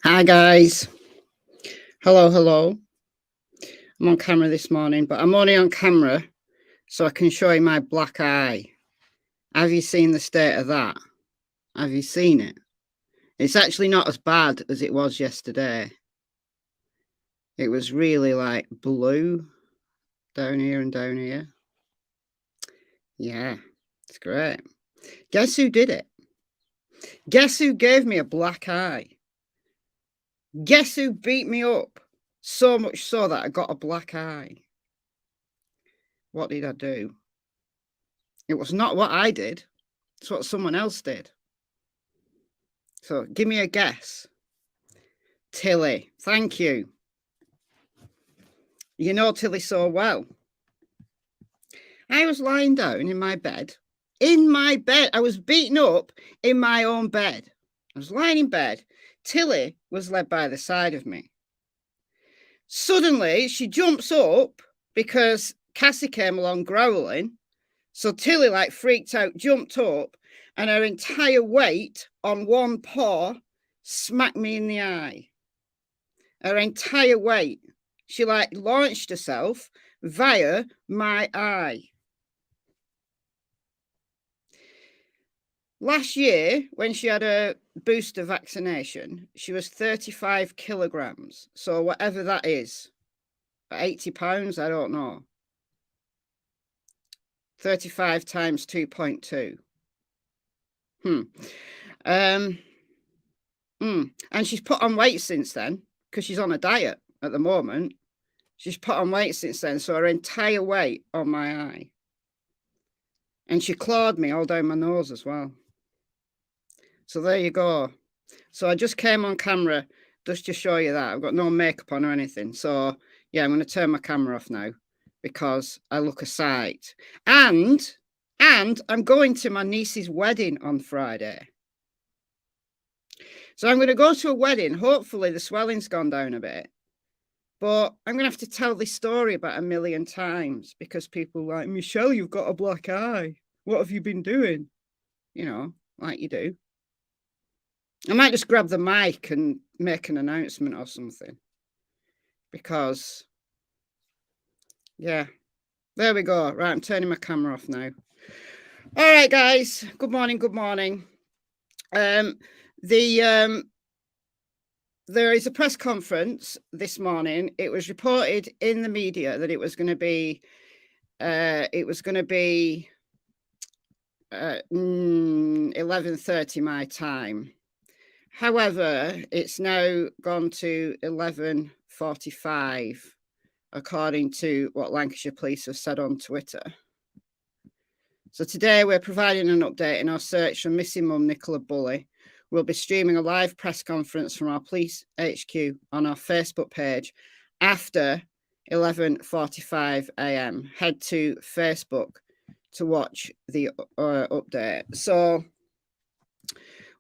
Hi guys. Hello. I'm on camera this morning, but I'm only on camera so I can show you my black eye. Have you seen the state of that? Have you seen it? It's actually not as bad as it was yesterday. It was really like blue down here and down here. Yeah, it's great. Guess who did it? Guess who gave me a black eye? Guess who beat me up so much so that I got a black eye? What did I do? It was not what I did. It's what someone else did. So give me a guess. Tilly, thank you. You know Tilly so well. I was lying down in my bed. I was beaten up in my own bed. I was lying in bed. Tilly was led by the side of me. Suddenly, she jumps up because Cassie came along growling. So Tilly, like, freaked out, jumped up, and her entire weight on one paw smacked me in the eye. Her entire weight. She, like, launched herself via my eye. Last year, when she had a booster vaccination, she was 35 kilograms. So whatever that is, 80 pounds, I don't know. 35 times 2.2. And she's put on weight since then because she's on a diet at the moment. She's put on weight since then. So her entire weight on my eye. And she clawed me all down my nose as well. So there you go. So I just came on camera just to show you that. I've got no makeup on or anything. So yeah, I'm going to turn my camera off now because I look a sight. And I'm going to my niece's wedding on Friday. So I'm going to go to a wedding. Hopefully the swelling's gone down a bit. But I'm going to have to tell this story about 1 million times because people are like, Michelle, you've got a black eye. What have you been doing? You know, like you do. I might just grab the mic and make an announcement or something. Because, yeah, there we go. Right, I'm turning my camera off now. All right, guys. Good morning. There is a press conference this morning. It was reported in the media that it was going to be 11:30 my time. However, it's now gone to 11:45, according to what Lancashire Police have said on Twitter. So today we're providing an update in our search for missing mum Nicola Bulley. we'll be streaming a live press conference from our police HQ on our Facebook page after 11:45 a.m. Head to Facebook to watch the update. So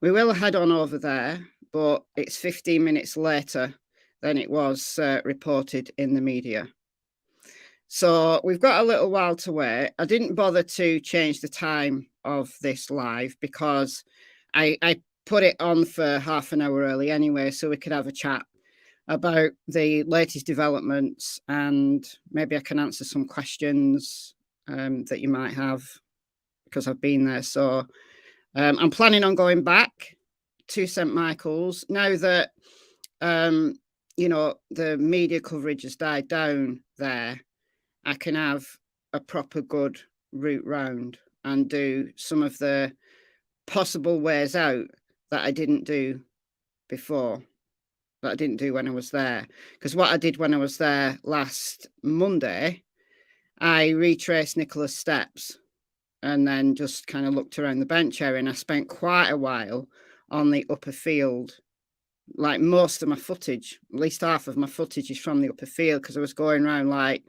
we will head on over there, but it's 15 minutes later than it was reported in the media. So we've got a little while to wait. I didn't bother to change the time of this live because I put it on for half an hour early anyway, so we could have a chat about the latest developments, and maybe I can answer some questions that you might have because I've been there. So I'm planning on going back to St. Michael's now that, you know, the media coverage has died down there. I can have a proper good route round and do some of the possible ways out that I didn't do before, that I didn't do when I was there. Because what I did when I was there last Monday, I retraced Nicola's steps and then just kind of looked around the bench area, and I spent quite a while on the upper field. Like most of my footage, at least half of my footage is from the upper field, because I was going around like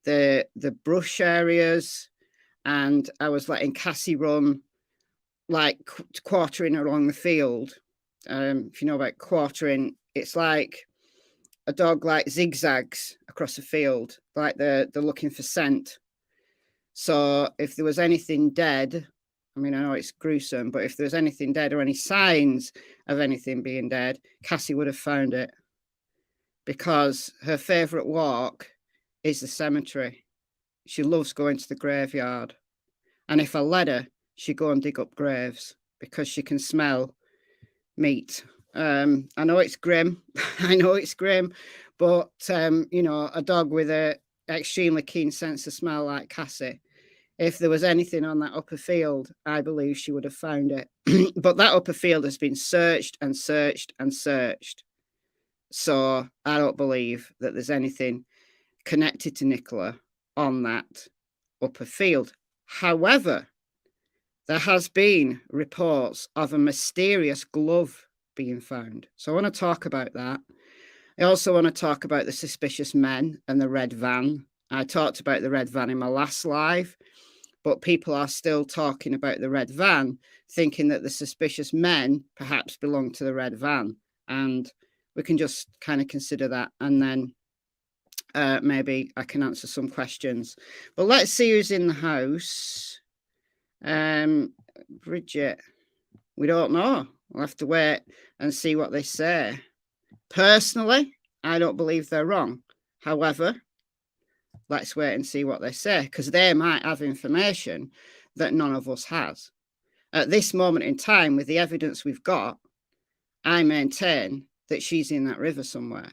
the brush areas, and I was letting Cassie run like quartering along the field. If you know about quartering, it's like a dog like zigzags across the field, like they're looking for scent. So if there was anything dead, I mean, I know it's gruesome, but if there was anything dead or any signs of anything being dead, Cassie would have found it, because her favourite walk is the cemetery. She loves going to the graveyard. And if I let her, she'd go and dig up graves because she can smell meat. I know it's grim. I know it's grim, but, you know, a dog with an extremely keen sense of smell like Cassie, if there was anything on that upper field, I believe she would have found it. But that upper field has been searched and searched and searched. So I don't believe that there's anything connected to Nicola on that upper field. However, there has been reports of a mysterious glove being found. So I want to talk about that. I also want to talk about the suspicious men and the red van. I talked about the red van in my last live, but people are still talking about the red van, thinking that the suspicious men perhaps belong to the red van. And we can just kind of consider that, and then maybe I can answer some questions. But let's see who's in the house. Bridget, we don't know. We'll have to wait and see what they say. Personally, I don't believe they're wrong. However, let's wait and see what they say, because they might have information that none of us has. At this moment in time, with the evidence we've got, I maintain that she's in that river somewhere.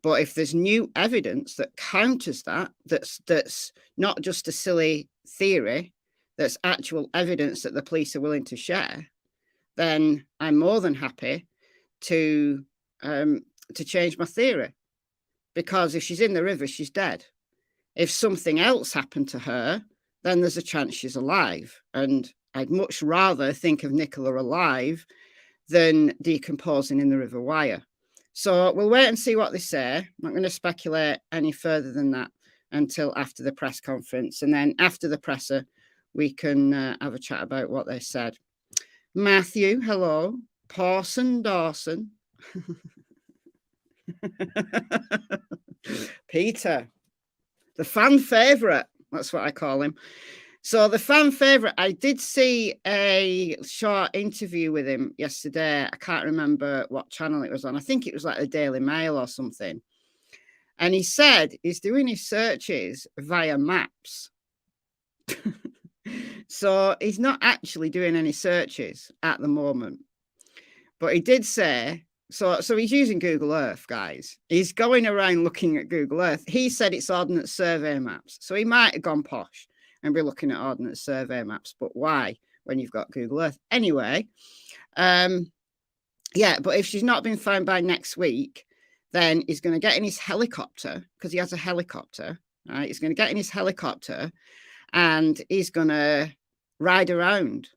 But if there's new evidence that counters that, that's not just a silly theory, that's actual evidence that the police are willing to share, then I'm more than happy to change my theory. Because if she's in the river, she's dead. If something else happened to her, then there's a chance she's alive. And I'd much rather think of Nicola alive than decomposing in the River Wyre. So we'll wait and see what they say. I'm not going to speculate any further than that until after the press conference. And then after the presser, we can have a chat about what they said. Matthew, hello. Parson Dawson. Peter, the fan favourite. That's what I call him. So the fan favourite, I did see a short interview with him yesterday. I can't remember what channel it was on. I think it was like the Daily Mail or something. And he said he's doing his searches via maps. So he's not actually doing any searches at the moment. But he did say, so he's using Google Earth, guys. He's going around looking at Google Earth. He said it's Ordnance Survey maps. So he might have gone posh and be looking at Ordnance Survey maps. But why when you've got Google Earth? Anyway, yeah, but if she's not been found by next week, then he's going to get in his helicopter, because he has a helicopter, right? He's going to get in his helicopter and he's going to ride around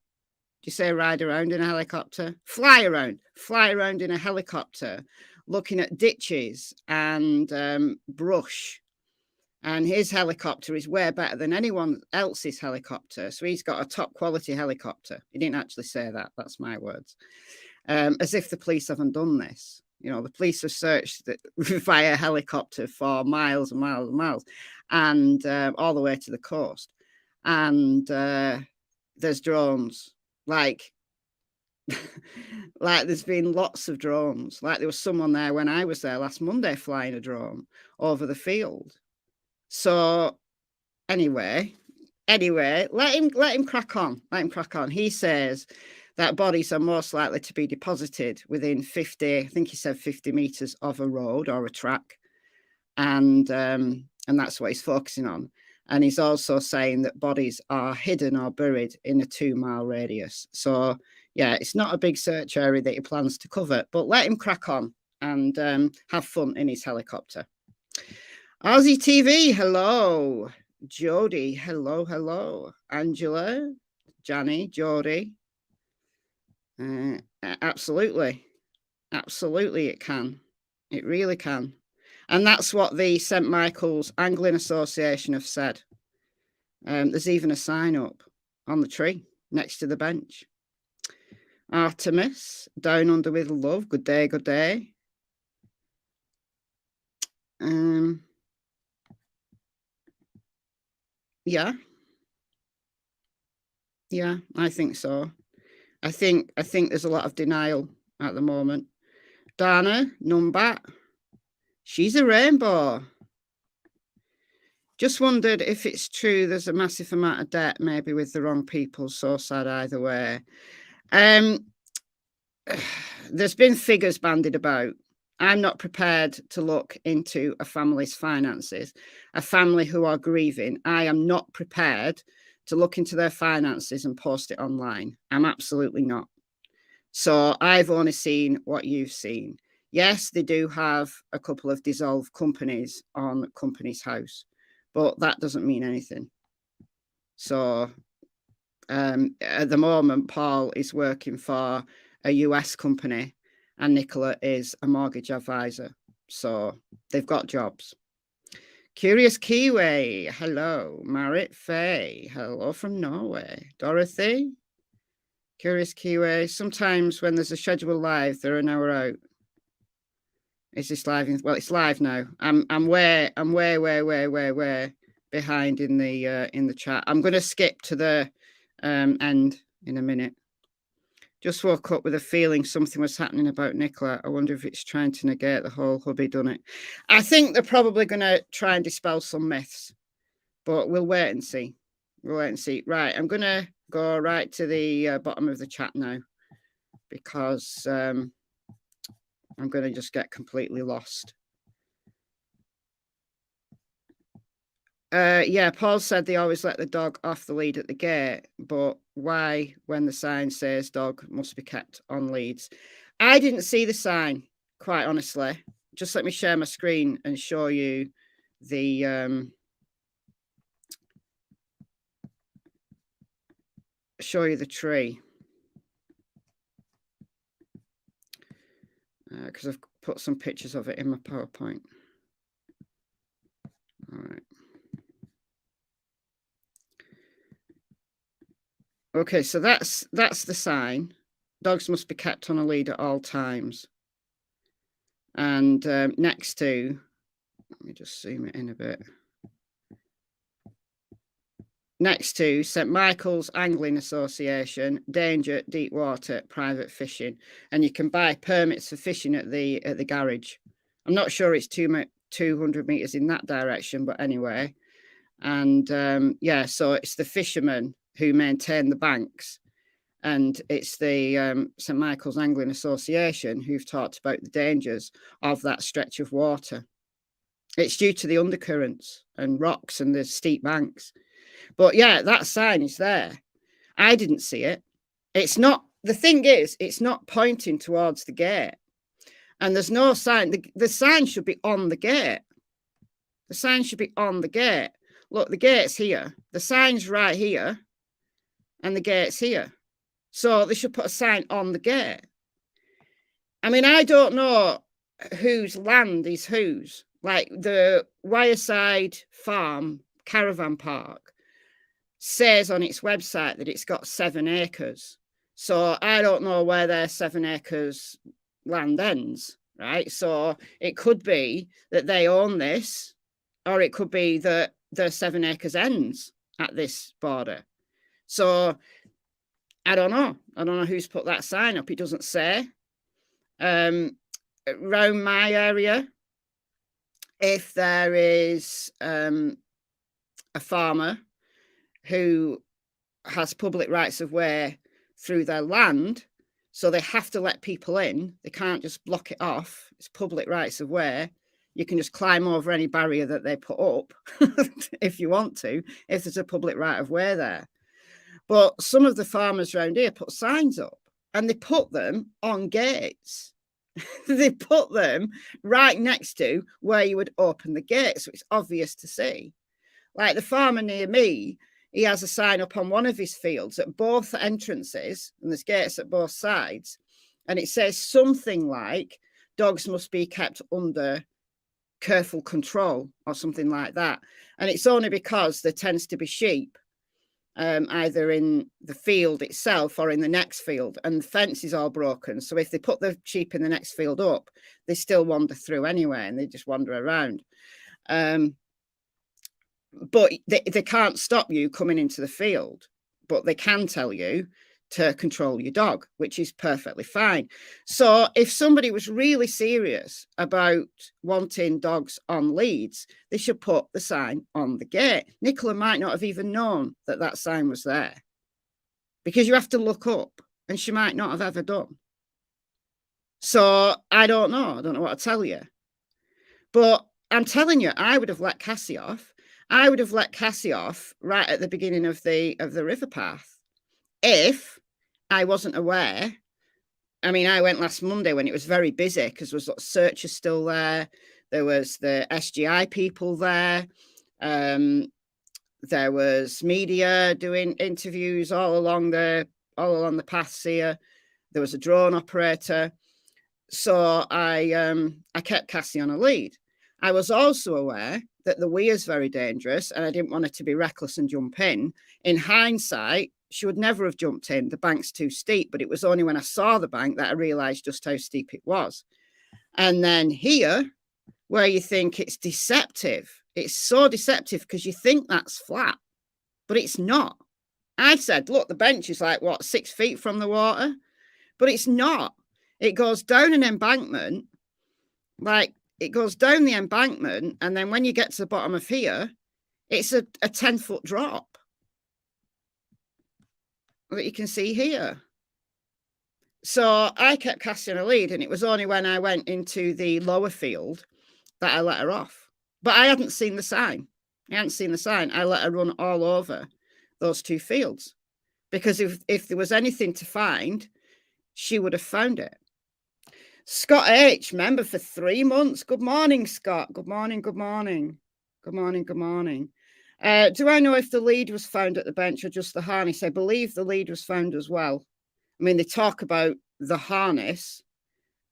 you say ride around in a helicopter? Fly around in a helicopter, looking at ditches and brush. And his helicopter is way better than anyone else's helicopter. So he's got a top quality helicopter. He didn't actually say that. That's my words. As if the police haven't done this. You know, the police have searched via helicopter for miles and miles and miles, and all the way to the coast. And there's drones. Like there's been lots of drones. Like there was someone there when I was there last Monday flying a drone over the field. So anyway, let him crack on. Let him crack on. He says that bodies are most likely to be deposited within 50, I think he said 50 meters of a road or a track. And that's what he's focusing on. And he's also saying that bodies are hidden or buried in a 2-mile radius. So yeah, it's not a big search area that he plans to cover, but let him crack on and have fun in his helicopter. Aussie TV, hello. Jody, hello. Angela, Janny, Jody. Absolutely it can. It really can. And that's what the St. Michael's Angling Association have said. There's even a sign up on the tree next to the bench. Artemis, down under with love. Good day. Yeah, I think so. I think there's a lot of denial at the moment. Dana, Numbat, she's a rainbow. Just wondered if it's true there's a massive amount of debt, maybe with the wrong people. So sad either way. There's been figures bandied about. I'm not prepared to look into a family's finances. A family who are grieving, I am not prepared to look into their finances and post it online. I'm absolutely not. So I've only seen what you've seen. Yes, they do have a couple of dissolved companies on Companies House, but that doesn't mean anything. So at the moment, Paul is working for a US company and Nicola is a mortgage advisor. So they've got jobs. Curious Kiwi, hello. Marit Faye, hello from Norway. Dorothy, Curious Kiwi. Sometimes when there's a scheduled live, they're an hour out. Is this live? Well, it's live now. I'm way behind in the chat. I'm going to skip to the end in a minute. Just woke up with a feeling something was happening about Nicola. I wonder if it's trying to negate the whole hubby done it. I think they're probably going to try and dispel some myths, but we'll wait and see. Right, I'm going to go right to the bottom of the chat now because I'm going to just get completely lost. Yeah, Paul said they always let the dog off the lead at the gate, but why when the sign says dog must be kept on leads? I didn't see the sign, quite honestly. Just let me share my screen and show you the tree. Because I've put some pictures of it in my PowerPoint. All right. Okay, so that's the sign. Dogs must be kept on a lead at all times. And next to, let me just zoom it in a bit. Next to St. Michael's Angling Association, danger, deep water, private fishing. And you can buy permits for fishing at the garage. I'm not sure it's 200 meters in that direction, but anyway. And yeah, so it's the fishermen who maintain the banks, and it's the St. Michael's Angling Association who've talked about the dangers of that stretch of water. It's due to the undercurrents and rocks and the steep banks. But yeah, that sign is there. I didn't see it. It's not, the thing is, it's not pointing towards the gate. And there's no sign. The sign should be on the gate. The sign should be on the gate. Look, the gate's here. The sign's right here. And the gate's here. So they should put a sign on the gate. I mean, I don't know whose land is whose. Like the Wyreside Farm Caravan Park says on its website that it's got 7 acres. So I don't know where their 7 acres land ends, right? So it could be that they own this, or it could be that their 7 acres ends at this border. So I don't know. I don't know who's put that sign up. It doesn't say. Around my area, if there is a farmer who has public rights of way through their land, so they have to let people in. They can't just block it off. It's public rights of way. You can just climb over any barrier that they put up if you want to, if there's a public right of way there. But some of the farmers around here put signs up, and they put them on gates. They put them right next to where you would open the gate, so it's obvious to see. Like the farmer near me, he has a sign up on one of his fields at both entrances, and there's gates at both sides, and it says something like dogs must be kept under careful control or something like that. And it's only because there tends to be sheep either in the field itself or in the next field, and the fence is all broken. So if they put the sheep in the next field up, they still wander through anyway, and they just wander around. But they can't stop you coming into the field, but they can tell you to control your dog, which is perfectly fine. So if somebody was really serious about wanting dogs on leads, they should put the sign on the gate. Nicola might not have even known that that sign was there, because you have to look up, and she might not have ever done. So I don't know. I don't know what to tell you. But I'm telling you, I would have let Cassie off. I would have let Cassie off right at the beginning of the river path if I wasn't aware. I mean, I went last Monday when it was very busy, because there was searchers still there. There was the SGI people there. There was media doing interviews all along the paths here. There was a drone operator. So I kept Cassie on a lead. I was also aware that the weir is very dangerous, and I didn't want her to be reckless and jump in. In hindsight, she would never have jumped in. The bank's too steep, but it was only when I saw the bank that I realised just how steep it was. And then here, where you think it's deceptive, it's so deceptive because you think that's flat, but it's not. I said, look, the bench is like, 6 feet from the water? But it's not. It goes down an embankment, like it goes down the embankment, and then when you get to the bottom of here, it's a 10-foot drop that you can see here. So I kept casting a lead, and it was only when I went into the lower field that I let her off. But I hadn't seen the sign. I let her run all over those 2 fields, because if there was anything to find, she would have found it. Scott H, member for 3 months. Good morning, Scott. Good morning. Do I know if the lead was found at the bench or just the harness? I believe the lead was found as well. I mean, they talk about the harness,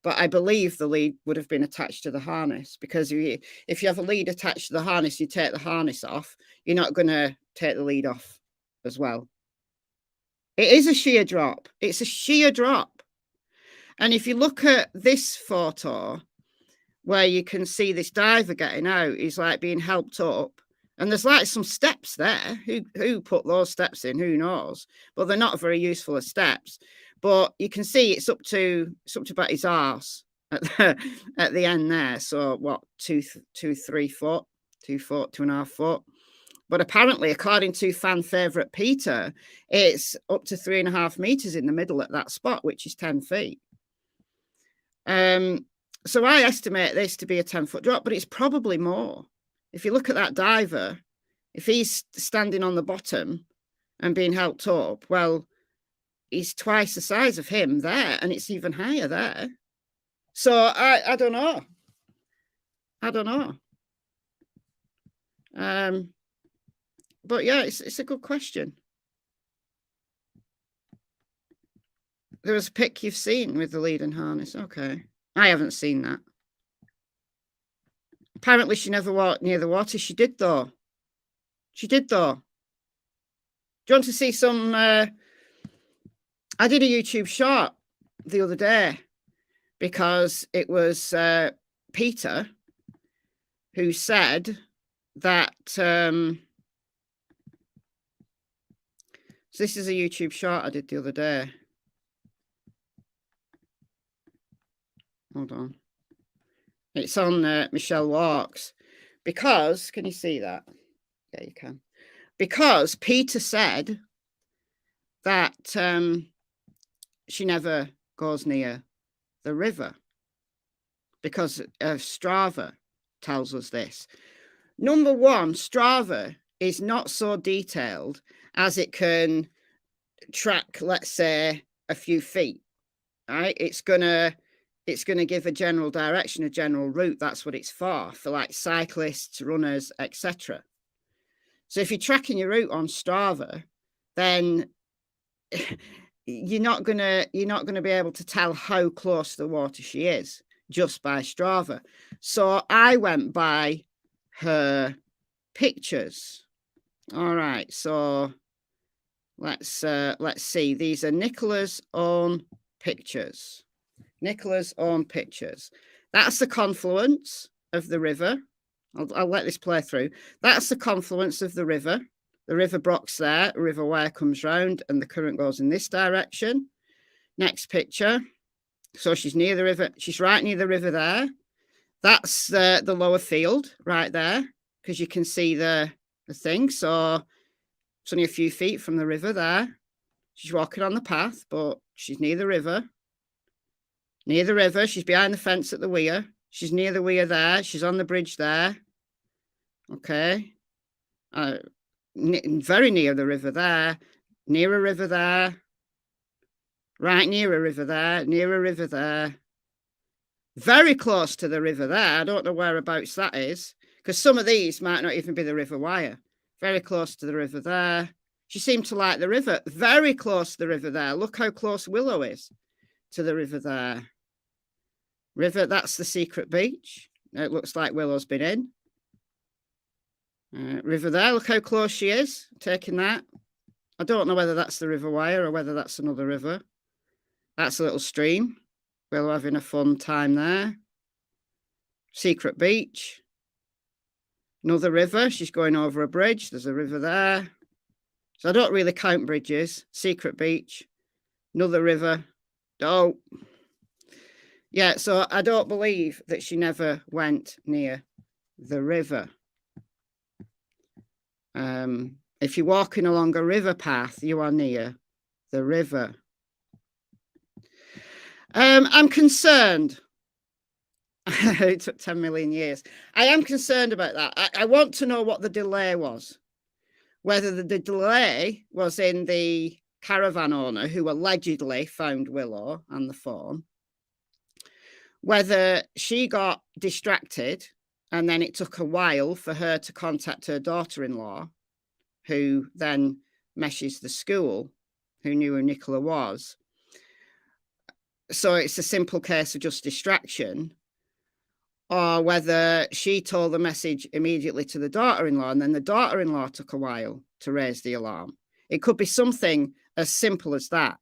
but I believe the lead would have been attached to the harness, because if you have a lead attached to the harness, you take the harness off, you're not going to take the lead off as well. It is a sheer drop. It's a sheer drop. And if you look at this photo, where you can see this diver getting out, he's like being helped up. And there's like some steps there. Who put those steps in? Who knows? But they're not very useful as steps. But you can see it's up to about his arse at the end there. So what, 2.5 foot. But apparently, according to fan favourite Peter, it's up to 3.5 meters in the middle at that spot, which is 10 feet. So I estimate this to be a 10-foot drop, but it's probably more. If you look at that diver, if he's standing on the bottom and being helped up, well, he's twice the size of him there, and it's even higher there. So I don't know. But yeah, it's a good question. There was a pic you've seen with the lead and harness. Okay. I haven't seen that. Apparently she never walked near the water. She did though. She did though. Do you want to see some? I did a YouTube short the other day because it was Peter who said that. So this is a YouTube short I did the other day. Hold on. It's on Michelle Walks because, can you see that? Yeah, you can. Because Peter said that she never goes near the river because Strava tells us this. Number one, Strava is not so detailed as it can track, let's say, a few feet, right? It's gonna give a general direction, a general route. That's what it's for like cyclists, runners, etc. So if you're tracking your route on Strava, then you're not gonna be able to tell how close to the water she is just by Strava. So I went by her pictures. All right, so let's see. These are Nicola's own pictures. Nicola's own pictures. That's the confluence of the river. I'll let this play through. That's the confluence of the river. The River Brock's there, River Ware comes round, and the current goes in this direction. Next picture. So she's near the river. She's right near the river there. That's the lower field right there, because you can see the thing. So it's only a few feet from the river there. She's walking on the path, but she's near the river. Near the river. She's behind the fence at the weir. She's near the weir there. She's on the bridge there. Okay. Very near the river there. Near a river there. Right near a river there. Near a river there. Very close to the river there. I don't know whereabouts that is, because some of these might not even be the River Wire. Very close to the river there. She seemed to like the river. Very close to the river there. Look how close Willow is to the river there. River, that's the secret beach. It looks like Willow's been in. River there, look how close she is, taking that. I don't know whether that's the River Wire or whether that's another river. That's a little stream. Willow having a fun time there. Secret beach. Another river, she's going over a bridge. There's a river there. So I don't really count bridges. Secret beach. Another river. Oh. Yeah, so I don't believe that she never went near the river. If you're walking along a river path, you are near the river. I'm concerned. It took 10 million years. I am concerned about that. I want to know what the delay was. Whether the delay was in the caravan owner who allegedly found Willow on the phone. Whether she got distracted and then it took a while for her to contact her daughter-in-law, who then meshes the school, who knew who Nicola was. So it's a simple case of just distraction, or whether she told the message immediately to the daughter-in-law and then the daughter-in-law took a while to raise the alarm. It could be something as simple as that.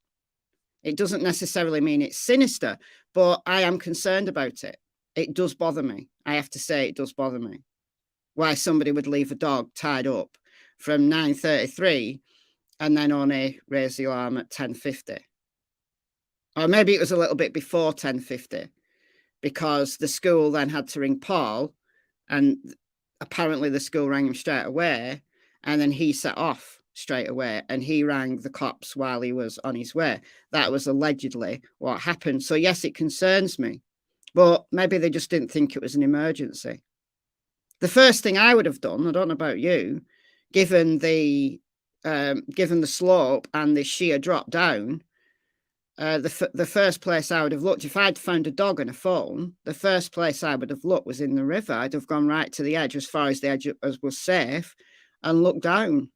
It doesn't necessarily mean it's sinister, but I am concerned about it. It does bother me. I have to say, it does bother me. Why somebody would leave a dog tied up from 9:33 and then only raise the alarm at 10:50. Or maybe it was a little bit before 10:50, because the school then had to ring Paul, and apparently the school rang him straight away, and then he set off straight away, and he rang the cops while he was on his way. That was allegedly what happened. So yes, it concerns me, but maybe they just didn't think it was an emergency. The first thing I would have done, I don't know about you, given the slope and the sheer drop down, the first place I would have looked, if I'd found a dog and a phone, the first place I would have looked was in the river. I'd have gone right to the edge, as far as the edge as was safe, and looked down.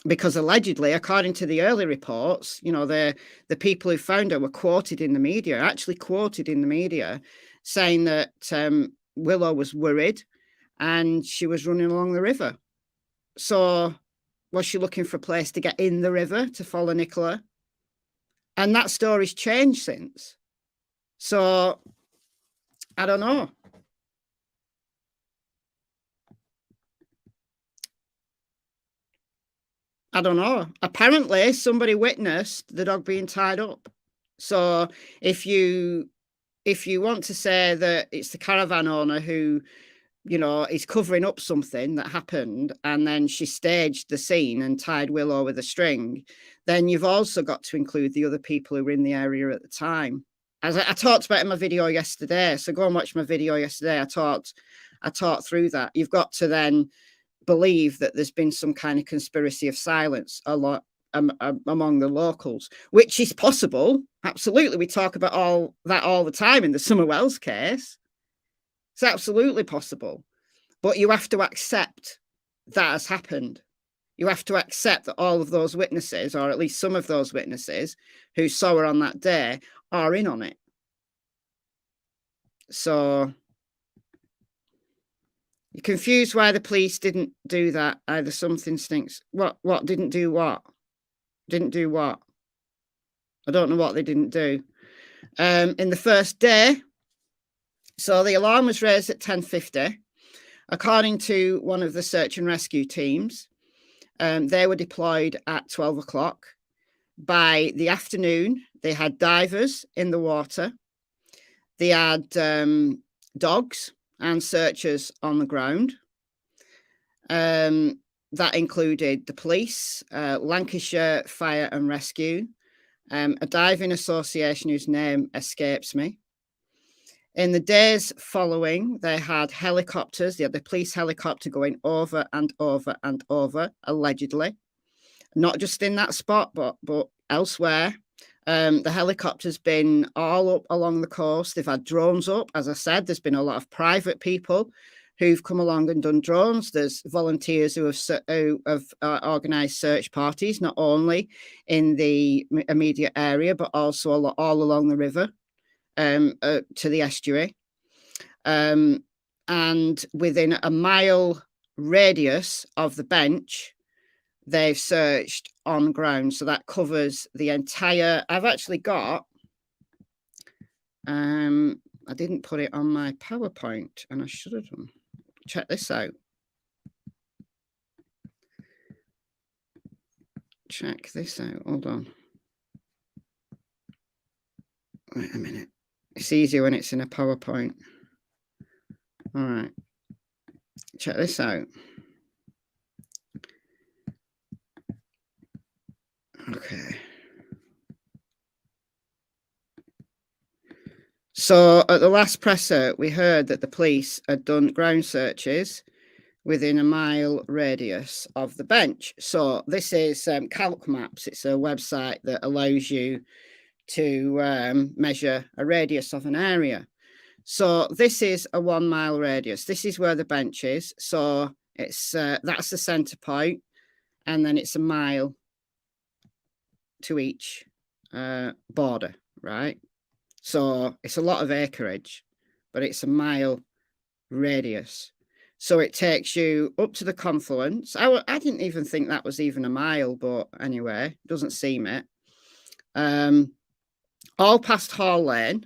because allegedly, according to the early reports, you know, the people who found her were quoted in the media, actually quoted in the media, saying that Willow was worried and she was running along the river. So was she looking for a place to get in the river to follow Nicola? And that story's changed since. So I don't know. I don't know. Apparently, somebody witnessed the dog being tied up. So if you want to say that it's the caravan owner who, you know, is covering up something that happened and then she staged the scene and tied Willow with a string, then you've also got to include the other people who were in the area at the time. As I talked about in my video yesterday, so go and watch my video yesterday. I talked through that. You've got to then believe that there's been some kind of conspiracy of silence a lot among the locals, which is possible. Absolutely. We talk about all that all the time in the Summer Wells case. It's absolutely possible. But you have to accept that has happened. You have to accept that all of those witnesses, or at least some of those witnesses who saw her on that day, are in on it. So you're confused why the police didn't do that. Either something stinks. What didn't do what? Didn't do what? I don't know what they didn't do. In the first day, so the alarm was raised at 10:50. According to one of the search and rescue teams, they were deployed at 12 o'clock. By the afternoon, they had divers in the water. They had dogs and searchers on the ground. That included the police, Lancashire Fire and Rescue, a diving association whose name escapes me. In the days following, they had helicopters. They had the police helicopter going over and over and over, allegedly. Not just in that spot, but elsewhere. The helicopter's been all up along the coast. They've had drones up. As I said, there's been a lot of private people who've come along and done drones. There's volunteers who have organised search parties, not only in the immediate area, but also all along the river to the estuary. And within a mile radius of the bench, they've searched on ground. So that covers the entire. I've actually got, I didn't put it on my PowerPoint and I should have done. Check this out. Check this out. Hold on. Wait a minute. It's easier when it's in a PowerPoint. All right. Check this out. Okay. So at the last presser, we heard that the police had done ground searches within a mile radius of the bench. So this is Calc Maps. It's a website that allows you to measure a radius of an area. So this is a 1 mile radius. This is where the bench is. So it's that's the center point, and then it's a mile to each border, right? So it's a lot of acreage, but it's a mile radius. So it takes you up to the confluence. I didn't even think that was even a mile, but anyway, doesn't seem it. All past Hall Lane,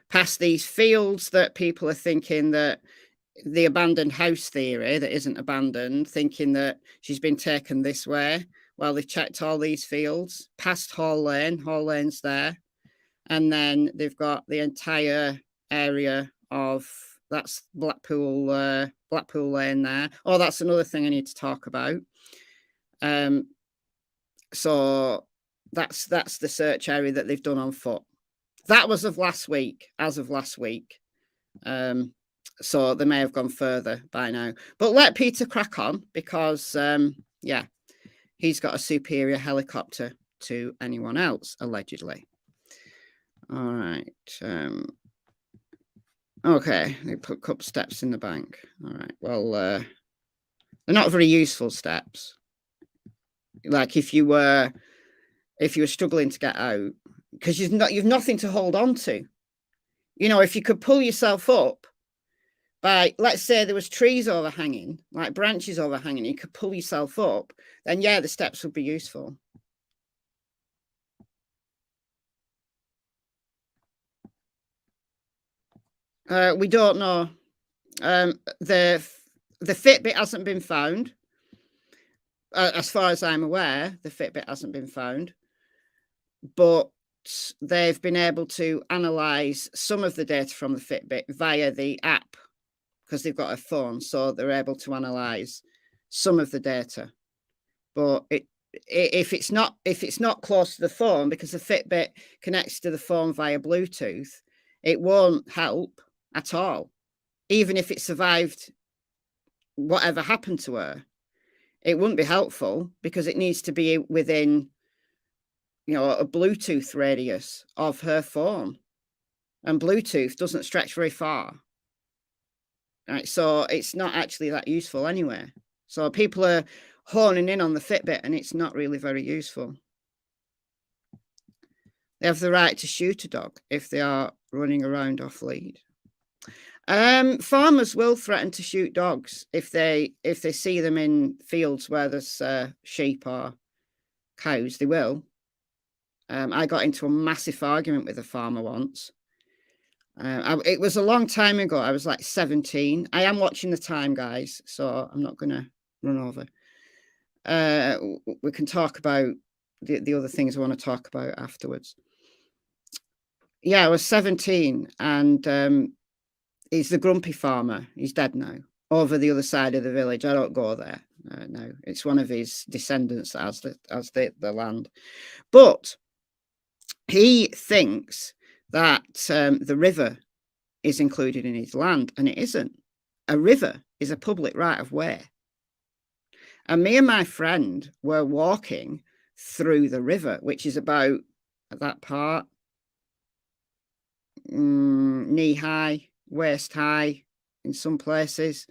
past these fields that people are thinking that the abandoned house theory that isn't abandoned, thinking that she's been taken this way. Well, they've checked all these fields, past Hall Lane. Hall Lane's there. And then they've got the entire area of, that's Blackpool Lane there. Oh, that's another thing I need to talk about. So that's the search area that they've done on foot. That was as of last week. So they may have gone further by now. But let Peter crack on because, yeah, he's got a superior helicopter to anyone else, allegedly. All right. Okay, they put a couple steps in the bank. All right. Well, they're not very useful steps. Like if you were struggling to get out, because you've nothing to hold on to. You know, if you could pull yourself up by, let's say there was trees overhanging, like branches overhanging, you could pull yourself up, then yeah, the steps would be useful. We don't know. The Fitbit hasn't been found. As far as I'm aware, the Fitbit hasn't been found. But they've been able to analyze some of the data from the Fitbit via the app, because they've got a phone, so they're able to analyze some of the data. But if it's not close to the phone, because the Fitbit connects to the phone via Bluetooth, it won't help at all. Even if it survived whatever happened to her, it wouldn't be helpful, because it needs to be within, you know, a Bluetooth radius of her phone, and Bluetooth doesn't stretch very far. Right, so it's not actually that useful anyway. So people are honing in on the Fitbit, and it's not really very useful. They have the right to shoot a dog if they are running around off lead. Farmers will threaten to shoot dogs if they see them in fields where there's sheep or cows. They will. I got into a massive argument with a farmer once. It was a long time ago. I was like 17. I am watching the time, guys, so I'm not going to run over. We can talk about the other things I want to talk about afterwards. Yeah, I was 17, and he's the grumpy farmer. He's dead now, over the other side of the village. I don't go there. No, it's one of his descendants that has the land. But he thinks that the river is included in his land, and it isn't. A river is a public right of way. And me and my friend were walking through the river, which is about that part, knee high, waist high in some places,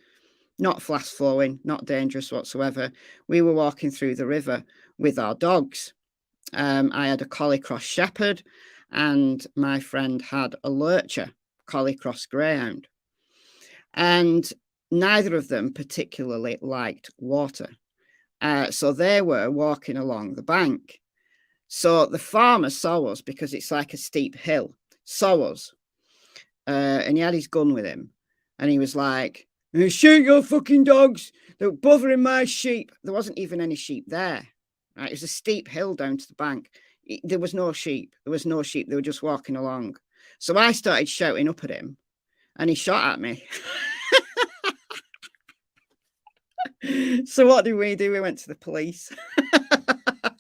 not fast flowing, not dangerous whatsoever. We were walking through the river with our dogs. I had a collie cross shepherd, and my friend had a lurcher, collie cross greyhound. And neither of them particularly liked water. So they were walking along the bank. So the farmer saw us, because it's like a steep hill, saw us. And he had his gun with him. And he was like, "Shoot your fucking dogs. They're bothering my sheep." There wasn't even any sheep there. Right? It was a steep hill down to the bank. There was no sheep. There was no sheep. They were just walking along. So I started shouting up at him, and he shot at me. So what did? We went to the police.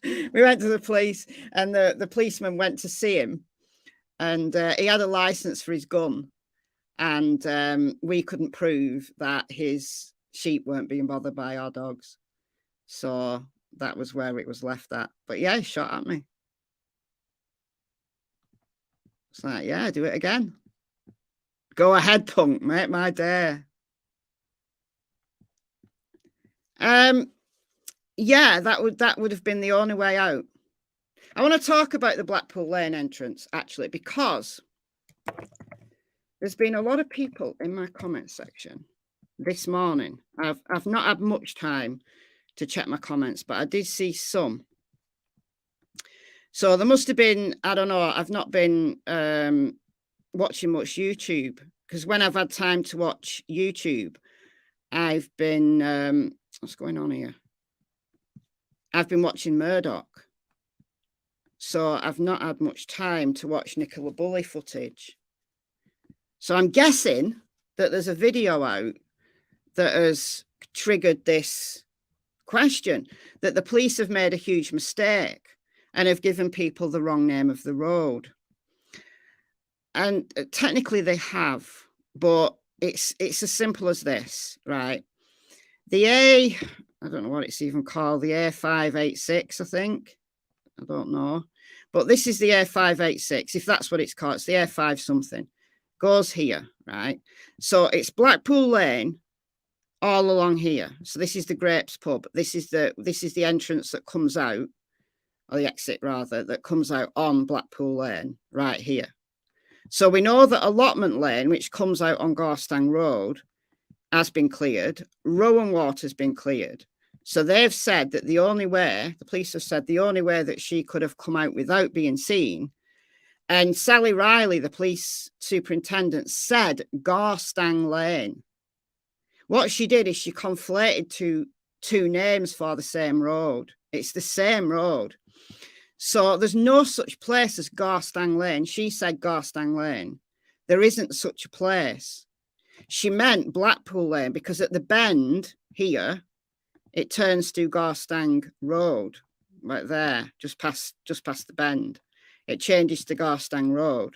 We went to the police, and the policeman went to see him, and he had a license for his gun, and we couldn't prove that his sheep weren't being bothered by our dogs. So that was where it was left at. But yeah, he shot at me. It's like, yeah, do it again. Go ahead, punk, make my day. Yeah, that would have been the only way out. I want to talk about the Blackpool Lane entrance, actually, because there's been a lot of people in my comment section this morning. I've not had much time to check my comments, but I did see some. So there must have been, I don't know, I've not been watching much YouTube, because when I've had time to watch YouTube, I've been, what's going on here? I've been watching Murdoch. So I've not had much time to watch Nicola Bulley footage. So I'm guessing that there's a video out that has triggered this question, that the police have made a huge mistake and have given people the wrong name of the road. And technically they have, but it's as simple as this, right? I don't know what it's even called, the A586, I think. I don't know. But this is the A586, if that's what it's called. It's the A5 something. Goes here, right? So it's Blackpool Lane all along here. So this is the Grapes pub. This is the entrance that comes out, or the exit rather, that comes out on Blackpool Lane right here. So we know that Allotment Lane, which comes out on Gorstang Road, has been cleared. Rowan Water's been cleared. So they've said that the police have said the only way that she could have come out without being seen. And Sally Riley, the police superintendent, said Gorstang Lane. What she did is she conflated two names for the same road. It's the same road. So there's no such place as Gorstang Lane. She said Gorstang Lane. There isn't such a place. She meant Blackpool Lane because at the bend here, it turns to Gorstang Road, right there, just past the bend. It changes to Gorstang Road.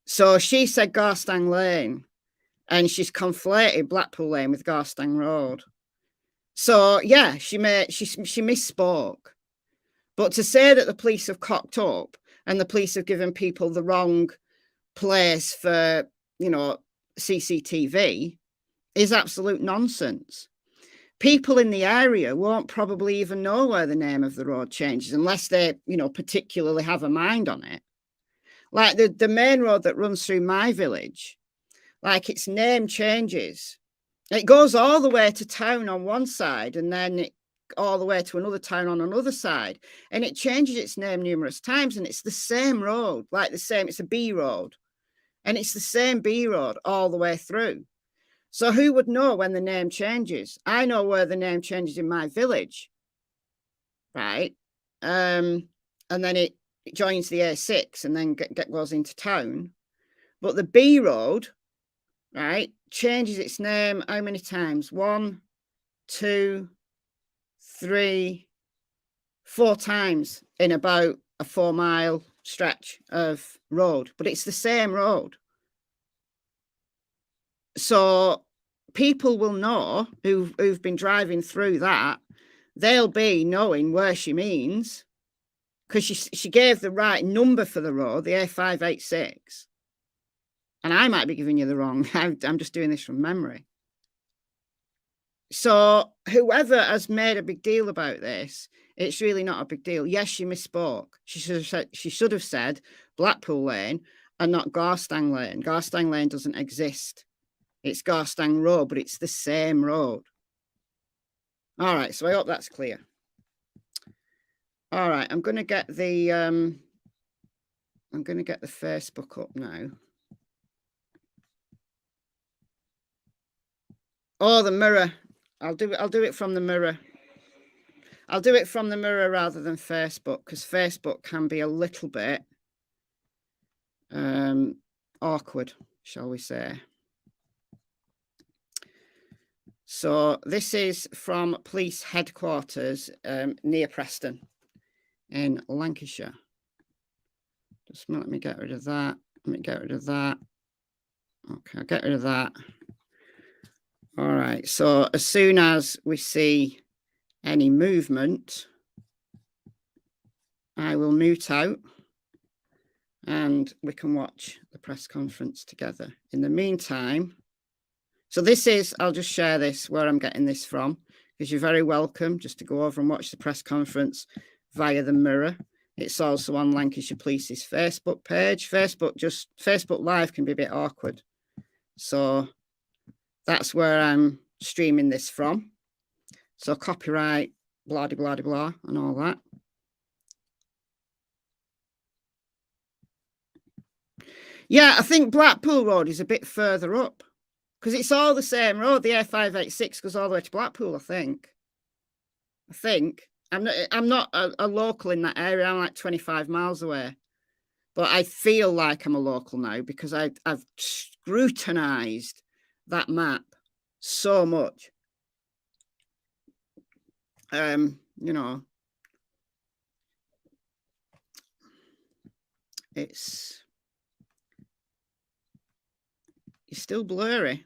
So she said Gorstang Lane, and she's conflated Blackpool Lane with Gorstang Road. So yeah, she misspoke. But to say that the police have cocked up and the police have given people the wrong place for, CCTV is absolute nonsense. People in the area won't probably even know where the name of the road changes unless they, particularly have a mind on it. Like the main road that runs through my village, like its name changes. It goes all the way to town on one side and then all the way to another town on another side. And it changes its name numerous times, and it's the same road, it's a B road. And it's the same B road all the way through. So who would know when the name changes? I know where the name changes in my village, right? And then it joins the A6 and then goes into town. But the B road, right, changes its name how many times? 1, 2, 3, 4 times in about a 4-mile stretch of road, but it's the same road. So people will know who've been driving through that. They'll be knowing where she means, because she gave the right number for the road, the A586. And I might be giving you the wrong. I'm just doing this from memory. So whoever has made a big deal about this, it's really not a big deal. Yes, she misspoke. She should have said Blackpool Lane and not Gorstang Lane. Gorstang Lane doesn't exist. It's Gorstang Road, but it's the same road. All right, so I hope that's clear. All right, I'm going to get the Facebook up now. Oh, the Mirror. I'll do it from the Mirror. I'll do it from the Mirror rather than Facebook, because Facebook can be a little bit awkward, shall we say. So this is from police headquarters near Preston in Lancashire. Just let me get rid of that. Let me get rid of that. Okay, I'll get rid of that. All right, so as soon as we see any movement, I will mute out and we can watch the press conference together. In the meantime, so this is, I'll just share this where I'm getting this from, because you're very welcome just to go over and watch the press conference via the Mirror. It's also on Lancashire Police's Facebook page. Facebook Live can be a bit awkward. So that's where I'm streaming this from. So copyright, blah, blah, blah, blah, and all that. Yeah, I think Blackpool Road is a bit further up, because it's all the same road. The A586 goes all the way to Blackpool, I think. I'm not a local in that area. I'm like 25 miles away. But I feel like I'm a local now because I've scrutinized that map so much. You know, it's still blurry.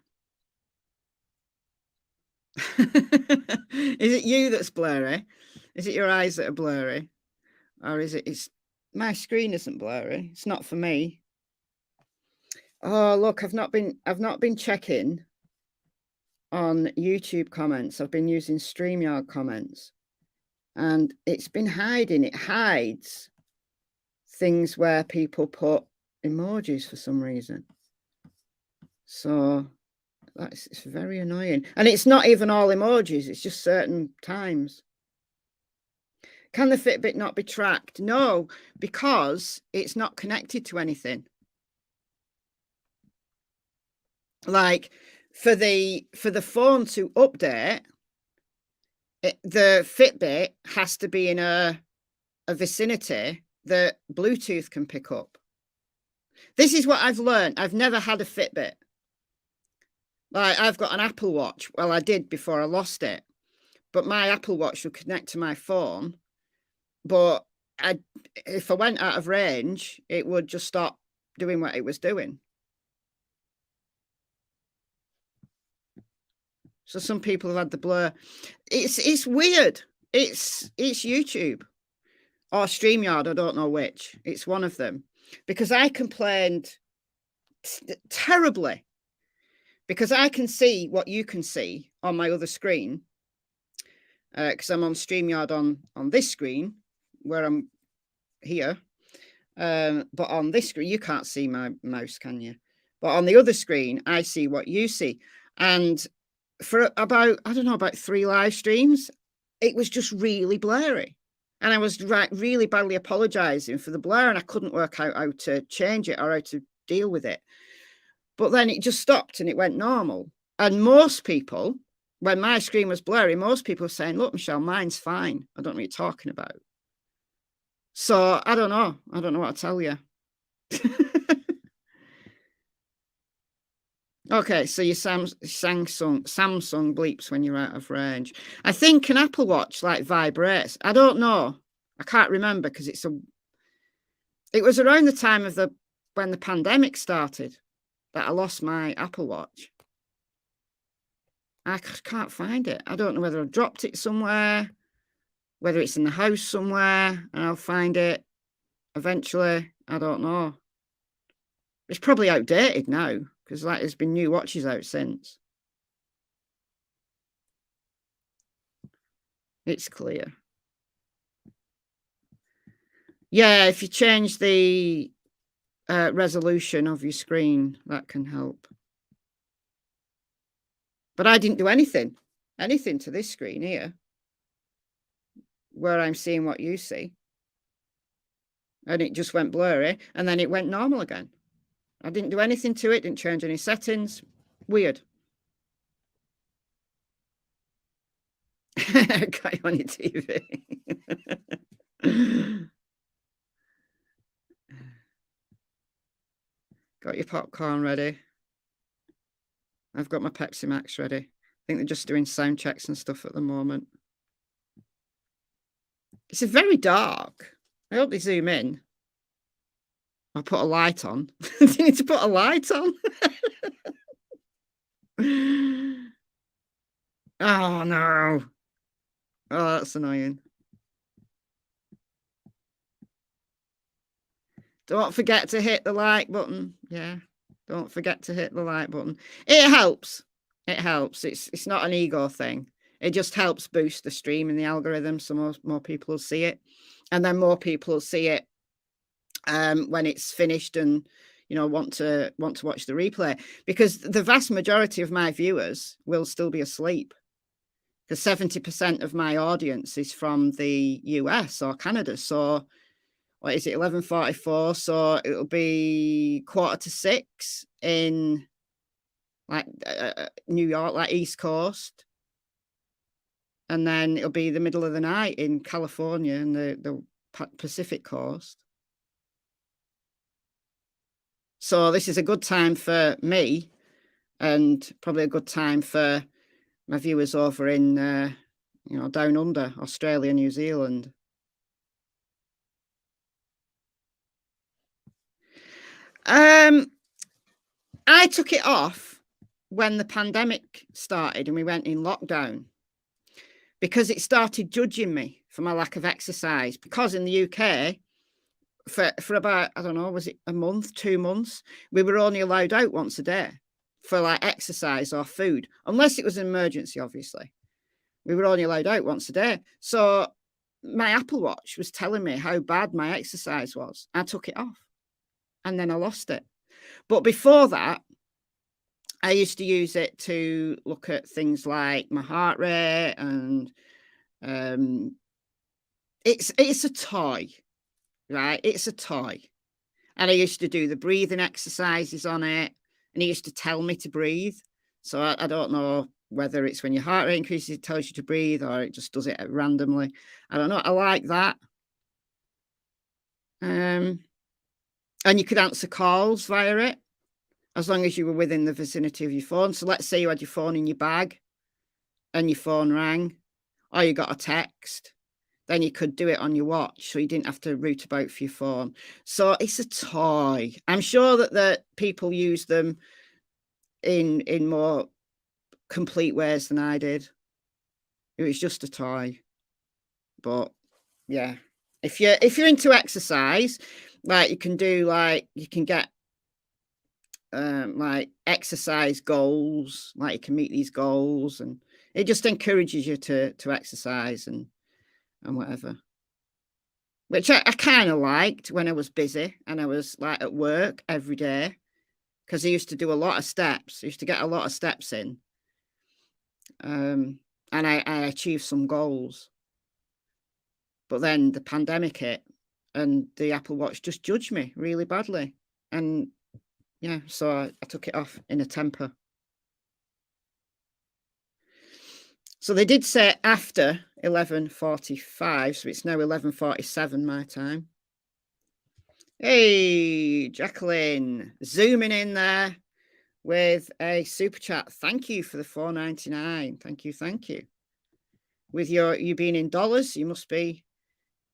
Is it you that's blurry? Is it your eyes that are blurry? Or is it's my screen isn't blurry. It's not for me. Oh, look, I've not been checking on YouTube comments. I've been using StreamYard comments, and it's been hiding. It hides things where people put emojis for some reason. So it's very annoying. And it's not even all emojis, it's just certain times. Can the Fitbit not be tracked? No, because it's not connected to anything. Like for the phone to update, the Fitbit has to be in a vicinity that Bluetooth can pick up. This is what I've learned. I've never had a Fitbit. Like, I've got an Apple Watch. Well, I did before I lost it. But my Apple Watch would connect to my phone. But if I went out of range, it would just stop doing what it was doing. So some people have had the blur. It's weird. It's YouTube or StreamYard. I don't know which. It's one of them. Because I complained terribly. Because I can see what you can see on my other screen. Because I'm on StreamYard on this screen, where I'm here. But on this screen, you can't see my mouse, can you? But on the other screen, I see what you see. And for about 3 live streams, it was just really blurry. And I was really badly apologizing for the blur, and I couldn't work out how to change it or how to deal with it. But then it just stopped and it went normal. And most people, when my screen was blurry, most people were saying, look, Michelle, mine's fine. I don't know what you're talking about. So I don't know. I don't know what to tell you. Okay, so your Samsung bleeps when you're out of range. I think an Apple Watch like vibrates. I don't know. I can't remember because it was around the time of when the pandemic started that I lost my Apple Watch. I can't find it. I don't know whether I've dropped it somewhere, whether it's in the house somewhere, and I'll find it eventually. I don't know. It's probably outdated now, because there's been new watches out since. It's clear. Yeah, if you change the resolution of your screen, that can help. But I didn't do anything to this screen here, where I'm seeing what you see. And it just went blurry, and then it went normal again. I didn't do anything to it, didn't change any settings. Weird. Got you on your TV. Got your popcorn ready. I've got my Pepsi Max ready. I think they're just doing sound checks and stuff at the moment. It's very dark. I hope they zoom in. I'll put a light on. Do you need to put a light on? Oh, no. Oh, that's annoying. Don't forget to hit the like button. Yeah, don't forget to hit the like button. It helps. It helps. It's not an ego thing. It just helps boost the stream and the algorithm, so more people will see it. And then more people will see it when it's finished and, want to watch the replay. Because the vast majority of my viewers will still be asleep. Because 70% of my audience is from the US or Canada. So what is it, 11:44? So it'll be 5:45 in like New York, like East Coast. And then it'll be the middle of the night in California and the Pacific Coast. So this is a good time for me, and probably a good time for my viewers over in, down under, Australia, New Zealand. I took it off when the pandemic started and we went in lockdown, because it started judging me for my lack of exercise. Because in the UK, for about, I don't know, was it a month, 2 months, we were only allowed out once a day. for like exercise or food, unless it was an emergency, obviously. We were only allowed out once a day. So my Apple Watch was telling me how bad my exercise was. I took it off and then I lost it. But before that, I used to use it to look at things like my heart rate, and it's a toy, right? It's a toy. And I used to do the breathing exercises on it, and it used to tell me to breathe. So I don't know whether it's when your heart rate increases, it tells you to breathe, or it just does it randomly. I don't know. I like that. And you could answer calls via it, as long as you were within the vicinity of your phone. So let's say you had your phone in your bag and your phone rang, or you got a text, then you could do it on your watch, so you didn't have to root about for your phone. So it's a toy. I'm sure that the people use them in more complete ways than I did. It was just a toy. But yeah, if you're into exercise, like you can get like exercise goals, like you can meet these goals, and it just encourages you to exercise and whatever, which I kind of liked when I was busy and I was like at work every day, because I used to do a lot of steps. I used to get a lot of steps in, and I achieved some goals. But then the pandemic hit and the Apple Watch just judged me really badly, and yeah, so I took it off in a temper. So they did say after 11:45, so it's now 11:47 my time. Hey, Jacqueline, zooming in there with a super chat. Thank you for the $4.99. Thank you. With you being in dollars, you must be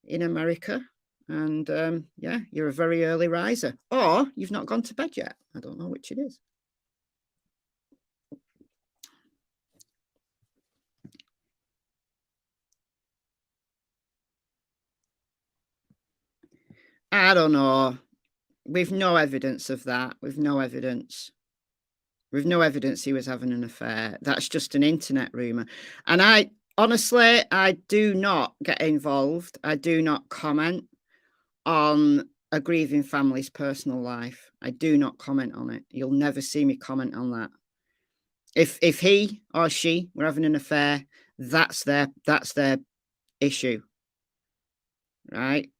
in America. And yeah, you're a very early riser. Or you've not gone to bed yet. I don't know which it is. I don't know. We've no evidence of that. We've no evidence he was having an affair. That's just an internet rumor. And I honestly do not get involved. I do not comment on a grieving family's personal life. I do not comment on it. You'll never see me comment on that. If he or she were having an affair, that's their issue, right?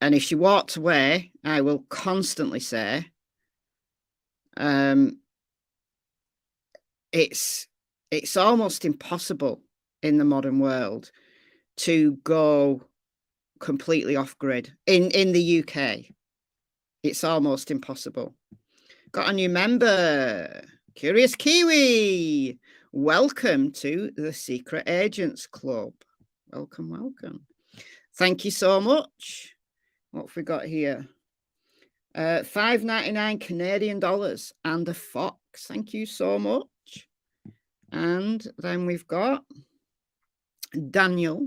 And if she walked away, I will constantly say, it's almost impossible in the modern world to go completely off grid. In the UK, it's almost impossible. Got a new member, Curious Kiwi. Welcome to the Secret Agents Club. Welcome. Thank you so much. What have we got here? $5.99 Canadian dollars and a fox. Thank you so much. And then we've got Daniel.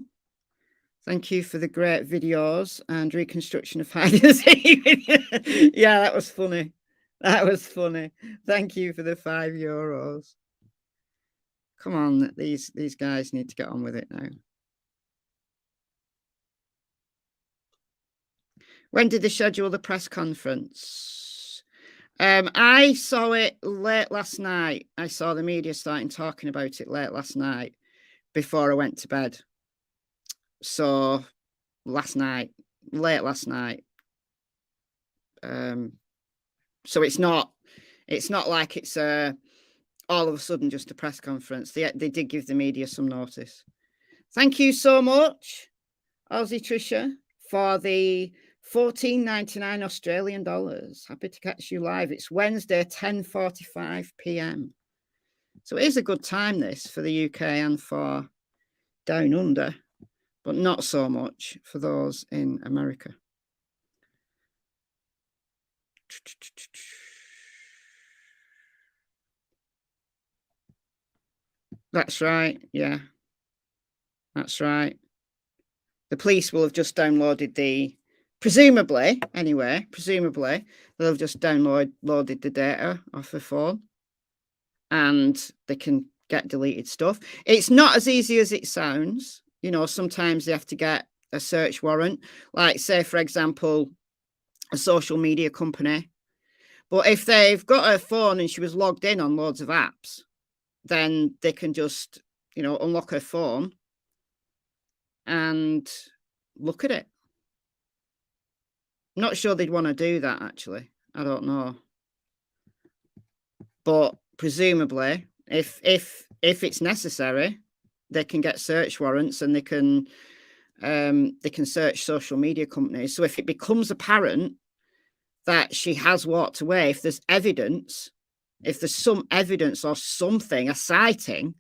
Thank you for the great videos and reconstruction of hide and seek. Yeah, that was funny. Thank you for the €5. Come on, these guys need to get on with it now. When did they schedule the press conference? I saw it late last night. I saw the media starting talking about it late last night before I went to bed. So late last night. So it's not like it's all of a sudden just a press conference. They did give the media some notice. Thank you so much, Aussie Trisha, for the $14.99 Australian dollars. Happy to catch you live. It's Wednesday, 10:45 p.m. So it is a good time, this, for the UK and for down under, but not so much for those in America. That's right. Yeah, that's right. The police will have just downloaded presumably, they'll have just downloaded the data off the phone. and they can get deleted stuff. It's not as easy as it sounds. You know, sometimes they have to get a search warrant, like, say, for example, a social media company. But if they've got her phone and she was logged in on loads of apps, then they can just, you know, unlock her phone and look at it. I'm not sure they'd want to do that, actually. I don't know. But presumably, if it's necessary, they can get search warrants and they can search social media companies. So if it becomes apparent that she has walked away, if there's evidence, if there's some evidence or something, a sighting,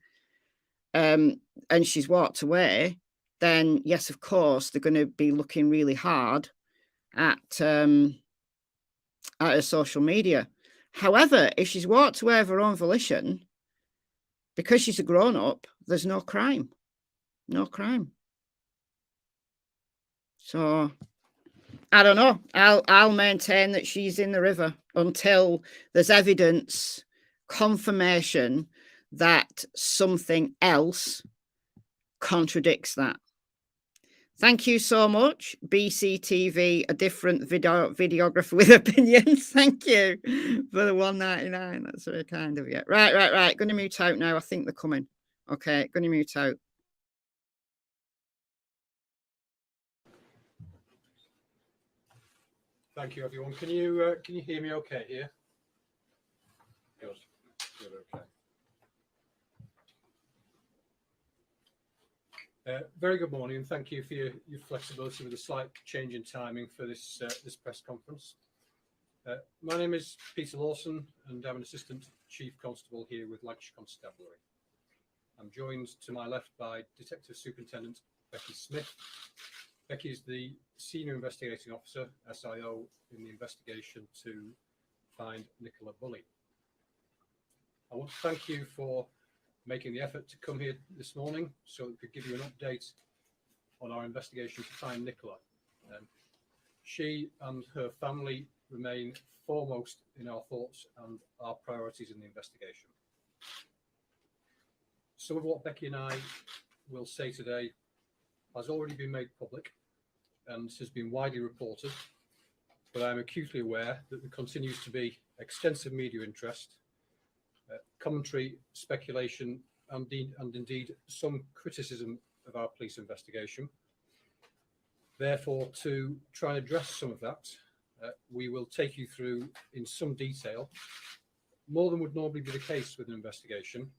and she's walked away, then yes, of course, they're going to be looking really hard at her social media. However, if she's walked away of her own volition, because she's a grown-up, there's no crime. No crime. So I don't know. I'll maintain that she's in the river until there's evidence, confirmation that something else contradicts that. Thank you so much, BCTV, a different videographer with opinions. Thank you for the $1.99. That's very kind of you. Right. Going to mute out now. I think they're coming. Okay, going to mute out. Thank you, everyone. Can you hear me okay here? Good, okay. Very good morning, and thank you for your flexibility with a slight change in timing for this this press conference. My name is Peter Lawson, and I'm an Assistant Chief Constable here with Lancashire Constabulary. I'm joined to my left by Detective Superintendent Becky Smith. Becky is the Senior Investigating Officer, SIO, in the investigation to find Nicola Bulley. I want to thank you for making the effort to come here this morning so we could give you an update on our investigation to find Nicola. She and her family remain foremost in our thoughts and our priorities in the investigation. Some of what Becky and I will say today has already been made public and has been widely reported, but I'm acutely aware that there continues to be extensive media interest, commentary, speculation, and indeed some criticism of our police investigation. Therefore, to try and address some of that, we will take you through in some detail, more than would normally be the case with an investigation,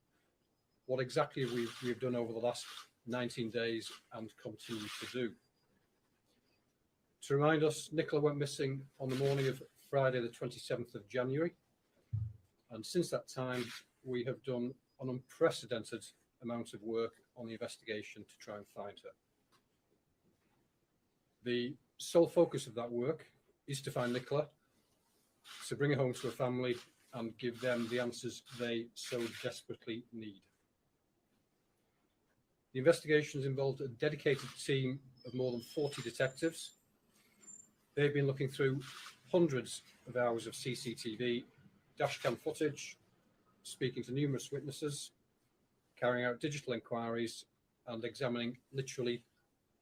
what exactly we've done over the last 19 days and continue to do. To remind us, Nicola went missing on the morning of Friday, the 27th of January. And since that time, we have done an unprecedented amount of work on the investigation to try and find her. The sole focus of that work is to find Nicola, to bring her home to her family and give them the answers they so desperately need. The investigation has involved a dedicated team of more than 40 detectives. They've been looking through hundreds of hours of CCTV, dashcam footage, speaking to numerous witnesses, carrying out digital inquiries, and examining literally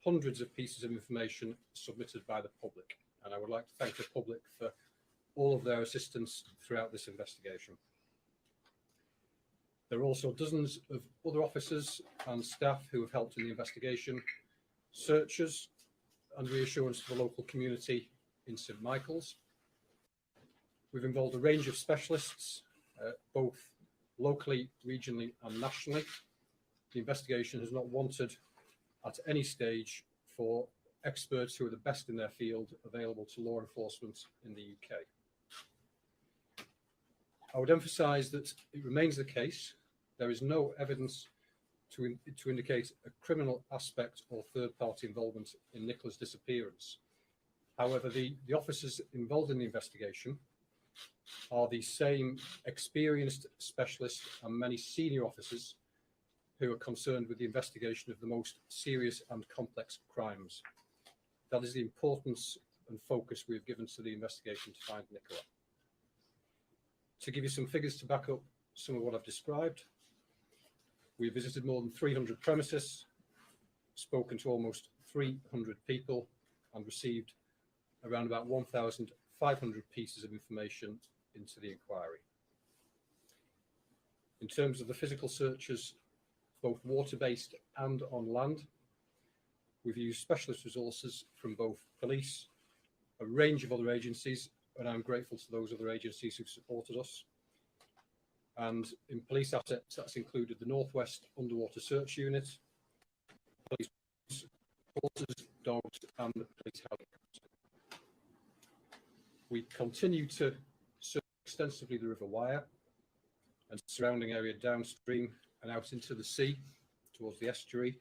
hundreds of pieces of information submitted by the public. And I would like to thank the public for all of their assistance throughout this investigation. There are also dozens of other officers and staff who have helped in the investigation, searchers and reassurance to the local community in St Michael's. We've involved a range of specialists, both locally, regionally and nationally. The investigation has not wanted at any stage for experts who are the best in their field available to law enforcement in the UK. I would emphasise that it remains the case. There is no evidence to indicate a criminal aspect or third-party involvement in Nicola's disappearance. However, the officers involved in the investigation are the same experienced specialists and many senior officers who are concerned with the investigation of the most serious and complex crimes. That is the importance and focus we have given to the investigation to find Nicola. To give you some figures to back up some of what I've described. We've visited more than 300 premises, spoken to almost 300 people, and received around about 1,500 pieces of information into the inquiry. In terms of the physical searches, both water-based and on land, we've used specialist resources from both police, a range of other agencies, and I'm grateful to those other agencies who've supported us. And in police assets, that's included the Northwest Underwater Search Unit, police horses, dogs, and the police helicopter. We continue to search extensively the River Wyre and surrounding area downstream and out into the sea towards the estuary.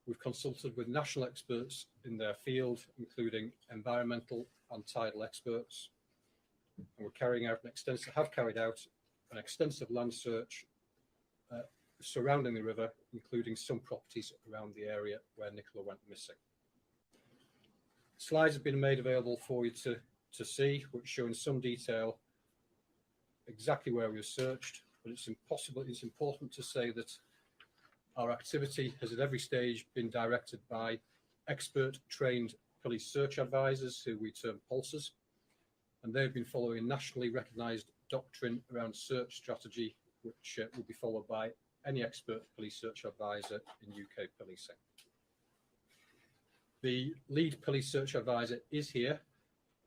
We've consulted with national experts in their field, including environmental and tidal experts, and we're carrying out have carried out an extensive land search surrounding the river, including some properties around the area where Nicola went missing. Slides have been made available for you to see, which show in some detail exactly where we've searched, but it's important to say that our activity has at every stage been directed by expert trained police search advisors, who we term pulsers, and they've been following a nationally recognised doctrine around search strategy, which will be followed by any expert police search advisor in UK policing. The lead police search advisor is here,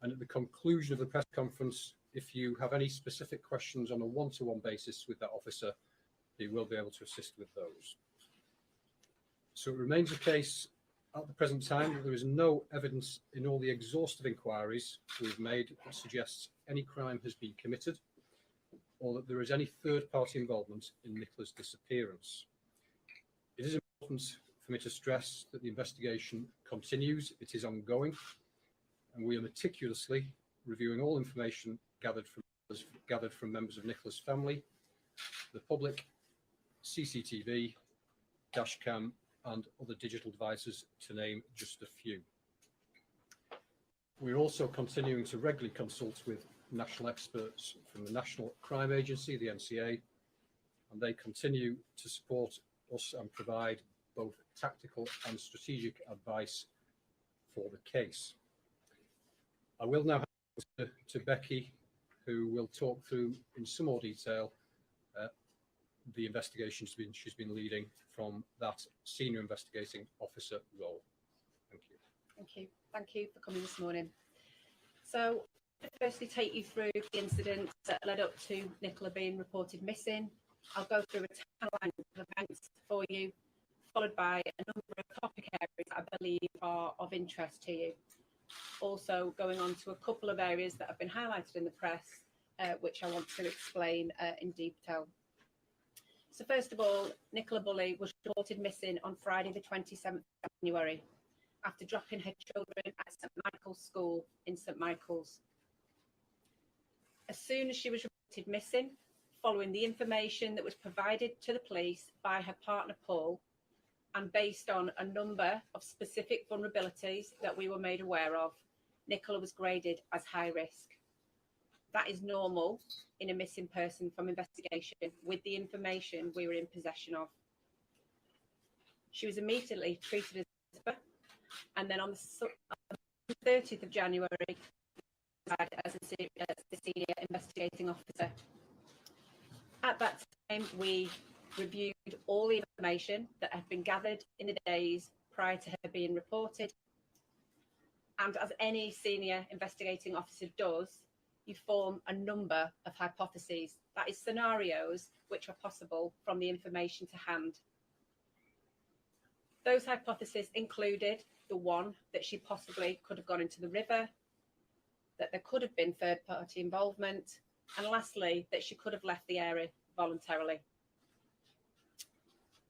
and at the conclusion of the press conference, if you have any specific questions on a one-to-one basis with that officer, he will be able to assist with those. So it remains the case at the present time that there is no evidence in all the exhaustive inquiries we've made that suggests any crime has been committed or that there is any third-party involvement in Nicola's disappearance. It is important for me to stress that the investigation continues, it is ongoing, and we are meticulously reviewing all information gathered from members of Nicola's family, the public, CCTV, dashcam, and other digital devices, to name just a few. We're also continuing to regularly consult with national experts from the National Crime Agency, the NCA, and they continue to support us and provide both tactical and strategic advice for the case. I will now hand to Becky, who will talk through in some more detail the investigation she's been leading from that senior investigating officer role. Thank you. Thank you. Thank you for coming this morning. So, I'll firstly take you through the incidents that led up to Nicola being reported missing. I'll go through a timeline of events for you, followed by a number of topic areas that I believe are of interest to you. Also going on to a couple of areas that have been highlighted in the press, which I want to explain in detail. So first of all, Nicola Bulley was reported missing on Friday the 27th of January after dropping her children at St Michael's School in St Michael's. As soon as she was reported missing, following the information that was provided to the police by her partner Paul, and based on a number of specific vulnerabilities that we were made aware of, Nicola was graded as high risk. That is normal in a missing person from investigation with the information we were in possession of. She was immediately treated as a whisper, and then on the 30th of January, as the senior investigating officer. At that time, we reviewed all the information that had been gathered in the days prior to her being reported. And as any senior investigating officer does, you form a number of hypotheses, that is scenarios which are possible from the information to hand. Those hypotheses included the one that she possibly could have gone into the river, that there could have been third-party involvement, and lastly, that she could have left the area voluntarily.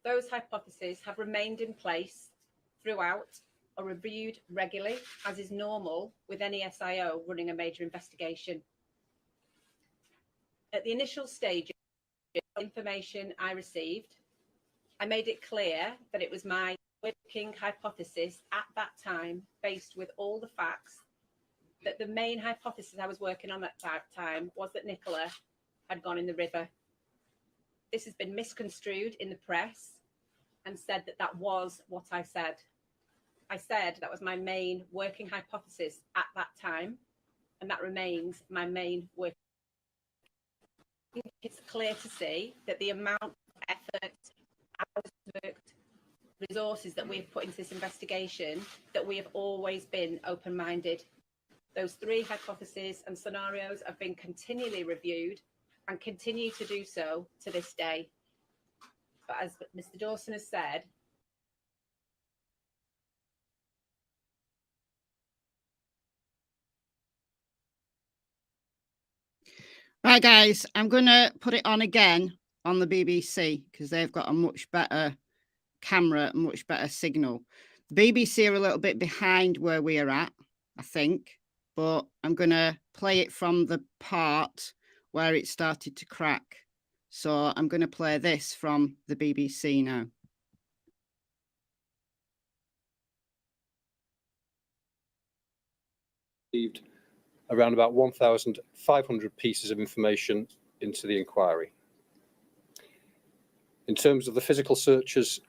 Those hypotheses have remained in place throughout, are reviewed regularly, as is normal with any SIO running a major investigation. At the initial stage of information I received, I made it clear that it was my working hypothesis at that time, based with all the facts, that the main hypothesis I was working on at that time was that Nicola had gone in the river. this has been misconstrued in the press and said that that was what I said. I said that was my main working hypothesis at that time, and that remains my main work. It's clear to see that the amount of effort, hours worked, resources that we've put into this investigation, that we have always been open-minded. Those 3 hypotheses and scenarios have been continually reviewed and continue to do so to this day. But as Mr. Dawson has said, Right, guys, I'm going to put it on again on the BBC because they've got a much better camera, much better signal. The BBC are a little bit behind where we are at, I think, but I'm going to play it from the part where it started to crack. So I'm going to play this from the BBC now. Around about 1,500 pieces of information into the inquiry. In terms of the physical searches,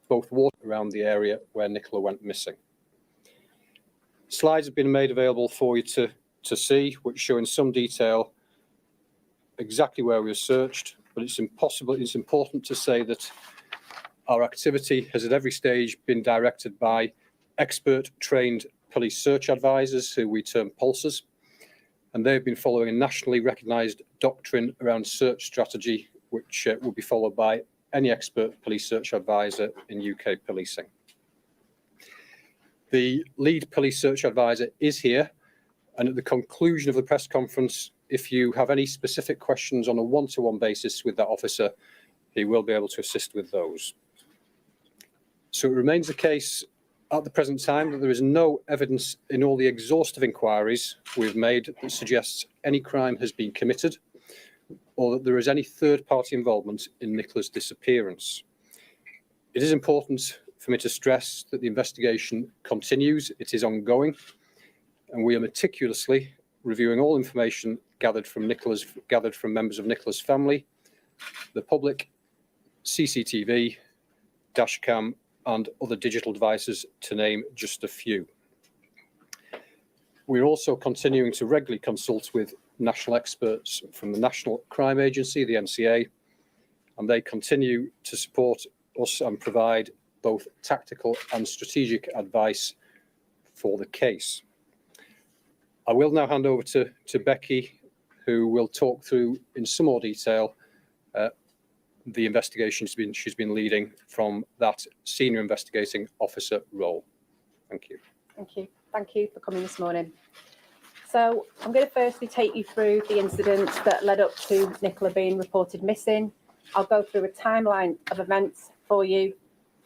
both water around the area where Nicola went missing. Slides have been made available for you to see, which show in some detail exactly where we were searched, but it's important to say that our activity has at every stage been directed by expert trained police search advisors, who we term pulsers, and they've been following a nationally recognised doctrine around search strategy, which will be followed by any expert police search advisor in UK policing. The lead police search advisor is here, and at the conclusion of the press conference, if you have any specific questions on a one-to-one basis with that officer, he will be able to assist with those. So it remains the case at the present time that there is no evidence in all the exhaustive inquiries we've made that suggests any crime has been committed or that there is any third-party involvement in Nicola's disappearance. It is important for me to stress that the investigation continues, it is ongoing, and we are meticulously reviewing all information gathered from members of Nicola's family, the public, CCTV, dashcam, and other digital devices, to name just a few. We're also continuing to regularly consult with national experts from the National Crime Agency, the NCA, and they continue to support us and provide both tactical and strategic advice for the case. I will now hand over to Becky, who will talk through in some more detail the investigation she's been leading from that senior investigating officer role. Thank you. thank you. Thank you for coming this morning. So I'm going to firstly take you through the incidents that led up to Nicola being reported missing. I'll go through a timeline of events for you,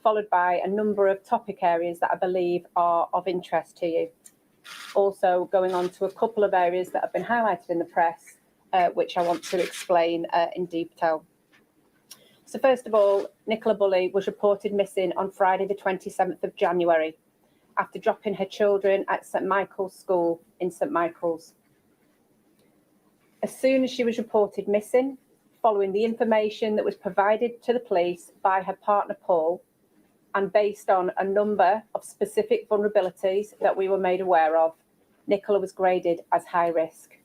followed by a number of topic areas that I believe are of interest to you. Also going on to a couple of areas that have been highlighted in the press, which I want to explain in detail. So first of all, Nicola Bulley was reported missing on Friday the 27th of January after dropping her children at St Michael's School in St Michael's. As soon as she was reported missing, following the information that was provided to the police by her partner Paul, and based on a number of specific vulnerabilities that we were made aware of, Nicola was graded as high risk.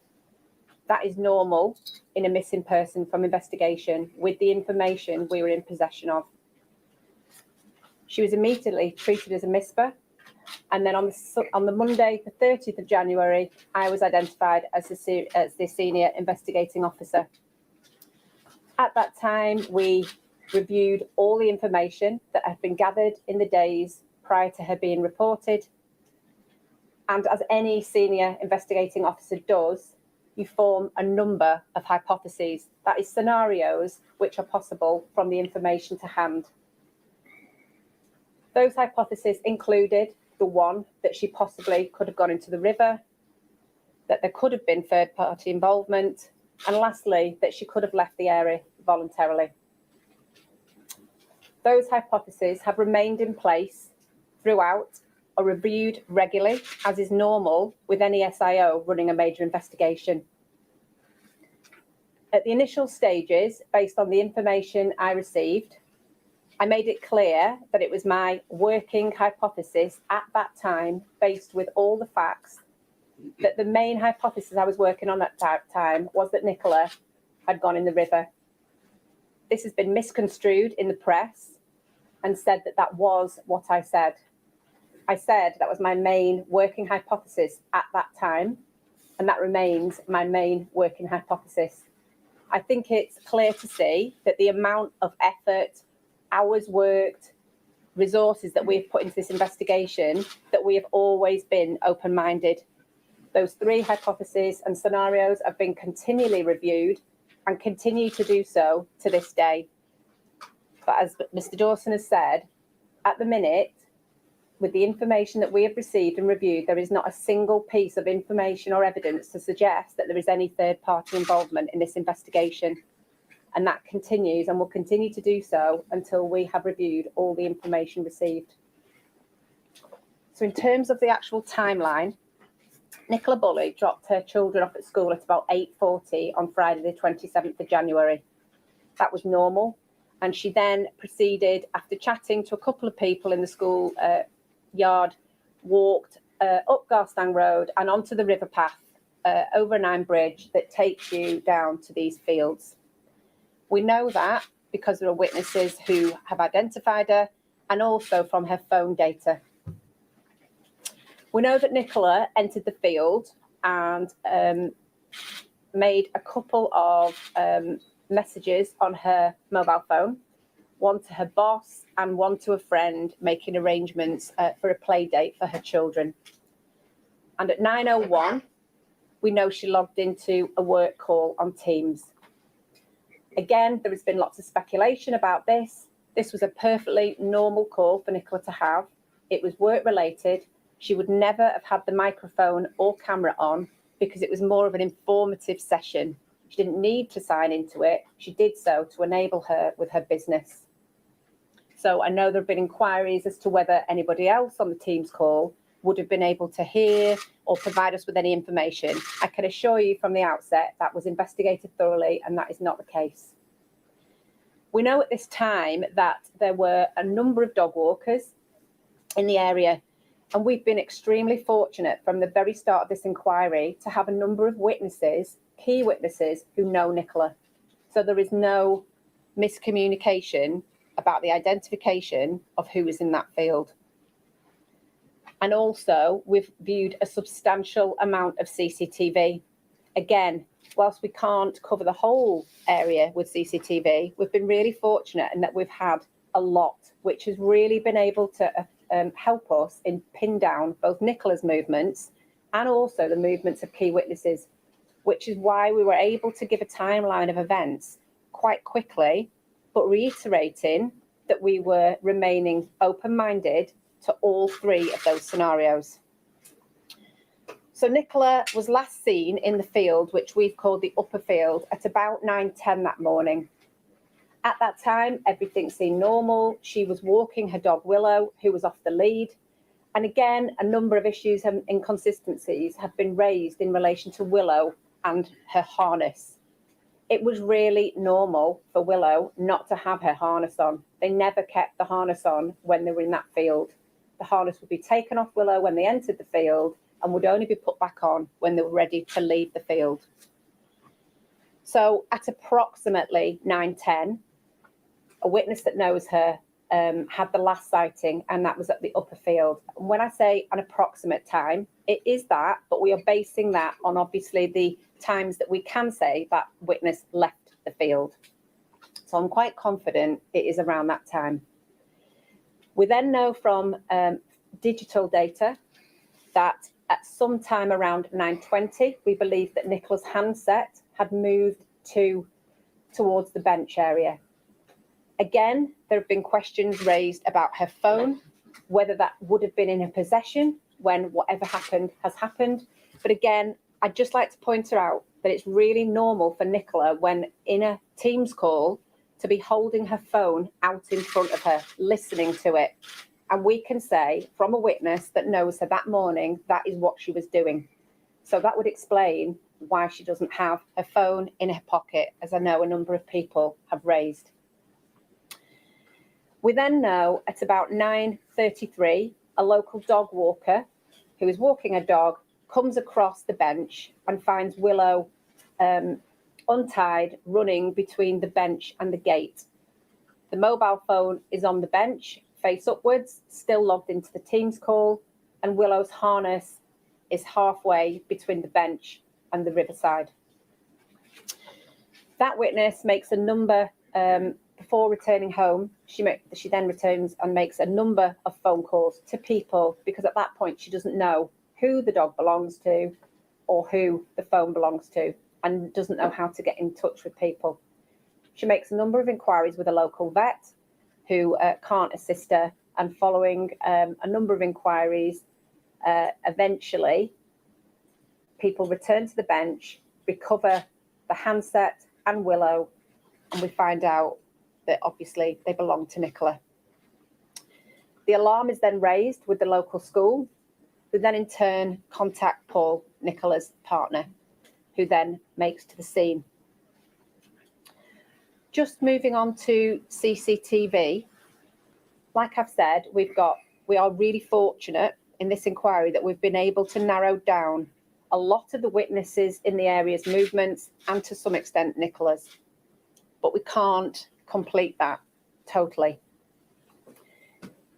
That is normal in a missing person from investigation with the information we were in possession of. She was immediately treated as a MISPA, and then on the Monday, the 30th of January, I was identified as the senior investigating officer. At that time, we reviewed all the information that had been gathered in the days prior to her being reported. And as any senior investigating officer does, you form a number of hypotheses, that is scenarios which are possible from the information to hand. Those hypotheses included the one that she possibly could have gone into the river, that there could have been third-party involvement, and lastly, that she could have left the area voluntarily. Those hypotheses have remained in place throughout, are reviewed regularly, as is normal with any SIO running a major investigation. At the initial stages, based on the information I received, I made it clear that it was my working hypothesis at that time, based with all the facts, that the main hypothesis I was working on at that time was that Nicola had gone in the river. This has been misconstrued in the press and said that that was what I said. I said that was my main working hypothesis at that time, and that remains my main working hypothesis. I think it's clear to see that the amount of effort, hours worked, resources that we've put into this investigation, that we have always been open-minded. Those 3 hypotheses and scenarios have been continually reviewed and continue to do so to this day. But as Mr. Dawson has said, at the minute, with the information that we have received and reviewed, there is not a single piece of information or evidence to suggest that there is any third-party involvement in this investigation. And that continues and will continue to do so until we have reviewed all the information received. So in terms of the actual timeline, Nicola Bulley dropped her children off at school at about 8:40 on Friday the 27th of January. That was normal. And she then proceeded, after chatting to a couple of people in the school yard, walked up Garstang Road and onto the river path over an iron bridge that takes you down to these fields. We know that because there are witnesses who have identified her, and also from her phone data. We know that Nicola entered the field and made a couple of messages on her mobile phone, one to her boss and one to a friend, making arrangements for a play date for her children. And at 9:01, we know she logged into a work call on Teams. Again, there has been lots of speculation about this. This was a perfectly normal call for Nicola to have. It was work related. She would never have had the microphone or camera on because it was more of an informative session. She didn't need to sign into it. She did so to enable her with her business. So I know there have been inquiries as to whether anybody else on the Teams call would have been able to hear or provide us with any information. I can assure you from the outset that was investigated thoroughly, and that is not the case. We know at this time that there were a number of dog walkers in the area, and we've been extremely fortunate from the very start of this inquiry to have a number of witnesses, key witnesses, who know Nicola. So there is no miscommunication about the identification of who is in that field. And also, we've viewed a substantial amount of CCTV. Again, whilst we can't cover the whole area with CCTV, we've been really fortunate in that we've had a lot, which has really been able to help us in pin down both Nicola's movements and also the movements of key witnesses, which is why we were able to give a timeline of events quite quickly, but reiterating that we were remaining open-minded to all 3 of those scenarios. So Nicola was last seen in the field, which we've called the upper field, at about 9:10 that morning. At that time, everything seemed normal. She was walking her dog Willow, who was off the lead. And again, a number of issues and inconsistencies have been raised in relation to Willow and her harness. It was really normal for Willow not to have her harness on. They never kept the harness on when they were in that field. The harness would be taken off Willow when they entered the field and would only be put back on when they were ready to leave the field. So at approximately 9:10, a witness that knows her had the last sighting, and that was at the upper field. And when I say an approximate time, it is that, but we are basing that on obviously the times that we can say that witness left the field. So I'm quite confident it is around that time. We then know from digital data that at some time around 9:20, we believe that Nicola's handset had moved towards the bench area. Again, there have been questions raised about her phone, whether that would have been in her possession when whatever happened has happened. But again, I'd just like to point out that it's really normal for Nicola, when in a Teams call, to be holding her phone out in front of her, listening to it. And we can say from a witness that knows her that morning, that is what she was doing. So that would explain why she doesn't have her phone in her pocket, as I know a number of people have raised. We then know at about 9:33, a local dog walker who is walking a dog comes across the bench and finds Willow untied, running between the bench and the gate. The mobile phone is on the bench, face upwards, still logged into the Teams call, and Willow's harness is halfway between the bench and the riverside. That witness makes a number, before returning home, she then returns and makes a number of phone calls to people, because at that point she doesn't know who the dog belongs to or who the phone belongs to, and doesn't know how to get in touch with people. She makes a number of inquiries with a local vet who can't assist her, and following a number of inquiries, eventually people return to the bench, recover the handset and Willow, and we find out that obviously they belong to Nicola. The alarm is then raised with the local school, who then in turn contact Paul, Nicola's partner, who then makes to the scene. Just moving on to CCTV, like I've said, we are really fortunate in this inquiry that we've been able to narrow down a lot of the witnesses in the area's movements, and to some extent Nicola's, but we can't complete that totally.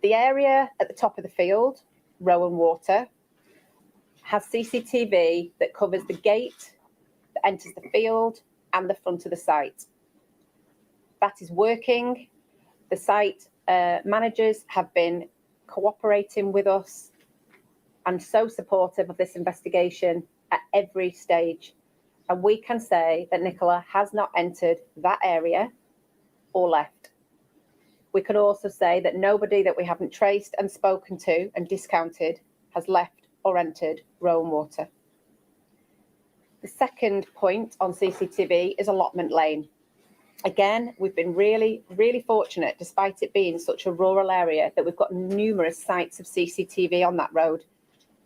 The area at the top of the field, Rowan Water, has CCTV that covers the gate that enters the field and the front of the site. That is working. The site managers have been cooperating with us and so supportive of this investigation at every stage. And we can say that Nicola has not entered that area or left. We can also say that nobody that we haven't traced and spoken to and discounted has left or entered Rowan Water. The second point on CCTV is Allotment Lane. Again, we've been really, really fortunate, despite it being such a rural area, that we've got numerous sites of CCTV on that road.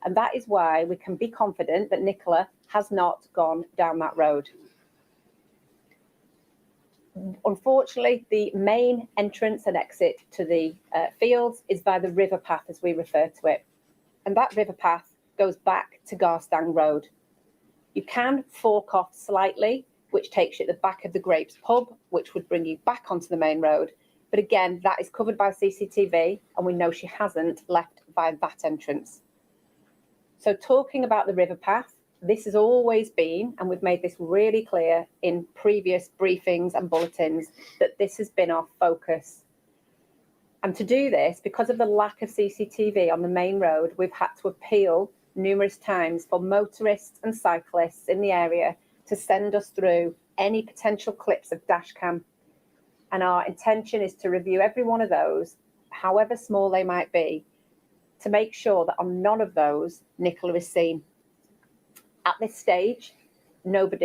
And that is why we can be confident that Nicola has not gone down that road. Unfortunately, the main entrance and exit to the fields is by the river path, as we refer to it. And that river path goes back to Garstang Road. You can fork off slightly, which takes you at the back of the Grapes pub, which would bring you back onto the main road. But again, that is covered by CCTV, and we know she hasn't left by that entrance. So talking about the river path, this has always been, and we've made this really clear in previous briefings and bulletins, that this has been our focus. And to do this, because of the lack of CCTV on the main road, we've had to appeal numerous times for motorists and cyclists in the area to send us through any potential clips of dash cam. And our intention is to review every one of those, however small they might be, to make sure that on none of those, Nicola is seen. At this stage, none of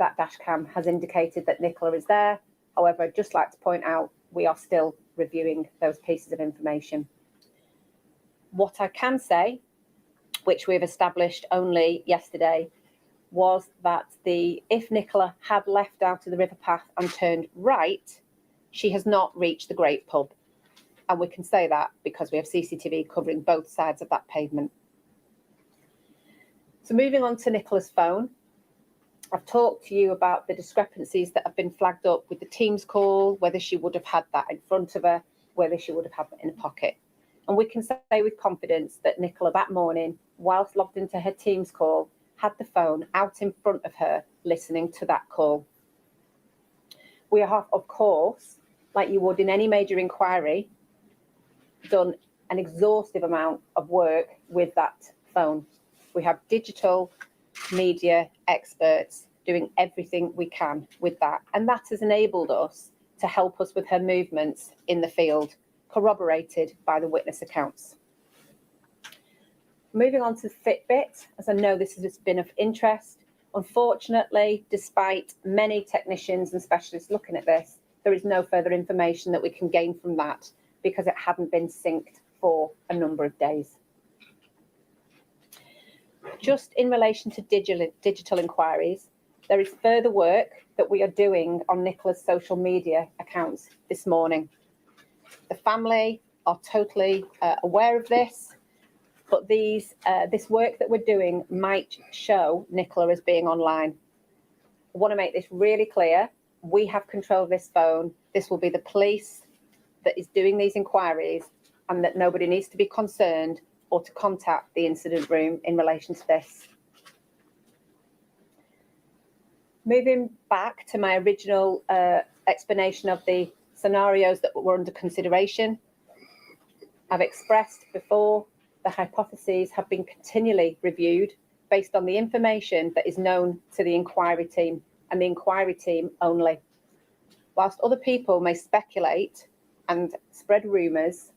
that dash cam has indicated that Nicola is there. However, I'd just like to point out, we are still reviewing those pieces of information. What I can say, which we've established only yesterday, was that if Nicola had left out of the river path and turned right, she has not reached the Great Pub. And we can say that because we have CCTV covering both sides of that pavement. So moving on to Nicola's phone, I've talked to you about the discrepancies that have been flagged up with the Teams call, whether she would have had that in front of her, whether she would have had that in a pocket. And we can say with confidence that Nicola that morning, whilst logged into her Teams call, had the phone out in front of her, listening to that call. We have, of course, like you would in any major inquiry, done an exhaustive amount of work with that phone. We have digital media experts doing everything we can with that. And that has enabled us to help us with her movements in the field, corroborated by the witness accounts. Moving on to the Fitbit, as I know this has been of interest. Unfortunately, despite many technicians and specialists looking at this, there is no further information that we can gain from that because it hadn't been synced for a number of days. Just in relation to digital inquiries, there is further work that we are doing on Nicola's social media accounts this morning. The family are totally aware of this, but this work that we're doing might show Nicola as being online. I want to make this really clear. We have control of this phone. This will be the police that is doing these inquiries, and that nobody needs to be concerned or to contact the incident room in relation to this. Moving back to my original explanation of the scenarios that were under consideration, I've expressed before the hypotheses have been continually reviewed based on the information that is known to the inquiry team and the inquiry team only. Whilst other people may speculate and spread rumours,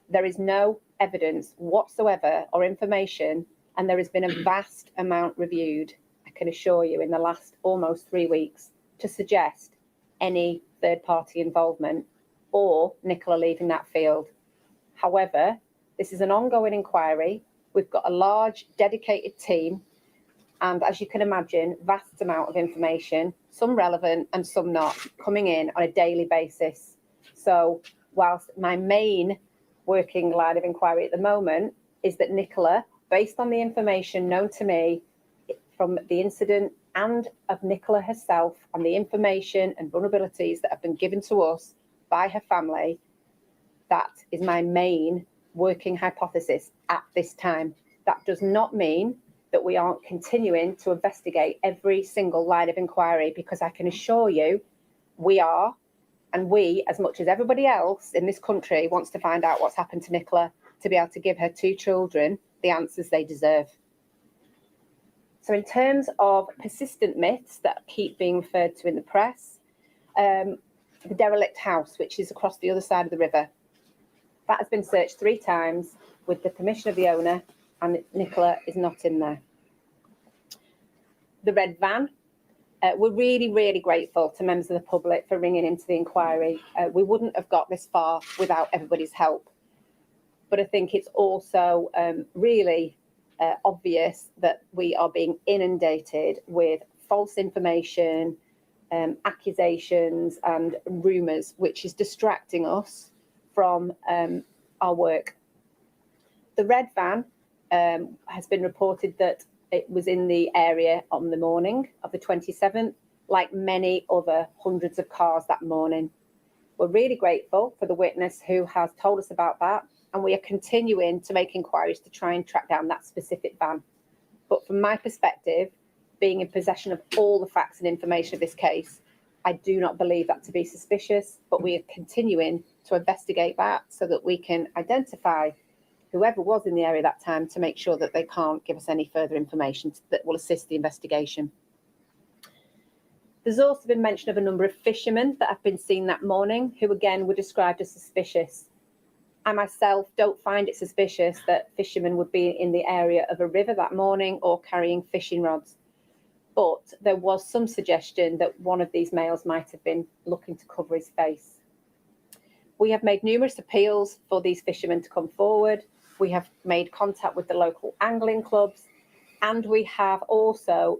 there is no evidence whatsoever or information, and there has been a vast amount reviewed, I can assure you, in the last almost 3 weeks to suggest any third-party involvement or Nicola leaving that field. However, this is an ongoing inquiry. We've got a large dedicated team, and as you can imagine, vast amount of information, some relevant and some not, coming in on a daily basis. So whilst my main working line of inquiry at the moment is that Nicola, based on the information known to me from the incident and of Nicola herself, and the information and vulnerabilities that have been given to us by her family, that is my main working hypothesis at this time. That does not mean that we aren't continuing to investigate every single line of inquiry, because I can assure you we are, and we, as much as everybody else in this country, wants to find out what's happened to Nicola to be able to give her 2 children the answers they deserve. So in terms of persistent myths that keep being referred to in the press, the derelict house, which is across the other side of the river, that has been searched 3 times with the permission of the owner, and Nicola is not in there. The red van, we're really, really grateful to members of the public for ringing into the inquiry. We wouldn't have got this far without everybody's help. But I think it's also really obvious that we are being inundated with false information, accusations and rumours, which is distracting us from our work. The red van has been reported that it was in the area on the morning of the 27th, like many other hundreds of cars that morning. We're really grateful for the witness who has told us about that, and we are continuing to make inquiries to try and track down that specific van. But from my perspective, being in possession of all the facts and information of this case, I do not believe that to be suspicious, but we are continuing to investigate that so that we can identify whoever was in the area that time to make sure that they can't give us any further information that will assist the investigation. There's also been mention of a number of fishermen that have been seen that morning, who again were described as suspicious. I myself don't find it suspicious that fishermen would be in the area of a river that morning or carrying fishing rods. But there was some suggestion that one of these males might have been looking to cover his face. We have made numerous appeals for these fishermen to come forward. We have made contact with the local angling clubs, and we have also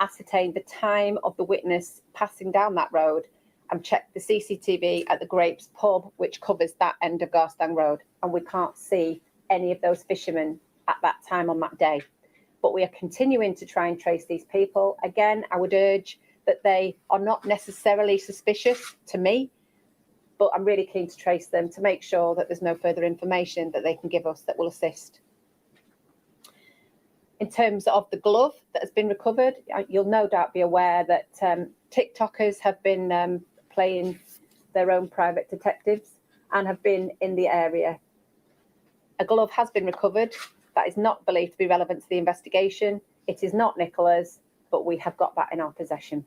ascertained the time of the witness passing down that road and checked the CCTV at the Grapes pub, which covers that end of Garstang Road, and we can't see any of those fishermen at that time on that day. But we are continuing to try and trace these people. Again, I would urge that they are not necessarily suspicious to me, but I'm really keen to trace them to make sure that there's no further information that they can give us that will assist. In terms of the glove that has been recovered, you'll no doubt be aware that TikTokers have been playing their own private detectives and have been in the area. A glove has been recovered that is not believed to be relevant to the investigation. It is not Nicola's, but we have got that in our possession.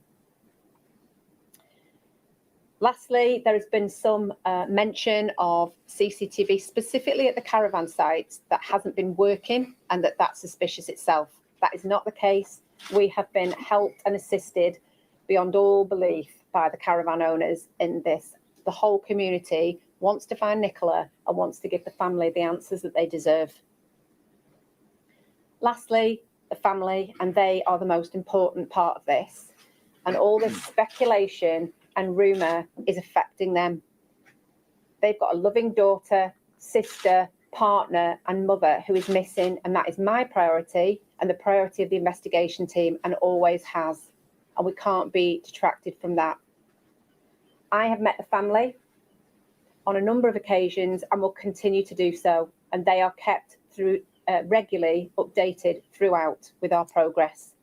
Lastly, there has been some mention of CCTV specifically at the caravan sites that hasn't been working and that's suspicious itself. That is not the case. We have been helped and assisted beyond all belief by the caravan owners in this. The whole community wants to find Nicola and wants to give the family the answers that they deserve. Lastly, the family, and they are the most important part of this. And all this speculation and rumour is affecting them. They've got a loving daughter, sister, partner and mother who is missing, and that is my priority and the priority of the investigation team, and always has. And we can't be detracted from that. I have met the family on a number of occasions and will continue to do so, and they are kept through regularly updated throughout with our progress.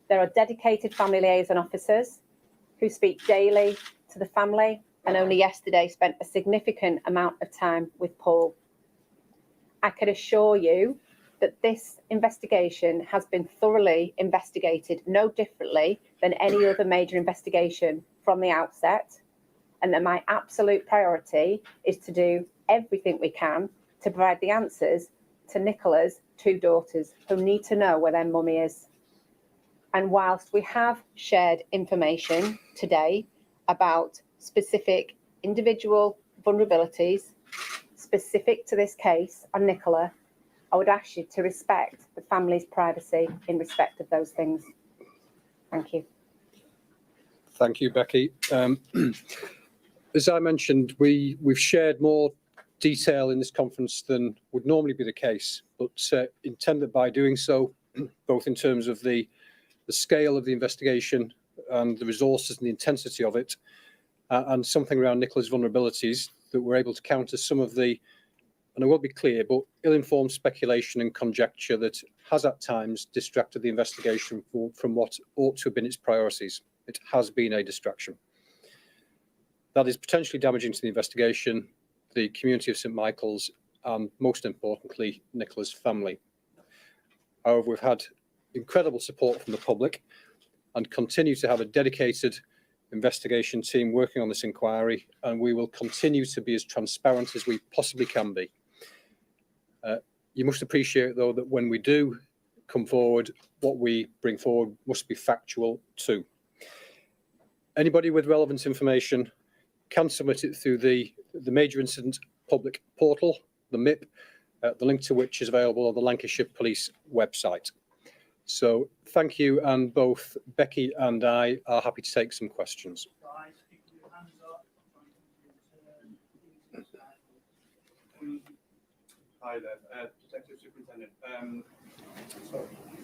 There are dedicated family liaison officers who speak daily to the family, and only yesterday spent a significant amount of time with Paul. I can assure you that this investigation has been thoroughly investigated, no differently than any other major investigation from the outset, and that my absolute priority is to do everything we can to provide the answers to Nicola's 2 daughters who need to know where their mummy is. And whilst we have shared information today about specific individual vulnerabilities specific to this case on Nicola, I would ask you to respect the family's privacy in respect of those things. Thank you. Thank you, Becky. As I mentioned, we've shared more detail in this conference than would normally be the case, but intend that by doing so, both in terms of the scale of the investigation and the resources and the intensity of it, and something around Nicola's vulnerabilities, that we're able to counter some of the, and I will be clear, but ill-informed speculation and conjecture that has at times distracted the investigation from what ought to have been its priorities. It has been a distraction. That is potentially damaging to the investigation, the community of St Michael's, and most importantly, Nicola's family. However, we've had incredible support from the public and continue to have a dedicated investigation team working on this inquiry, and we will continue to be as transparent as we possibly can be. You must appreciate, though, that when we do come forward, what we bring forward must be factual too. Anybody with relevant information can submit it through the Major Incident Public Portal, the MIP, the link to which is available on the Lancashire Police website. So thank you, and both Becky and I are happy to take some questions. Hi there, Detective Superintendent.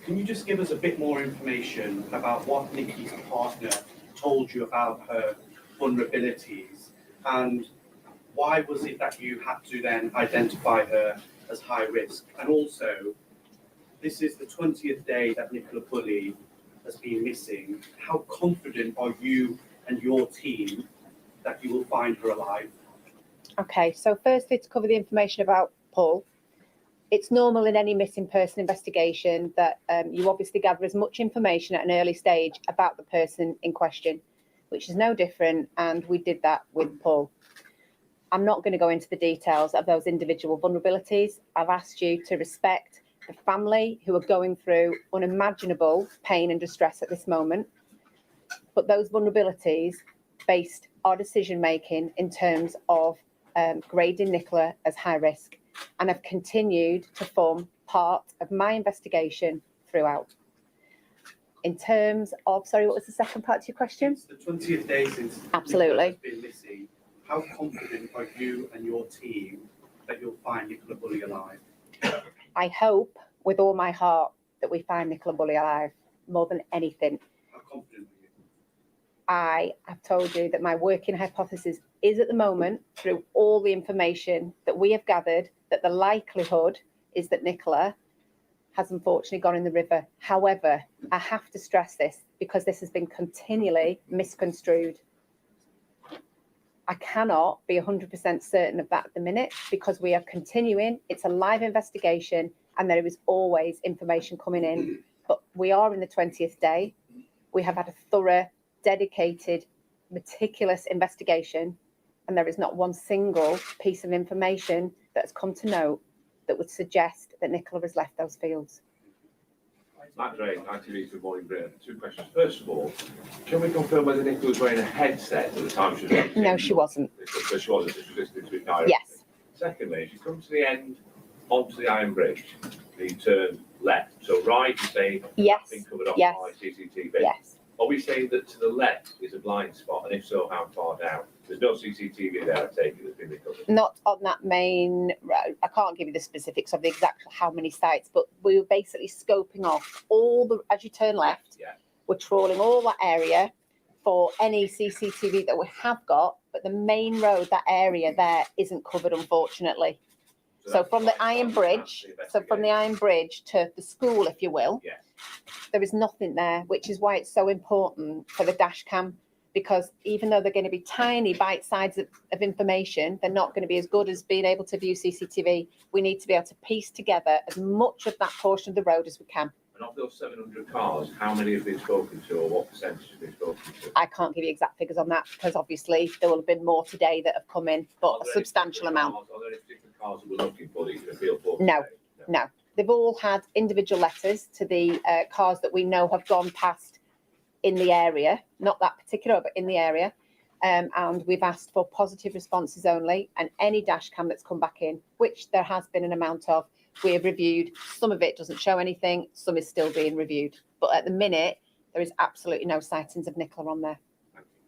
Can you just give us a bit more information about what Nikki's partner told you about her vulnerabilities, and why was it that you had to then identify her as high risk? And also, this is the 20th day that Nicola Bulley has been missing. How confident are you and your team that you will find her alive? Okay, so firstly, to cover the information about Paul, it's normal in any missing person investigation that you obviously gather as much information at an early stage about the person in question, which is no different, and we did that with Paul. I'm not going to go into the details of those individual vulnerabilities. I've asked you to respect the family who are going through unimaginable pain and distress at this moment, but those vulnerabilities based our decision making in terms of grading Nicola as high risk, and have continued to form part of my investigation throughout. In terms of, sorry, what was the second part to your question? It's the 20th day since Absolutely. Nicola has been missing. How confident are you and your team that you'll find Nicola Bulley alive? I hope with all my heart that we find Nicola Bulley alive, more than anything. How confident are you? I have told you that my working hypothesis is at the moment, through all the information that we have gathered, that the likelihood is that Nicola has unfortunately gone in the river. However, I have to stress this because this has been continually misconstrued. I cannot be 100% certain of that at the minute because we are continuing. It's a live investigation and there is always information coming in. But we are in the 20th day. We have had a thorough, dedicated, meticulous investigation, and there is not one single piece of information that has come to note that would suggest that Nicola has left those fields. Matt Drain, ITV, good morning, Brian. 2 questions. First of all, can we confirm whether Nicola was wearing a headset at the time she was listening? No, she wasn't. So she wasn't, she was listening to it directly? Yes. Secondly, she comes to the end onto the Iron Bridge, the turn left. So right, you're saying Yes. that's been covered off Yes. by CCTV. Yes. Are we saying that to the left is a blind spot, and if so, how far down? There's no CCTV there, I take it, that's been recovered. Not on that main road. I can't give you the specifics of the exact how many sites, but we were basically scoping off all the, as you turn left, Yeah. we're trawling all that area for any CCTV that we have got, but the main road, that area there isn't covered, unfortunately. So that's from the blind Iron spot, Bridge, that's so from the Iron Bridge to the school, if you will, Yes. there is nothing there, which is why it's so important for the dash cam, because even though they're going to be tiny bite sizes of information, they're not going to be as good as being able to view CCTV. We need to be able to piece together as much of that portion of the road as we can. And of those 700 cars, how many have been spoken to, or what percentage have been spoken to? I can't give you exact figures on that because obviously there will have been more today that have come in, but a substantial amount. Are there any particular cars that we're looking for that you can appeal for? No. today? No, they've all had individual letters to the cars that we know have gone past in the area, not that particular, but in the area. And we've asked for positive responses only, and any dash cam that's come back in, which there has been an amount of, we have reviewed. Some of it doesn't show anything, some is still being reviewed. But at the minute, there is absolutely no sightings of Nicola on there.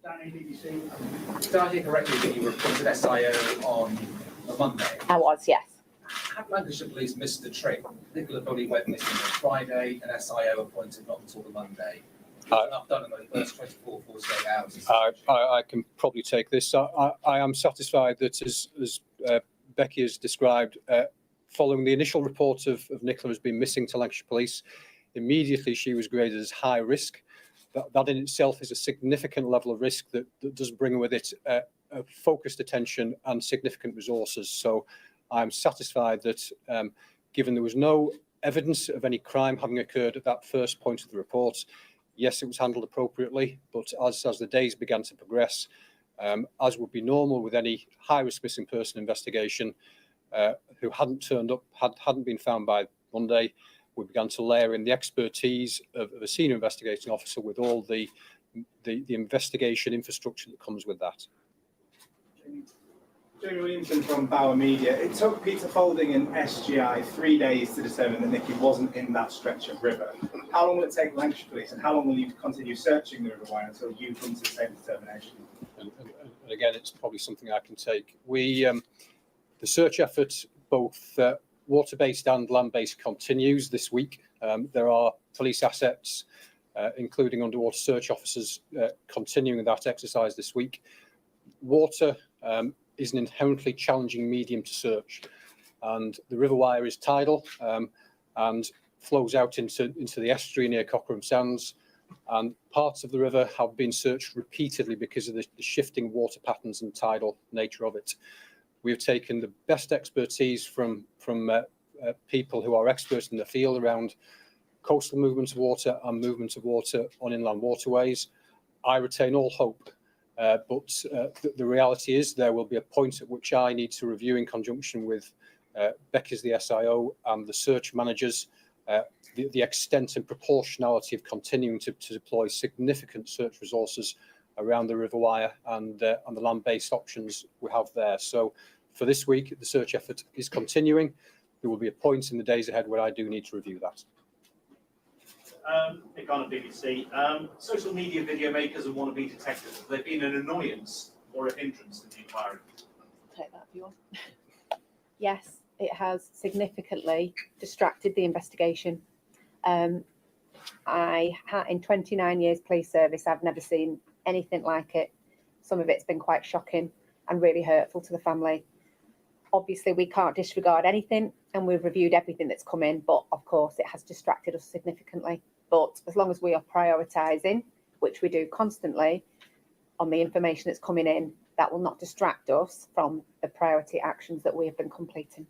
Danny, BBC. Did I hear correctly that you were appointed SIO on a Monday? I was, yes. Have Lancashire Police missed the trick? Nicola Bulley went missing on Friday, and SIO appointed not until the Monday. Enough done in the first 24, 48 hours. I can probably take this. I am satisfied that as Becky has described, following the initial report of Nicola as being missing to Lancashire Police, immediately she was graded as high risk. That in itself is a significant level of risk that does bring with it a focused attention and significant resources. So I'm satisfied that given there was no evidence of any crime having occurred at that first point of the report, yes, it was handled appropriately, but as the days began to progress, as would be normal with any high-risk missing person investigation, who hadn't turned up, hadn't been found by Monday, we began to layer in the expertise of a senior investigating officer with all the investigation infrastructure that comes with that. Jamie Williamson from Bauer Media. It took Peter Folding and SGI 3 days to determine that Nicky wasn't in that stretch of river. How long will it take Lancashire Police, and how long will you continue searching the River Wye until you come to the same determination? And again, it's probably something I can take. The search effort, both water-based and land-based, continues this week. There are police assets, including underwater search officers, continuing that exercise this week. Water is an inherently challenging medium to search, and the River Wye is tidal and flows out into the estuary near Cockerham Sands, and parts of the river have been searched repeatedly because of the shifting water patterns and tidal nature of it. We have taken the best expertise from people who are experts in the field around coastal movement of water and movement of water on inland waterways. I retain all hope. But the reality is there will be a point at which I need to review in conjunction with Becky as the SIO and the search managers the extent and proportionality of continuing to deploy significant search resources around the River Wye and the land-based options we have there. So for this week, the search effort is continuing. There will be a point in the days ahead where I do need to review that. Nick on BBC. Social media video makers and wannabe detectives, have they been an annoyance or a hindrance to the inquiry? I'll take that if you want. Yes, it has significantly distracted the investigation. In 29 years police service, I've never seen anything like it. Some of it's been quite shocking and really hurtful to the family. Obviously, we can't disregard anything, and we've reviewed everything that's come in, but of course it has distracted us significantly. But as long as we are prioritising, which we do constantly, on the information that's coming in, that will not distract us from the priority actions that we have been completing.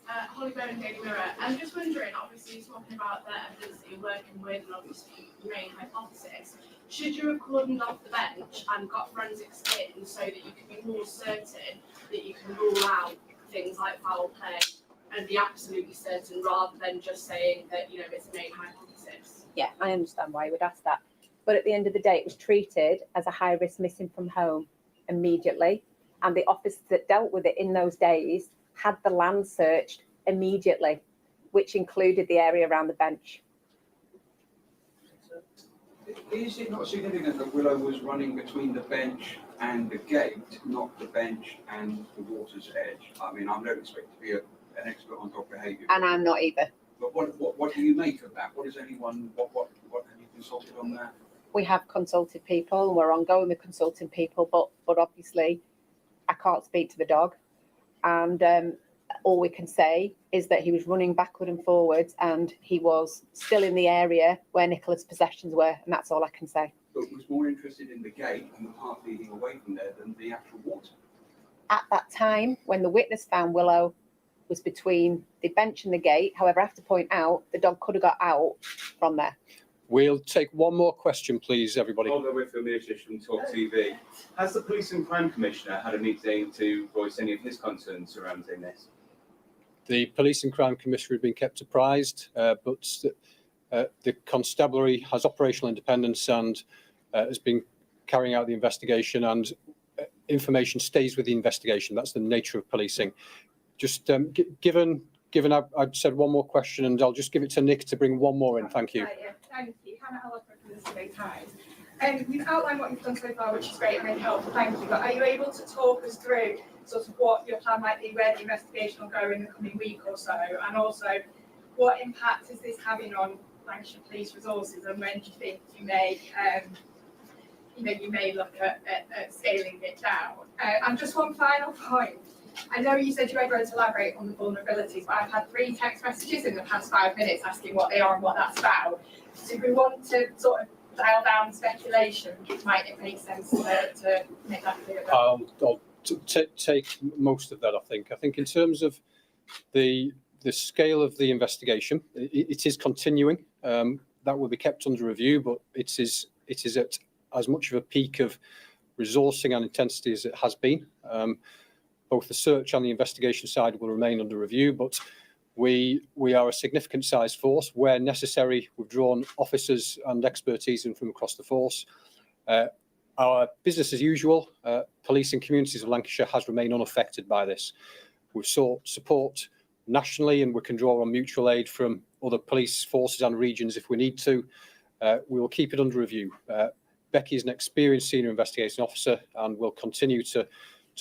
Holly Bowman, Daily Mirror. I'm just wondering, obviously you're talking about the evidence that you're working with and obviously your main hypothesis. Should you have cordoned off the bench and got forensics in so that you can be more certain that you can rule out things like foul play and be absolutely certain rather than just saying that, you know, it's a main hypothesis? Yeah, I understand why you would ask that. But at the end of the day, it was treated as a high risk missing from home immediately. And the officers that dealt with it in those days had the land searched immediately, which included the area around the bench. Is it not significant that Willow was running between the bench and the gate, not the bench and the water's edge? I mean, I don't expect to be an expert on dog behaviour. And I'm not either. But what do you make of that? What have you consulted on that? We have consulted people, and we're ongoing with consulting people, but obviously I can't speak to the dog. And all we can say is that he was running backward and forwards, and he was still in the area where Nicola's possessions were, and that's all I can say. But was more interested in the gate and the path leading away from there than the actual water. At that time, when the witness found Willow was between the bench and the gate, however, I have to point out the dog could have got out from there. We'll take one more question, please, everybody. I'll go with the Minister from Talk TV. Has the Police and Crime Commissioner had a meeting to voice any of his concerns surrounding this? The Police and Crime Commissioner has been kept apprised, but the constabulary has operational independence and has been carrying out the investigation, and information stays with the investigation. That's the nature of policing. Just given I've said one more question, and I'll just give it to Nick to bring one more in. Thank you. Thank you. Hannah Halliford from the Sunday Times. You've outlined what you've done so far, which is great and really helpful. Thank you. But are you able to talk us through sort of what your plan might be, where the investigation will go in the coming week or so, and also what impact is this having on Lancashire Police resources, and when do you think you may, you may look at scaling it down? And just one final point. I know you said you weren't going to elaborate on the vulnerabilities, but I've had 3 text messages in the past 5 minutes asking what they are and what that's about. So if we want to sort of dial down speculation, might it make sense to make that clear? I'll take most of that, I think. I think in terms of the scale of the investigation, it is continuing. That will be kept under review, but it is at as much of a peak of resourcing and intensity as it has been. Both the search and the investigation side will remain under review, but we are a significant size force. Where necessary, we've drawn officers and expertise in from across the force. Our business as usual, policing communities of Lancashire has remained unaffected by this. We've sought support nationally, and we can draw on mutual aid from other police forces and regions if we need to. We will keep it under review. Becky is an experienced senior investigating officer and will continue to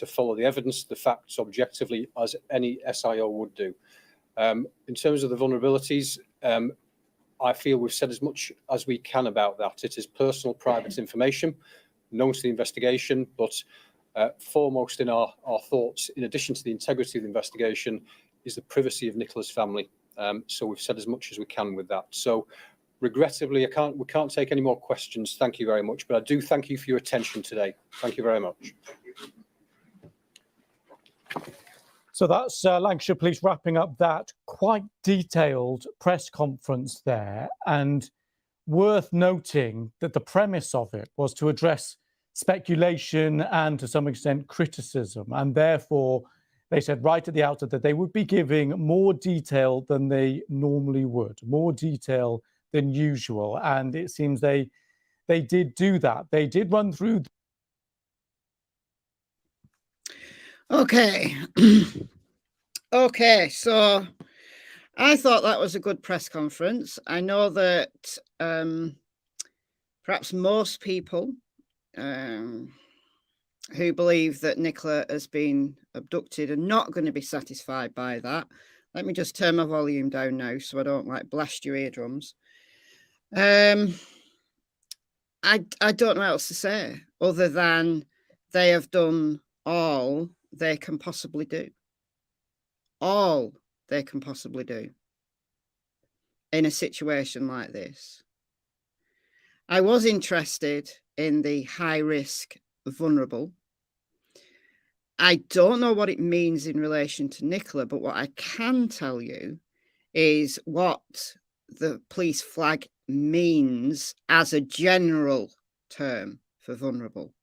follow the evidence, the facts objectively, as any SIO would do. In terms of the vulnerabilities, I feel we've said as much as we can about that. It is personal, private information known to the investigation, but foremost in our thoughts, in addition to the integrity of the investigation, is the privacy of Nicola's family. So we've said as much as we can with that. So regrettably, we can't take any more questions. Thank you very much. But I do thank you for your attention today. Thank you very much. So that's Lancashire Police wrapping up that quite detailed press conference there. And worth noting that the premise of it was to address speculation and to some extent criticism. And therefore, they said right at the outset that they would be giving more detail than they normally would, more detail than usual. And it seems they did do that. They did run through. Okay. Okay, so I thought that was a good press conference. I know that perhaps most people who believe that Nicola has been abducted are not going to be satisfied by that. Let me just turn my volume down now so I don't blast your eardrums. I don't know what else to say other than they have done all they can possibly do. All they can possibly do in a situation like this. I was interested in the high risk vulnerable. I don't know what it means in relation to Nicola, but what I can tell you is what the police flag means as a general term for vulnerable.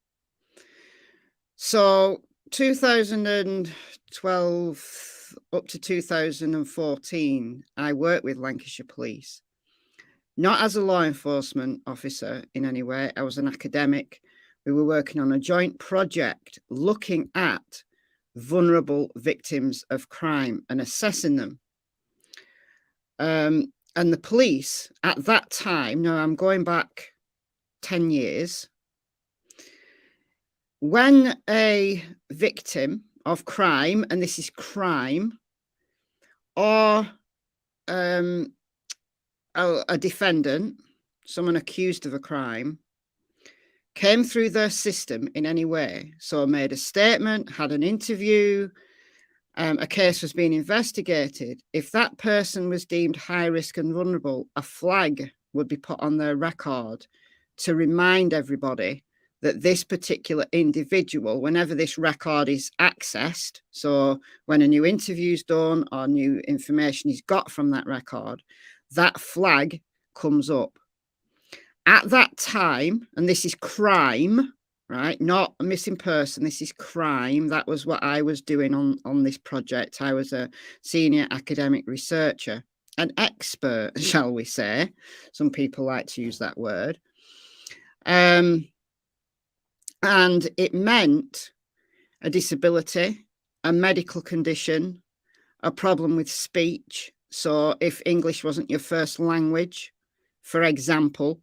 So 2012 up to 2014, I worked with Lancashire Police, not as a law enforcement officer in any way. I was an academic. We were working on a joint project looking at vulnerable victims of crime and assessing them And the police at that time, now I'm going back 10 years, when a victim of crime, and this is crime, or a defendant, someone accused of a crime, came through their system in any way, so made a statement, had an interview, a case was being investigated, if that person was deemed high risk and vulnerable, a flag would be put on their record to remind everybody that this particular individual, whenever this record is accessed, so when a new interview is done or new information is got from that record, that flag comes up. At that time, and this is crime, right? Not a missing person, this is crime. That was what I was doing on this project. I was a senior academic researcher, an expert, shall we say. Some people like to use that word. And it meant a disability, a medical condition, a problem with speech. So if English wasn't your first language, for example,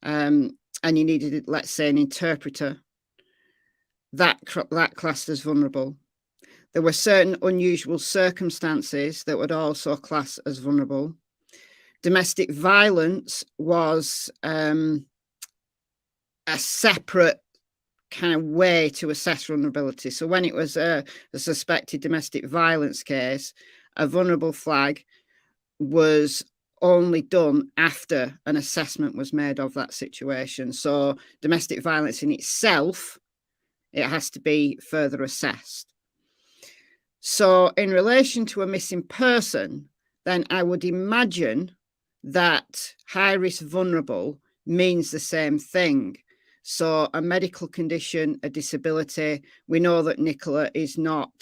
and you needed, let's say, an interpreter, that classed as vulnerable. There were certain unusual circumstances that would also class as vulnerable. Domestic violence was a separate kind of way to assess vulnerability. So when it was a suspected domestic violence case, a vulnerable flag was only done after an assessment was made of that situation. So domestic violence in itself, it has to be further assessed. So in relation to a missing person, then I would imagine that high risk vulnerable means the same thing. So a medical condition, a disability. We know that Nicola is not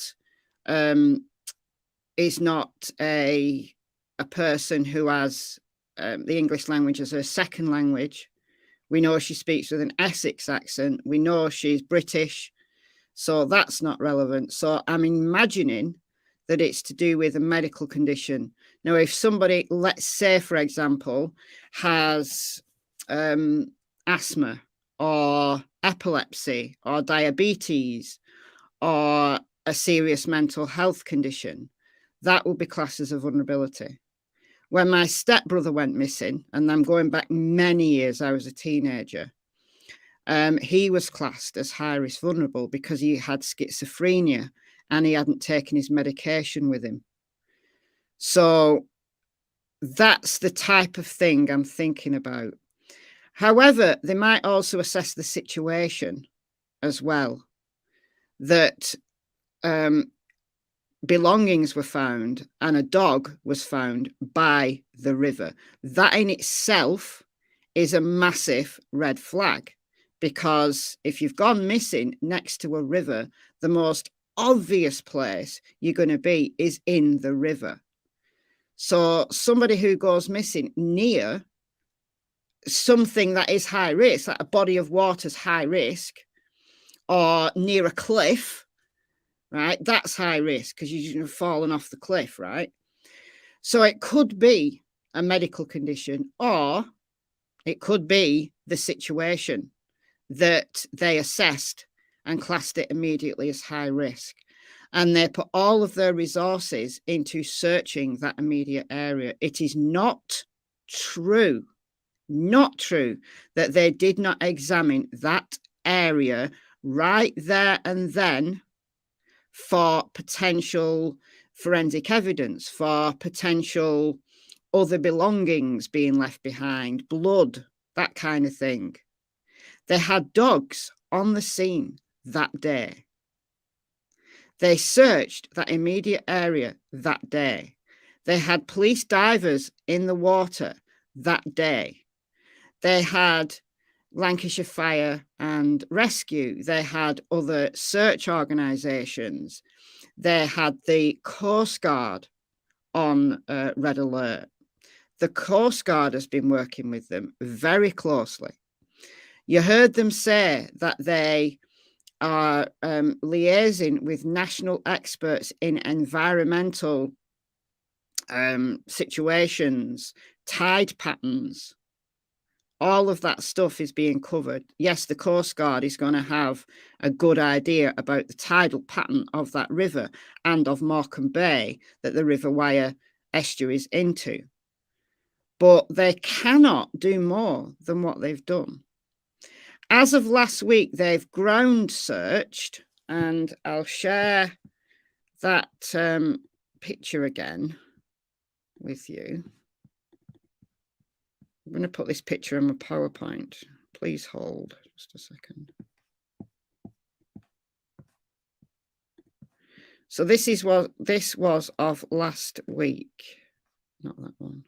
a person who has the English language as her second language. We know she speaks with an Essex accent. We know she's British. So that's not relevant. So I'm imagining that it's to do with a medical condition. Now, if somebody, let's say, for example, has asthma or epilepsy or diabetes or a serious mental health condition, that will be classed as a vulnerability. When my stepbrother went missing, and I'm going back many years, I was a teenager, he was classed as high risk vulnerable because he had schizophrenia and he hadn't taken his medication with him. So that's the type of thing I'm thinking about. However, they might also assess the situation as well, that belongings were found and a dog was found by the river. That in itself is a massive red flag, because if you've gone missing next to a river, the most obvious place you're going to be is in the river. So somebody who goes missing near something that is high risk, like a body of water is high risk, or near a cliff, right? That's high risk because you've fallen off the cliff, right? So it could be a medical condition, or it could be the situation that they assessed and classed it immediately as high risk. And they put all of their resources into searching that immediate area. It is not true that they did not examine that area right there and then for potential forensic evidence, for potential other belongings being left behind, blood, that kind of thing. They had dogs on the scene that day. They searched that immediate area that day. They had police divers in the water that day. They had Lancashire Fire and Rescue. They had other search organisations. They had the Coast Guard on red alert. The Coast Guard has been working with them very closely. You heard them say that they are liaising with national experts in environmental situations, tide patterns. All of that stuff is being covered. Yes, the Coast Guard is going to have a good idea about the tidal pattern of that river and of Morecambe Bay that the River Wyre estuary is into. But they cannot do more than what they've done. As of last week, they've ground searched, and I'll share that picture again with you. I'm going to put this picture in my PowerPoint. Please hold just a second. So this is what this was of last week. Not that one.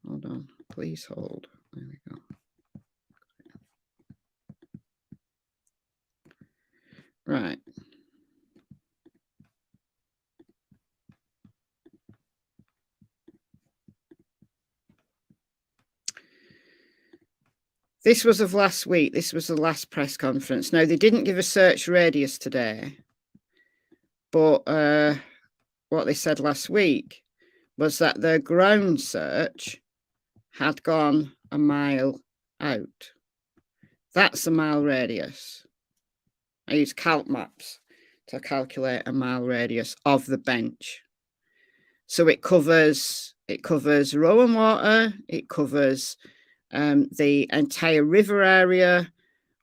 Hold on. Please hold. There we go. Right. This was of last week. This was the last press conference. Now, they didn't give a search radius today, but what they said last week was that their ground search had gone a mile out. That's a mile radius. I use calc maps to calculate a mile radius of the bench. So it covers Rowan Water, it covers the entire river area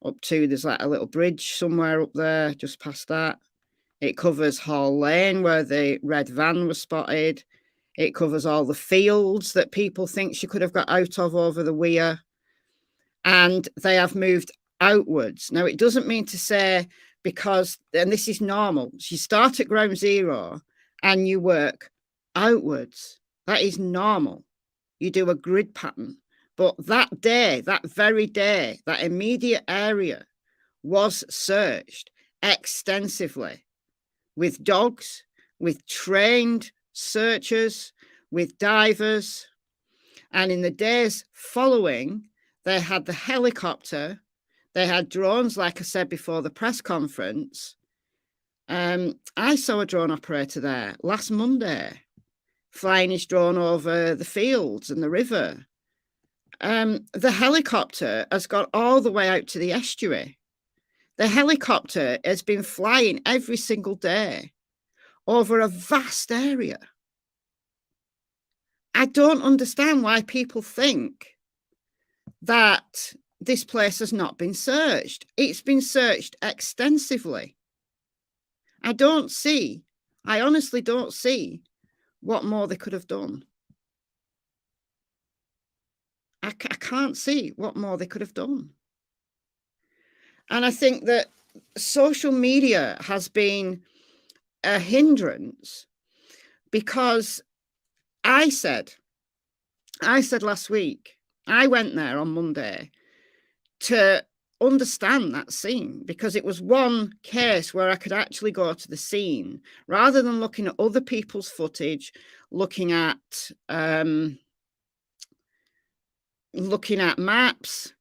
up to, there's like a little bridge somewhere up there just past that. It covers Hall Lane where the red van was spotted. It covers all the fields that people think she could have got out of over the weir. And they have moved outwards. Now, it doesn't mean to say because, and this is normal, you start at ground zero and you work outwards. That is normal. You do a grid pattern. But that day, that very day, that immediate area was searched extensively with dogs, with trained searchers, with divers. And in the days following, they had the helicopter, they had drones, like I said before the press conference. I saw a drone operator there last Monday, flying his drone over the fields and the river. The helicopter has got all the way out to the estuary. The helicopter has been flying every single day over a vast area. I don't understand why people think that this place has not been searched. It's been searched extensively. I honestly don't see what more they could have done. I can't see what more they could have done. And I think that social media has been a hindrance because I said last week, I went there on Monday to understand that scene because it was one case where I could actually go to the scene rather than looking at other people's footage, looking at maps.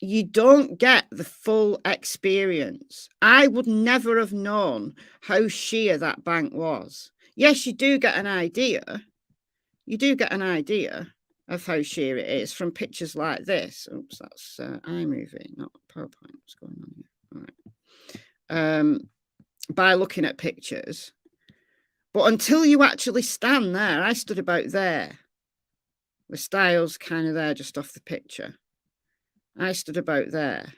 You don't get the full experience. I would never have known how sheer that bank was. Yes, you do get an idea. You do get an idea of how sheer it is from pictures like this. Oops, that's iMovie, not PowerPoint. What's going on here? All right. By looking at pictures. But until you actually stand there, I stood about there. The style's kind of there just off the picture. I stood about there.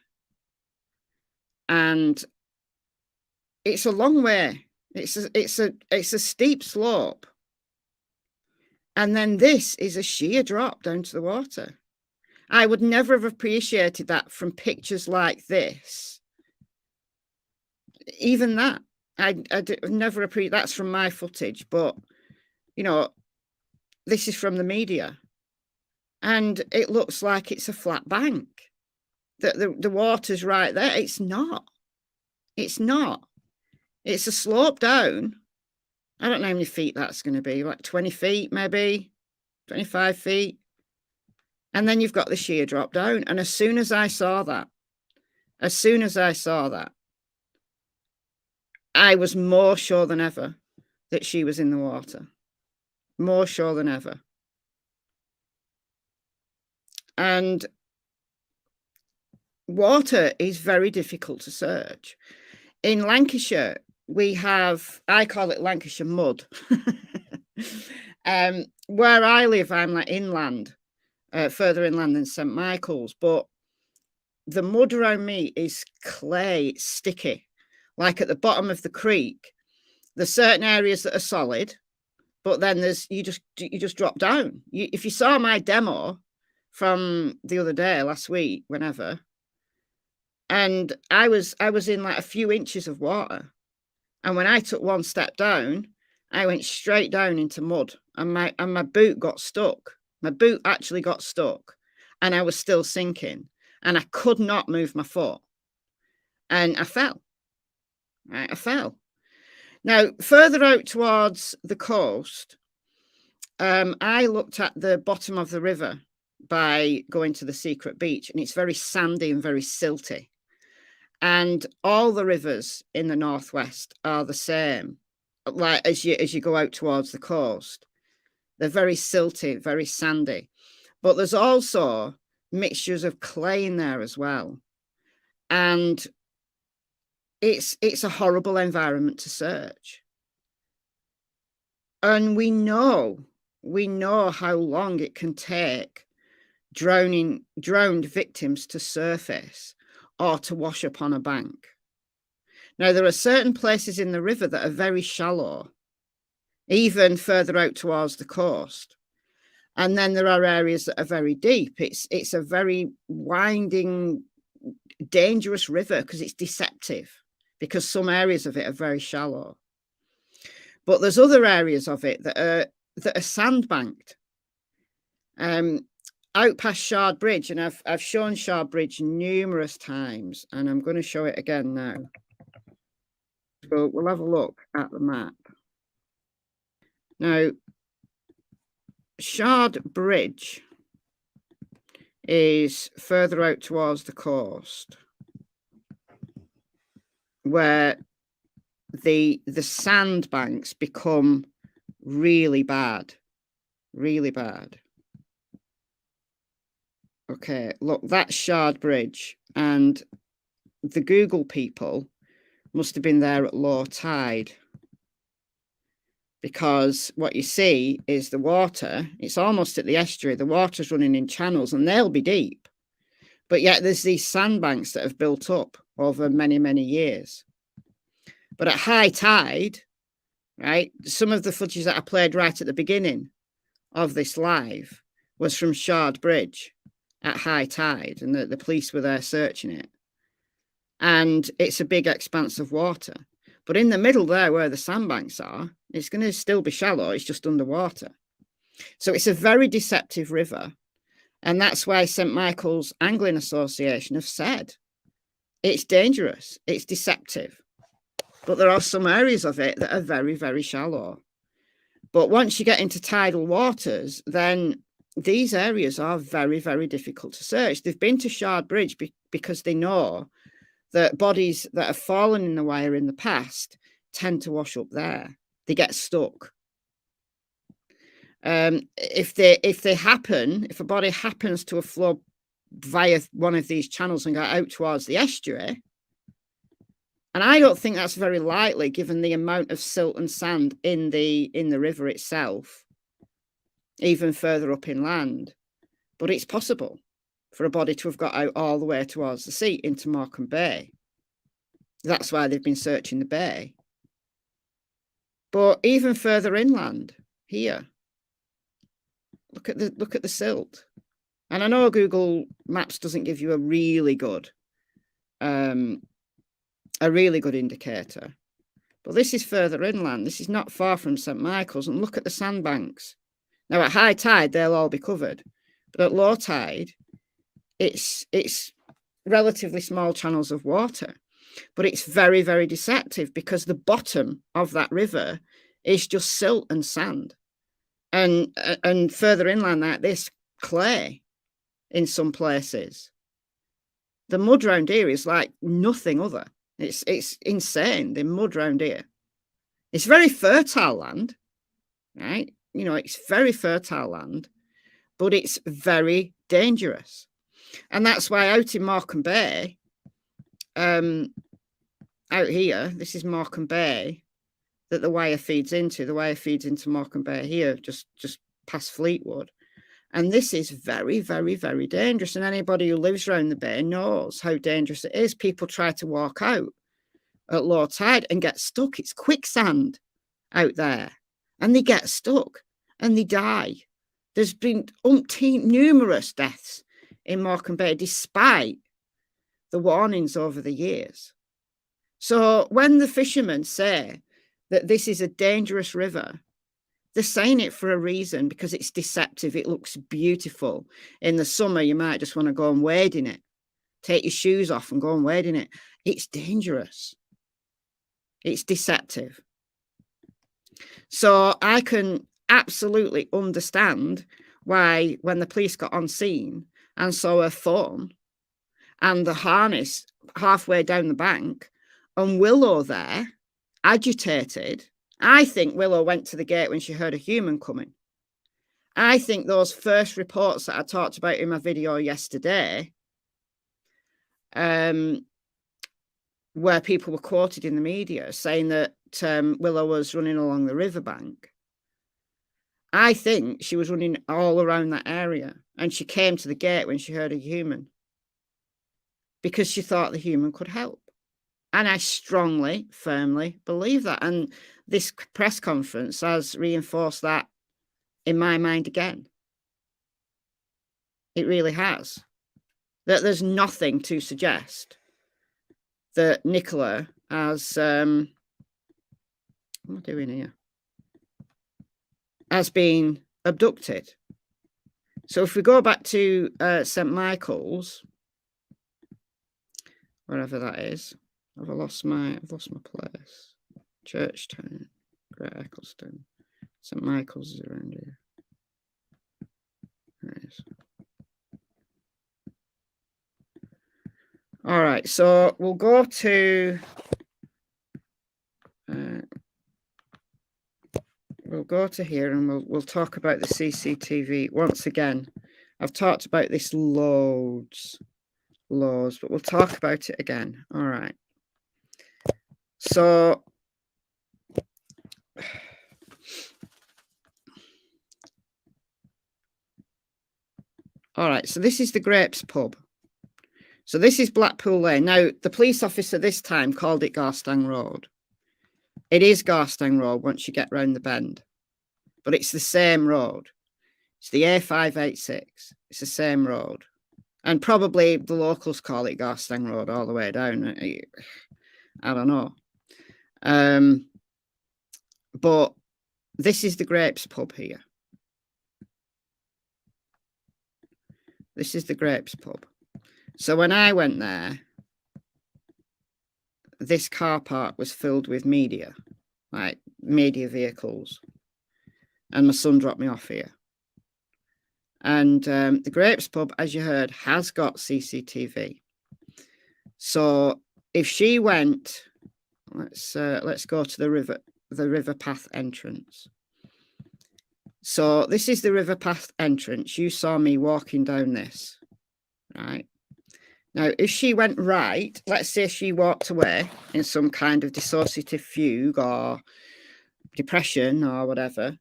And it's a long way. It's a steep slope. And then this is a sheer drop down to the water. I would never have appreciated that from pictures like this. Even that, I never appreciate. That's from my footage, but you know, this is from the media, and it looks like it's a flat bank. That the water's right there. It's not. It's not. It's a slope down. I don't know how many feet that's going to be, like 20 feet, maybe 25 feet. And then you've got the sheer drop down. And as soon as I saw that, I was more sure than ever that she was in the water. more sure than ever. And water is very difficult to search. In Lancashire, we have, I call it Lancashire mud. Where I live, I'm like inland, further inland than St Michael's, but the mud around me is clay, it's sticky. Like at the bottom of the creek, there's certain areas that are solid, but then there's you just drop down. If you saw my demo from the other day, last week, whenever, and I was in like a few inches of water, and when I took one step down, I went straight down into mud, and my boot got stuck. My boot actually got stuck, and I was still sinking, and I could not move my foot, and I fell. Right, I fell. Now, further out towards the coast, I looked at the bottom of the river by going to the secret beach, and it's very sandy and very silty. And all the rivers in the northwest are the same, like as you go out towards the coast. They're very silty, very sandy. But there's also mixtures of clay in there as well. And it's a horrible environment to search. And we know how long it can take drowned victims to surface or to wash up on a bank. Now, there are certain places in the river that are very shallow, even further out towards the coast. And then there are areas that are very deep. It's a very winding, dangerous river because it's deceptive, because some areas of it are very shallow. But there's other areas of it that are sandbanked. Out past Shard Bridge, and I've shown Shard Bridge numerous times, and I'm going to show it again now. So we'll have a look at the map. Now, Shard Bridge is further out towards the coast, where the sandbanks become really bad, really bad. Okay, look, that's Shard Bridge, and the Google people must have been there at low tide, because what you see is the water, it's almost at the estuary, the water's running in channels, and they'll be deep, but yet there's these sandbanks that have built up over many, many years. But at high tide, right, some of the footage that I played right at the beginning of this live was from Shard Bridge at high tide, and the police were there searching it. And it's a big expanse of water. But in the middle there where the sandbanks are, it's going to still be shallow, it's just underwater. So it's a very deceptive river. And that's why St Michael's Angling Association have said it's dangerous, it's deceptive. But there are some areas of it that are very, very shallow. But once you get into tidal waters, then these areas are very, very difficult to search. They've been to Shard Bridge because they know that bodies that have fallen in the wire in the past tend to wash up there. They get stuck. If a body happens to have flowed via one of these channels and got out towards the estuary, and I don't think that's very likely given the amount of silt and sand in the river itself, even further up inland, but it's possible for a body to have got out all the way towards the sea into Morecambe Bay. That's why they've been searching the bay. But even further inland here, look at the silt. And I know Google Maps doesn't give you a really good indicator, but this is further inland. This is not far from St Michael's, and look at the sandbanks. Now at high tide they'll all be covered, but at low tide it's relatively small channels of water. But it's very, very deceptive because the bottom of that river is just silt and sand, and further inland like this, clay in some places. The mud round here is like nothing other. It's insane, the mud round here. It's very fertile land, right? you know, it's very fertile land, but it's very dangerous. And that's why out in Morecambe Bay, out here, this is Morecambe Bay that the wire feeds into. The wire feeds into Morecambe Bay here, just past Fleetwood. And this is very, very, very dangerous. And anybody who lives around the bay knows how dangerous it is. People try to walk out at low tide and get stuck. It's quicksand out there. And they get stuck and they die. There's been numerous deaths in Morecambe Bay despite the warnings over the years. So when the fishermen say that this is a dangerous river, they're saying it for a reason, because it's deceptive. It looks beautiful. In the summer, you might just want to go and wade in it. Take your shoes off and go and wade in it. It's dangerous. It's deceptive. So I can absolutely understand why when the police got on scene and saw her phone and the harness halfway down the bank and Willow there, agitated, I think Willow went to the gate when she heard a human coming. I think those first reports that I talked about in my video yesterday, where people were quoted in the media saying that Willow was running along the riverbank, I think she was running all around that area and she came to the gate when she heard a human because she thought the human could help. And I strongly, firmly believe that. And this press conference has reinforced that in my mind again. It really has. That there's nothing to suggest that Nicola has, what am I doing here? Has been abducted. So if we go back to St. Michael's, wherever that is, I've lost my place. Churchtown, Great Eccleston, St. Michael's is around here. There it is. All right, so we'll go to here and we'll talk about the CCTV once again. I've talked about this loads, but we'll talk about it again. All right. So all right, so this is the Grapes pub. So this is Blackpool Lane. Now, the police officer this time called it Garstang Road. It is Garstang Road once you get round the bend, but it's the same road. It's the A586. It's the same road. And probably the locals call it Garstang Road all the way down. I don't know. But this is the Grapes pub here. This is the Grapes pub. So when I went there, this car park was filled with media, like media vehicles. And my son dropped me off here. And the Grapes pub, as you heard, has got CCTV. So if she went, let's go to the river path entrance. So this is the river path entrance. You saw me walking down this, right? Now, if she went right, let's say she walked away in some kind of dissociative fugue or depression or whatever,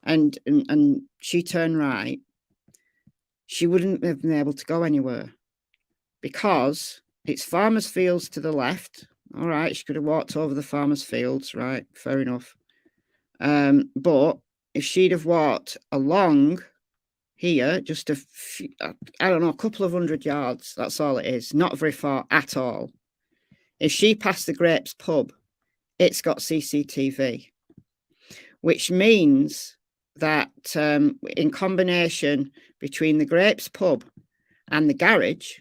and she turned right, she wouldn't have been able to go anywhere because it's farmers' fields to the left. All right, she could have walked over the farmers' fields, right? Fair enough. But if she'd have walked along here, just a few, I don't know, a couple of 100 yards, that's all it is, not very far at all. If she passed the Grapes pub, it's got CCTV, which means that in combination between the Grapes pub and the garage,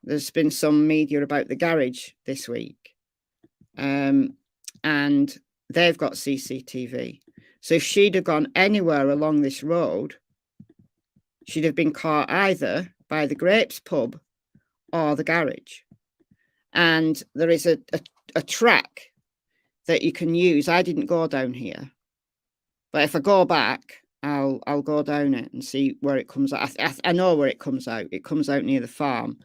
there's been some media about the garage this week, and they've got CCTV. So if she'd have gone anywhere along this road, she'd have been caught either by the Grapes pub or the garage. And there is a track that you can use. I didn't go down here, But if I go back, I'll go down it and see where it comes out. I know where it comes out. It comes out near the farm.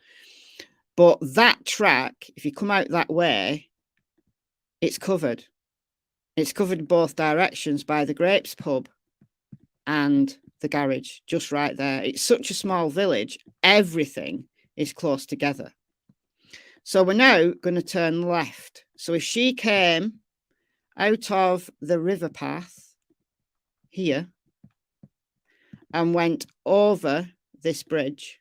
But that track, if you come out that way, it's covered. It's covered both directions by the Grapes pub and the garage, just right there. It's such a small village. Everything is close together. So we're now going to turn left. So if she came out of the river path here and went over this bridge,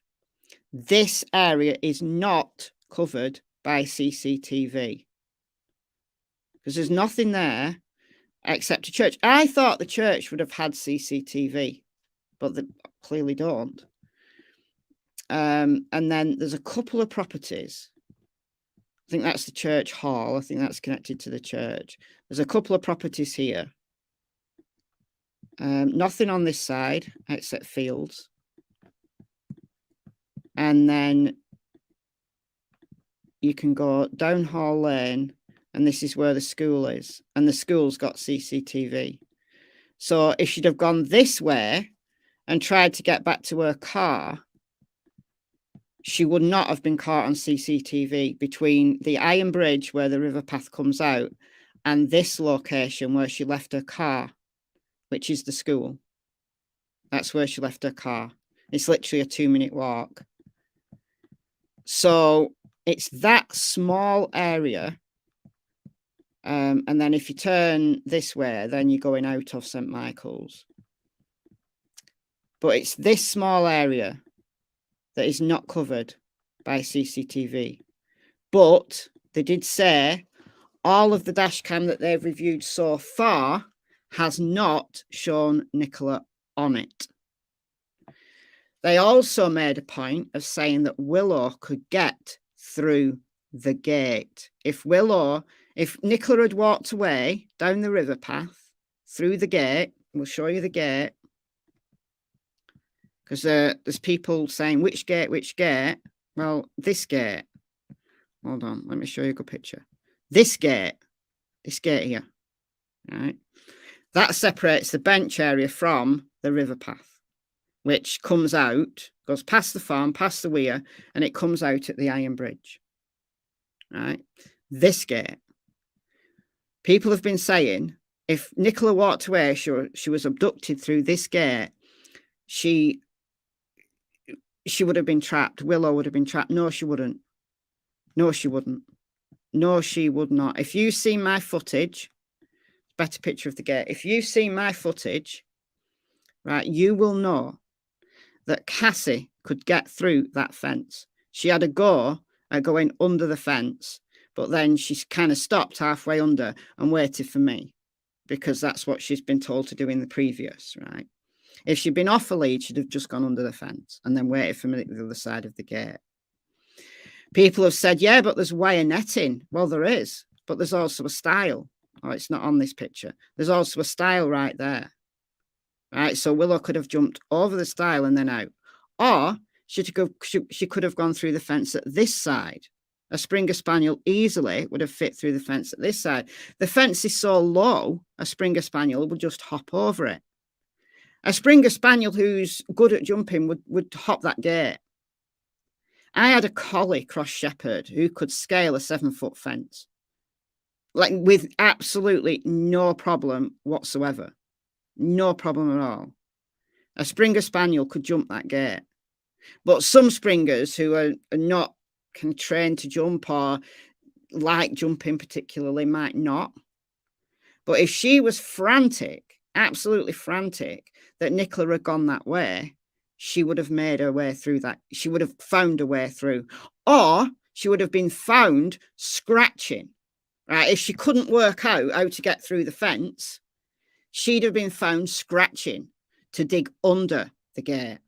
this area is not covered by CCTV because there's nothing there except a church. I thought the church would have had CCTV, but they clearly don't. And then there's a couple of properties. I think that's the church hall. I think that's connected to the church. There's a couple of properties here. Nothing on this side except fields. And then you can go down Hall Lane, and this is where the school is. And the school's got CCTV. So if she'd have gone this way and tried to get back to her car, she would not have been caught on CCTV between the iron bridge where the river path comes out and this location where she left her car, which is the school. That's where she left her car. It's literally a 2-minute walk. So it's that small area. And then if you turn this way, then you're going out of St. Michael's. But it's this small area that is not covered by CCTV. But they did say all of the dash cam that they've reviewed so far has not shown Nicola on it. They also made a point of saying that Willow could get through the gate. If Nicola had walked away down the river path through the gate, we'll show you the gate, because there's people saying, which gate, which gate? Well, this gate. Hold on, let me show you a good picture. This gate here, right? That separates the bench area from the river path, which comes out, goes past the farm, past the weir, and it comes out at the iron bridge, right? This gate. People have been saying, if Nicola walked away, she was abducted through this gate, she would have been trapped. Willow would have been trapped. No, she wouldn't. No, she wouldn't. No, she would not. If you see my footage, better picture of the gate. If you see my footage, right, you will know that Cassie could get through that fence. She had a go at going under the fence, but then she's kind of stopped halfway under and waited for me, because that's what she's been told to do in the previous, right? If she'd been off a lead, she'd have just gone under the fence and then waited for me at the other side of the gate. People have said, yeah, but there's wire netting. Well, there is, but there's also a stile. Oh, it's not on this picture. There's also a stile right there. Right, so Willow could have jumped over the stile and then out. Or she could have gone through the fence at this side. A Springer Spaniel easily would have fit through the fence at this side. The fence is so low, a Springer Spaniel would just hop over it. A Springer Spaniel who's good at jumping would hop that gate. I had a collie cross shepherd who could scale a 7-foot fence, like with absolutely no problem whatsoever. No problem at all. A Springer Spaniel could jump that gate. But some Springers who are not trained to jump or like jumping particularly might not. But if she was frantic, absolutely frantic, that Nicola had gone that way, she would have made her way through that. She would have found a way through. Or she would have been found scratching. Right? If she couldn't work out how to get through the fence, she'd have been found scratching to dig under the gate.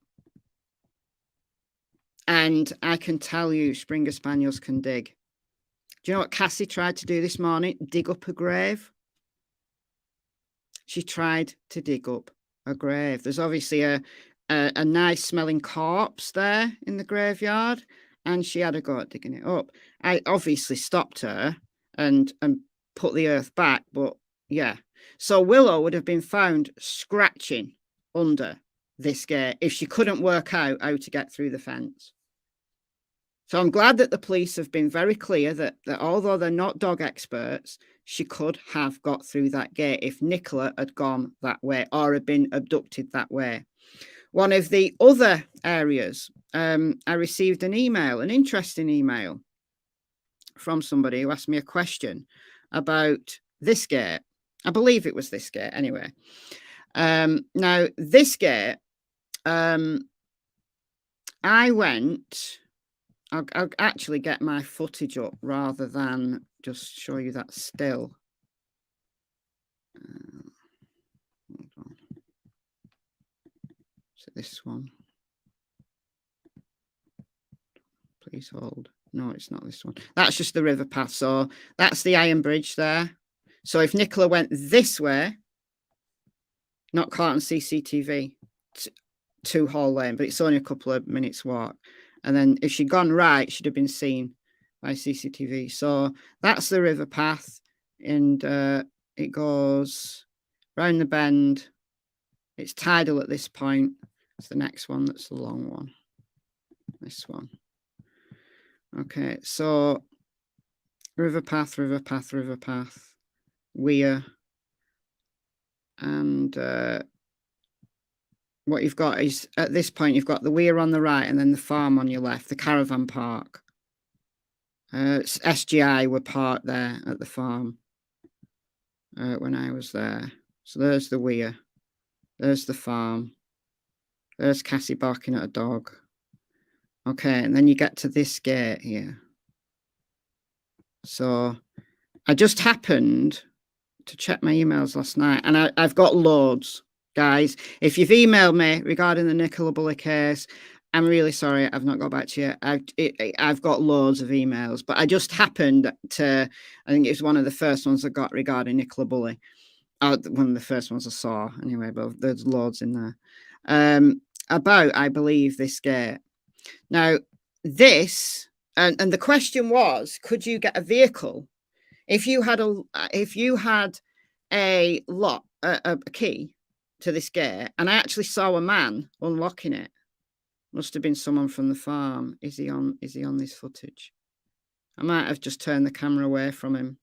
And I can tell you, Springer Spaniels can dig. Do you know what Cassie tried to do this morning? Dig up a grave. She tried to dig up a grave. There's obviously a nice smelling corpse there in the graveyard, and she had a go at digging it up. I obviously stopped her and put the earth back, but yeah. So Willow would have been found scratching under this gate if she couldn't work out how to get through the fence. So I'm glad that the police have been very clear that although they're not dog experts, she could have got through that gate if Nicola had gone that way or had been abducted that way. One of the other areas, I received an interesting email from somebody who asked me a question about this gate. I believe it was this gate anyway. Now, this gate, I went... I'll actually get my footage up rather than just show you that still. Hold on. So this one. Please hold. No, it's not this one. That's just the river path. So that's the iron bridge there. So if Nicola went this way, not caught on CCTV, to Hall Lane, but it's only a couple of minutes walk. And then if she'd gone right, she'd have been seen by CCTV. So that's the river path. And it goes round the bend. It's tidal at this point. It's the next one. That's the long one. This one. Okay. So river path, river path, river path. Weir. And what you've got is, at this point, you've got the weir on the right and then the farm on your left, the caravan park. SGI were parked there at the farm when I was there. So there's the weir. There's the farm. There's Cassie barking at a dog. Okay, and then you get to this gate here. So I just happened to check my emails last night, and I've got loads. Guys, if you've emailed me regarding the Nicola Bulley case, I'm really sorry I've not got back to you. I've got loads of emails, but I just happened to, I think it was one of the first ones I got regarding Nicola Bulley. One of the first ones I saw, anyway, but there's loads in there. About, I believe, this gate. Now, this, and the question was, could you get a vehicle if you had a lock, a key to this gate? And I actually saw a man unlocking it. Must have been someone from the farm. Is he on this footage? I might have just turned the camera away from him,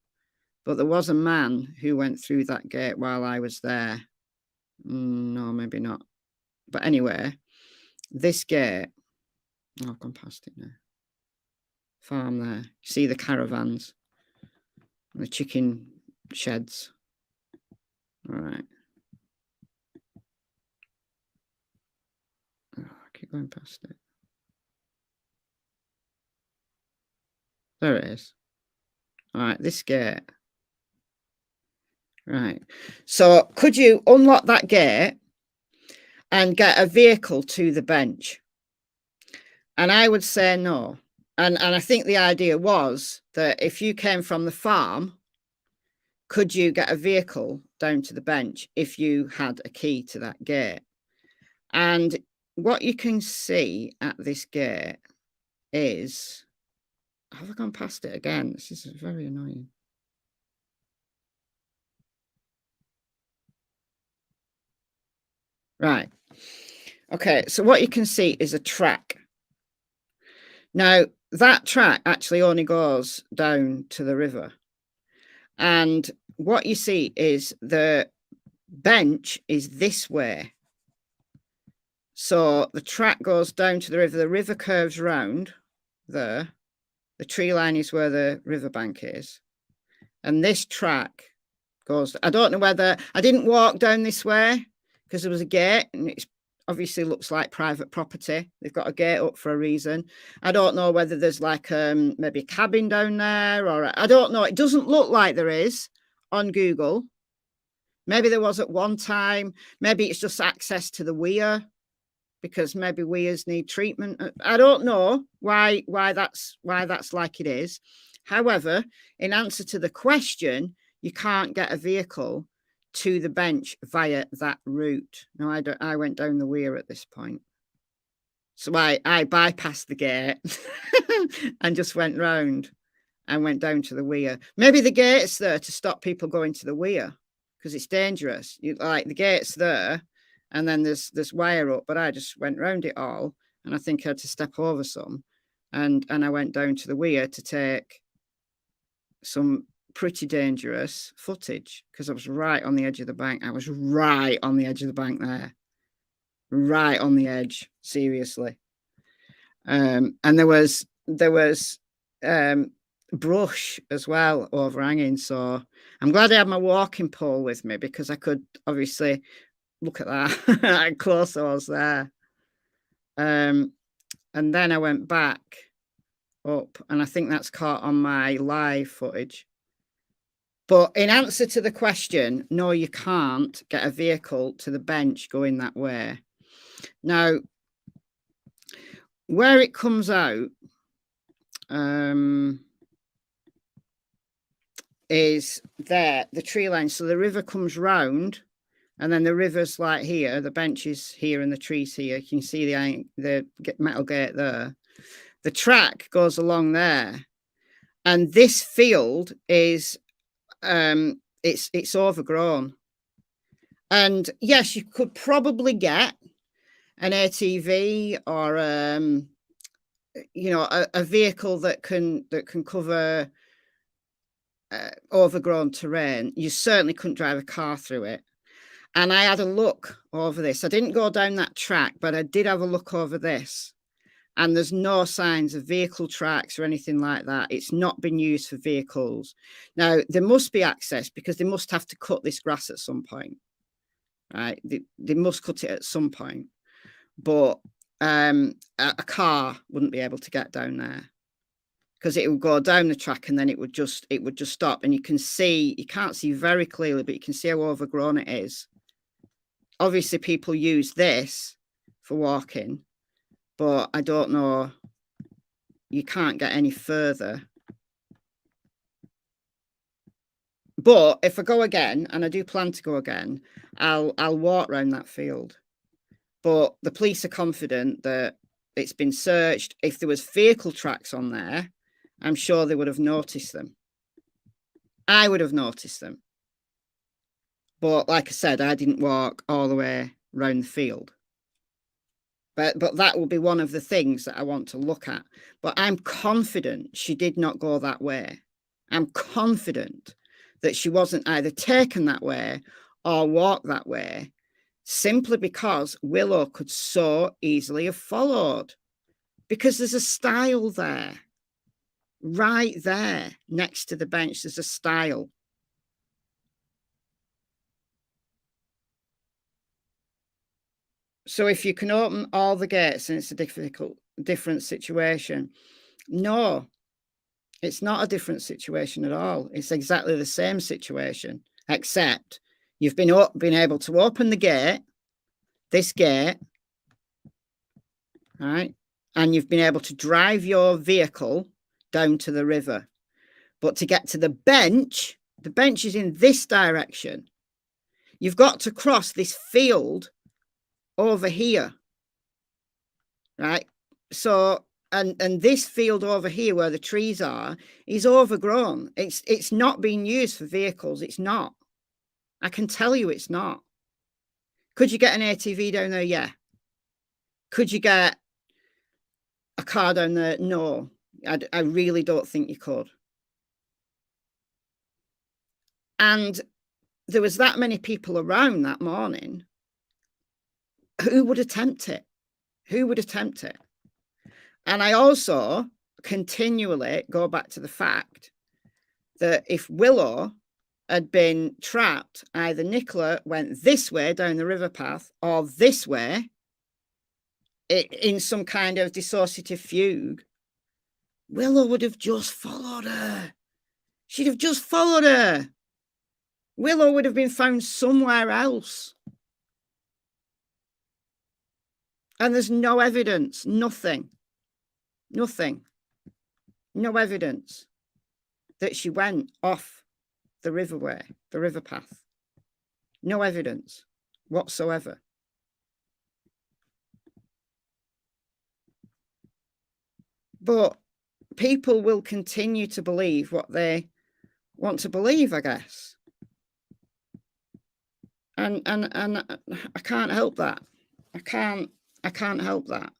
but there was a man who went through that gate while I was there. No, maybe not. But anyway, this gate, I've gone past it now. Farm there. You see the caravans and the chicken sheds. All right. Keep going past it. There it is. All right, this gate. Right. So could you unlock that gate and get a vehicle to the bench? And I would say no. And I think the idea was that if you came from the farm, could you get a vehicle down to the bench if you had a key to that gate? And what you can see at this gate is, have I gone past it again? This is very annoying. Right. Okay, so what you can see is a track. Now, that track actually only goes down to the river. And what you see is the bench is this way. So the track goes down to the river curves round there. The tree line is where the riverbank is. And this track goes, I don't know whether, I didn't walk down this way because there was a gate and it obviously looks like private property. They've got a gate up for a reason. I don't know whether there's like maybe a cabin down there or I don't know. It doesn't look like there is on Google. Maybe there was at one time. Maybe it's just access to the weir, because maybe weirs need treatment. I don't know why that's like it is. However, in answer to the question, you can't get a vehicle to the bench via that route. No, I went down the weir at this point. So I bypassed the gate and just went round and went down to the weir. Maybe the gate's there to stop people going to the weir. because it's dangerous. Like the gate's there, and then there's wire up, but I just went round it all, and I think I had to step over some, and I went down to the weir to take some pretty dangerous footage because I was right on the edge of the bank. I was right on the edge of the bank there, right on the edge, seriously. And there was brush as well overhanging, so I'm glad I had my walking pole with me because I could obviously look at that how close I was there. And then I went back up, and I think that's caught on my live footage. But in answer to the question, no, you can't get a vehicle to the bench going that way. Now, where it comes out is there, the tree line. So the river comes round, and then the river's like here, the bench is here, and the tree's here. You can see the metal gate there. The track goes along there, and this field is it's overgrown. And yes, you could probably get an ATV or you know, a vehicle that can cover overgrown terrain. You certainly couldn't drive a car through it. And I had a look over this. I didn't go down that track, but I did have a look over this. And there's no signs of vehicle tracks or anything like that. It's not been used for vehicles. Now, there must be access because they must have to cut this grass at some point, right? They must cut it at some point. But a car wouldn't be able to get down there because it would go down the track and then it would just stop. And you can't see very clearly, but you can see how overgrown it is. Obviously, people use this for walking, but I don't know, you can't get any further. But if I go again, and I do plan to go again, I'll walk around that field. But the police are confident that it's been searched. If there was vehicle tracks on there, I'm sure they would have noticed them. I would have noticed them. But like I said, I didn't walk all the way around the field. But that will be one of the things that I want to look at. But I'm confident she did not go that way. I'm confident that she wasn't either taken that way or walked that way, simply because Willow could so easily have followed. Because there's a stile there. Right there, next to the bench, there's a stile. So if you can open all the gates and it's a different situation. No, it's not a different situation at all. It's exactly the same situation, except you've been able to open the gate, this gate, right? And you've been able to drive your vehicle down to the river. But to get to the bench is in this direction. You've got to cross this field over here, right? So, and this field over here where the trees are is overgrown. It's not being used for vehicles. It's not. I can tell you it's not. Could you get an ATV down there? Yeah. Could you get a car down there? No. I really don't think you could. And there was that many people around that morning. Who would attempt it? Who would attempt it? And I also continually go back to the fact that if Willow had been trapped, either Nicola went this way down the river path or this way in some kind of dissociative fugue, Willow would have just followed her. She'd have just followed her. Willow would have been found somewhere else. And there's no evidence, nothing, no evidence that she went off the riverway, the river path. No evidence whatsoever. But people will continue to believe what they want to believe, I guess. And I can't help that. I can't help that.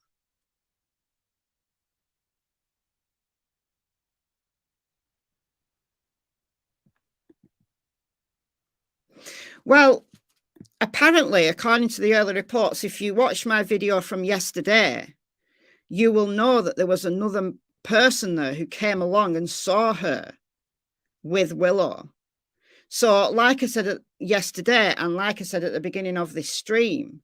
Well, apparently, according to the early reports, if you watch my video from yesterday, you will know that there was another person there who came along and saw her with Willow. So, like I said yesterday, and like I said at the beginning of this stream,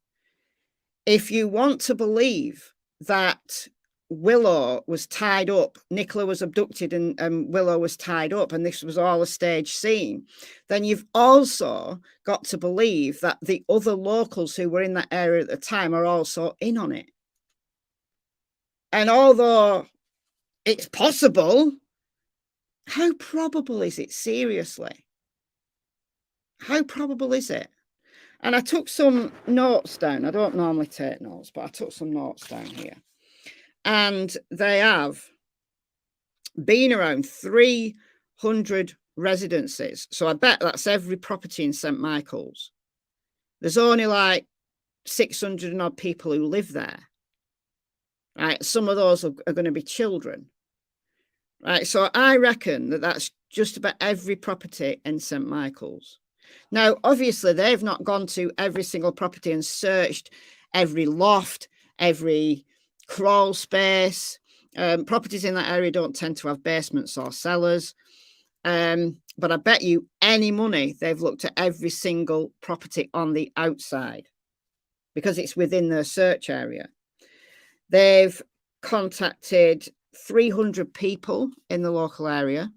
if you want to believe that Willow was tied up, Nicola was abducted and Willow was tied up, and this was all a stage scene, then you've also got to believe that the other locals who were in that area at the time are also in on it. And although it's possible, how probable is it? Seriously, how probable is it? And I took some notes down. I don't normally take notes, but I took some notes down here. And they have been around 300 residences. So I bet that's every property in St. Michael's. There's only like 600 and odd people who live there. Right? Some of those are going to be children. Right? So I reckon that that's just about every property in St. Michael's. Now, obviously, they've not gone to every single property and searched every loft, every crawl space. Properties in that area don't tend to have basements or cellars. But I bet you any money they've looked at every single property on the outside because it's within their search area. They've contacted 300 people in the local area.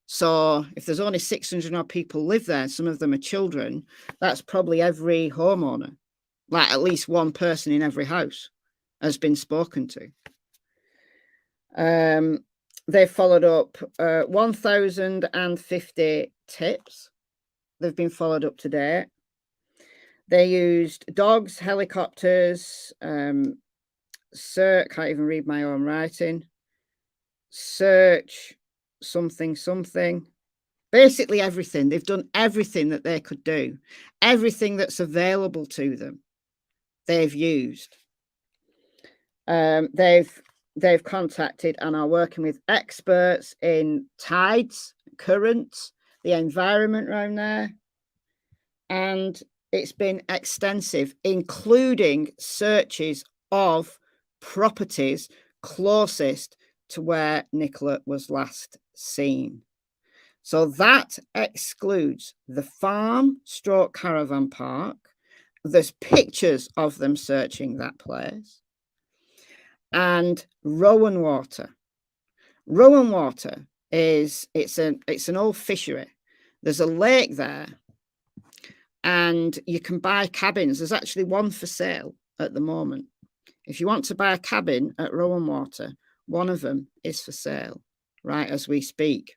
So if there's only 600 odd people live there, some of them are children, that's probably every homeowner. Like at least one person in every house has been spoken to. They followed up 1,050 tips. They've been followed up to date. They used dogs, helicopters, search, can't even read my own writing, search, something. Basically everything. They've done everything that they could do. Everything that's available to them, they've used. They've contacted and are working with experts in tides, currents, the environment around there. And it's been extensive, including searches of properties closest to where Nicola was last seen. So that excludes the farm / caravan park. There's pictures of them searching that place. And Rowan Water. Rowan Water it's an old fishery. There's a lake there and you can buy cabins. There's actually one for sale at the moment. If you want to buy a cabin at Rowan Water, one of them is for sale right as we speak.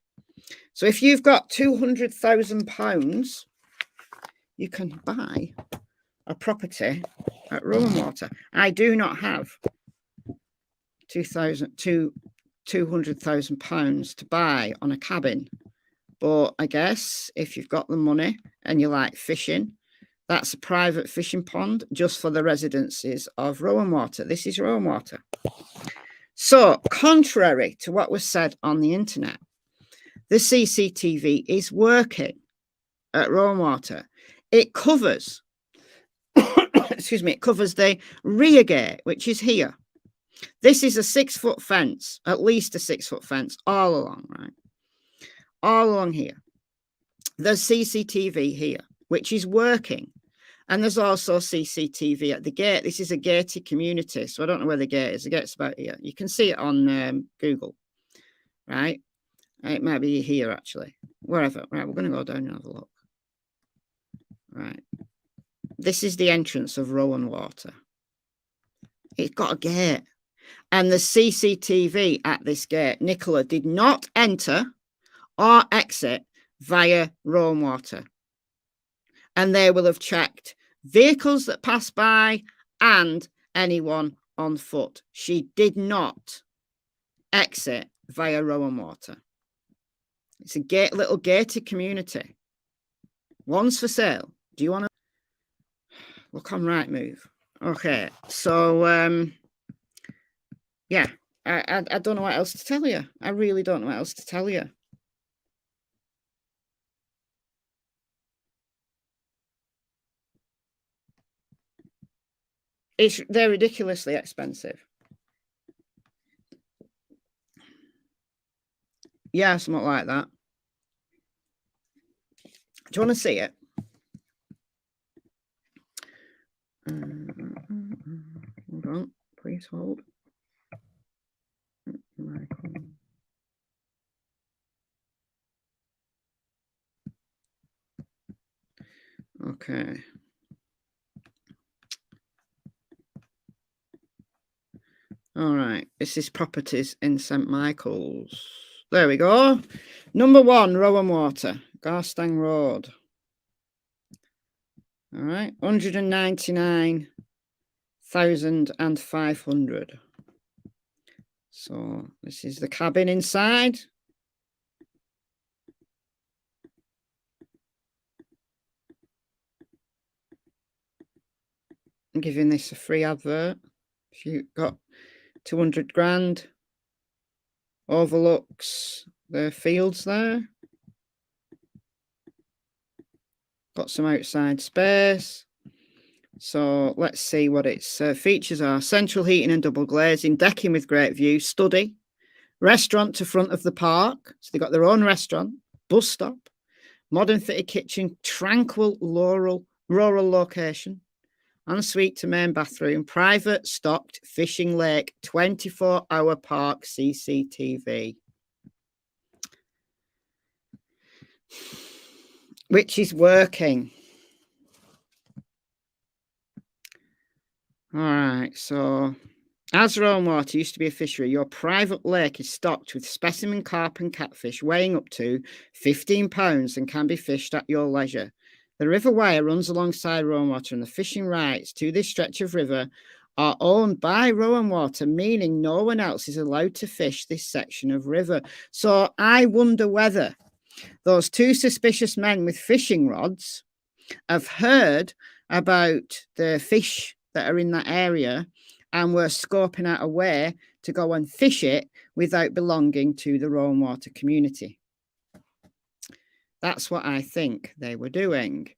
So if you've got £200,000, you can buy a property at Rowan Water. I do not have £200,000 to buy on a cabin, but I guess if you've got the money and you like fishing, that's a private fishing pond just for the residences of Rowan Water. This is Rowan Water. So, contrary to what was said on the internet, the CCTV is working at Rowan Water. It covers, excuse me, it covers the rear gate, which is here. This is a 6-foot fence, at least a 6-foot fence, all along, right? All along here. There's CCTV here, which is working. And there's also CCTV at the gate. This is a gated community, so I don't know where the gate is. The gate's about here. You can see it on Google, right? It might be here, actually. Wherever. Right, we're going to go down and have a look. Right. This is the entrance of Rowan Water. It's got a gate. And the CCTV at this gate, Nicola did not enter or exit via Rowan Water. And they will have checked vehicles that pass by and anyone on foot. She did not exit via Rowan Water. It's a little gated community. One's for sale. Do you want to? Look on Rightmove. Okay, so yeah, I don't know what else to tell you. I really don't know what else to tell you. They're ridiculously expensive. Yeah, something like that. Do you want to see it? Hold on, please hold. Okay. All right, this is properties in St Michael's. There we go. Number 1, Rowan Water, Garstang Road. All right, 199,500. So this is the cabin inside. I'm giving this a free advert. If you got 200 grand, overlooks the fields there. Got some outside space. So let's see what its features are. Central heating and double glazing, decking with great view, study, restaurant to front of the park. So they've got their own restaurant, bus stop, modern fitted kitchen, tranquil rural location, ensuite to main bathroom, private stocked fishing lake, 24-hour park CCTV. Which is working. All right, so as Rowan Water used to be a fishery, your private lake is stocked with specimen carp and catfish weighing up to 15 pounds and can be fished at your leisure. The river wire runs alongside Rowan Water, and the fishing rights to this stretch of river are owned by Rowan Water, meaning no one else is allowed to fish this section of river. So I wonder whether those 2 suspicious men with fishing rods have heard about the fish that are in that area and were scoping out a way to go and fish it without belonging to the Rowan Water community. That's what I think they were doing.